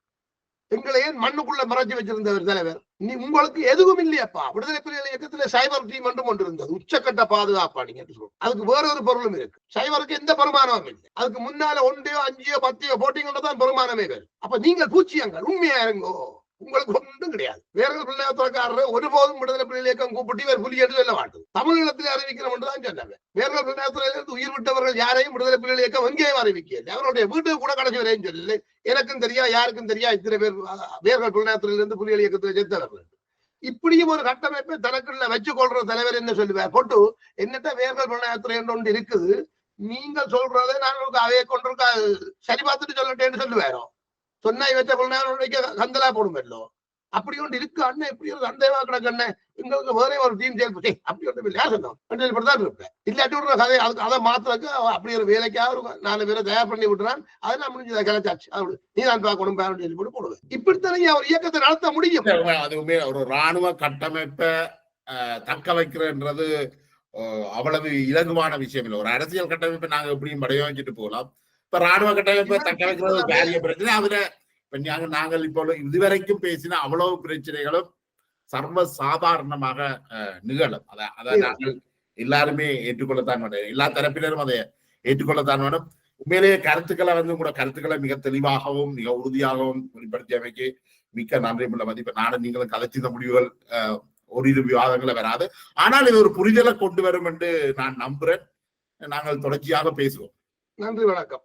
எங்களை ஏன் மண்ணுக்குள்ள மறைச்சு வச்சிருந்தவர் தலைவர்? உங்களுக்கு எதுவும் இல்லையாப்பா. விடுதலை புலிகள் இயக்கத்துல சைபர் டீம் என்றும் ஒன்று இருந்தது, உச்சக்கட்ட பாதுகாப்பா. நீங்க அதுக்கு வேற ஒரு பொருளும் இருக்கு. சைபருக்கு எந்த பெருமானமும் இல்லை. அதுக்கு முன்னால 1 5 10 போட்டிங்கள தான் பெருமானமே வேறு. அப்ப நீங்கள் பூச்சியங்கள் உண்மையா இருங்கோ, உங்களுக்கு ஒன்றும் கிடையாது. வேர்கள் புலனாய்வுத்துறைக்காரர் ஒருபோதும் விடுதலை புலிகள் இயக்கம் கூப்பிட்டு இவர் புலி என்று சொல்ல மாட்டது. தமிழகத்தில் அறிவிக்கிறோம் என்றுதான் சொன்னாங்க. வேர்கள் புலனாய்வுத்துறையிலிருந்து உயிர் விட்டவர்கள் யாரையும் விடுதலை புலிகள் இயக்கம் எங்கேயும் அறிவிக்கல. அவருடைய வீட்டுக்கு கூட கடைசி வரையும் சொல்லல. எனக்கும் தெரியா, யாருக்கும் தெரியா இத்தனை பேர் வேர்கள் புலனாய்வுத்துறையிலிருந்து புலிகள் இயக்கத்தில் சேர்த்தவர்கள். இப்படியும் ஒரு கட்டமைப்பை தனக்குள்ள வச்சு கொள்ற தலைவர் என்ன சொல்லுவார்? போட்டு என்னட்ட வேர்கள் புலனாய்வுத்துறை என்று ஒன்று இருக்குது, நீங்கள் சொல்றதை நாங்கள் அவையை கொண்டிருக்க சரி பார்த்துட்டு சொல்லட்டேன்னு சொல்லுவாரோ. சொன்னா இவற்றை கந்தலா போடுமல்லோ. அப்படி ஒன்று இருக்கு அண்ணன். இப்படி ஒரு சந்தேகமா கிடக்கு அண்ணன். எங்களுக்கு வேற ஒரு டீம் செயல்பட்டு அப்படி ஒன்று யார் சொன்னோம் தான் இருப்பேன். இல்லாட்டி விடுற கதை அதை மாத்துறதுக்கு அப்படி ஒரு வேலைக்காக 4 பேரை தயார் பண்ணி விட்டுறான். அதை நான் முடிஞ்சதை கிளச்சாச்சு. நீ தான் பார்க்கணும் சொல்லி போட்டு போடுவேன். இப்படித்தானே ஒரு இயக்கத்தை நடத்த முடியும். அதுவுமே ஒரு ராணுவ கட்டமைப்பை தக்க வைக்கிறன்றது அவ்வளவு இலகுவான விஷயம் இல்லை. ஒரு அரசியல் கட்டமைப்பை நாங்க எப்படியும் வடிவமைச்சிட்டு போகலாம். இப்ப ராணுவ கட்டமைப்பை தக்க வைக்கிறது பெரிய பிரச்சனை. அதுல இப்ப நாங்கள் இப்போ இதுவரைக்கும் பேசின அவ்வளவு பிரச்சனைகளும் சர்வ சாதாரணமாக நிகழும். அதை நாங்கள் எல்லாருமே ஏற்றுக்கொள்ளத்தான் வேணும். எல்லா தரப்பினரும் அதை ஏற்றுக்கொள்ளத்தான் வேணும். உண்மையிலேயே கருத்துக்களை கூட கருத்துக்களை மிக தெளிவாகவும் மிக உறுதியாகவும் வெளிப்படுத்தியமைக்கு மிக்க நன்றி உள்ள மதிப்பு. நானும் நீங்களும் கலைச்சித முடிவுகள் ஓரிரு விவாதங்களை வராது. ஆனால் இது ஒரு புரிதலை கொண்டு வரும் என்று நான் நம்புறேன். நாங்கள் தொடர்ச்சியாக பேசுவோம். நன்றி, வணக்கம்.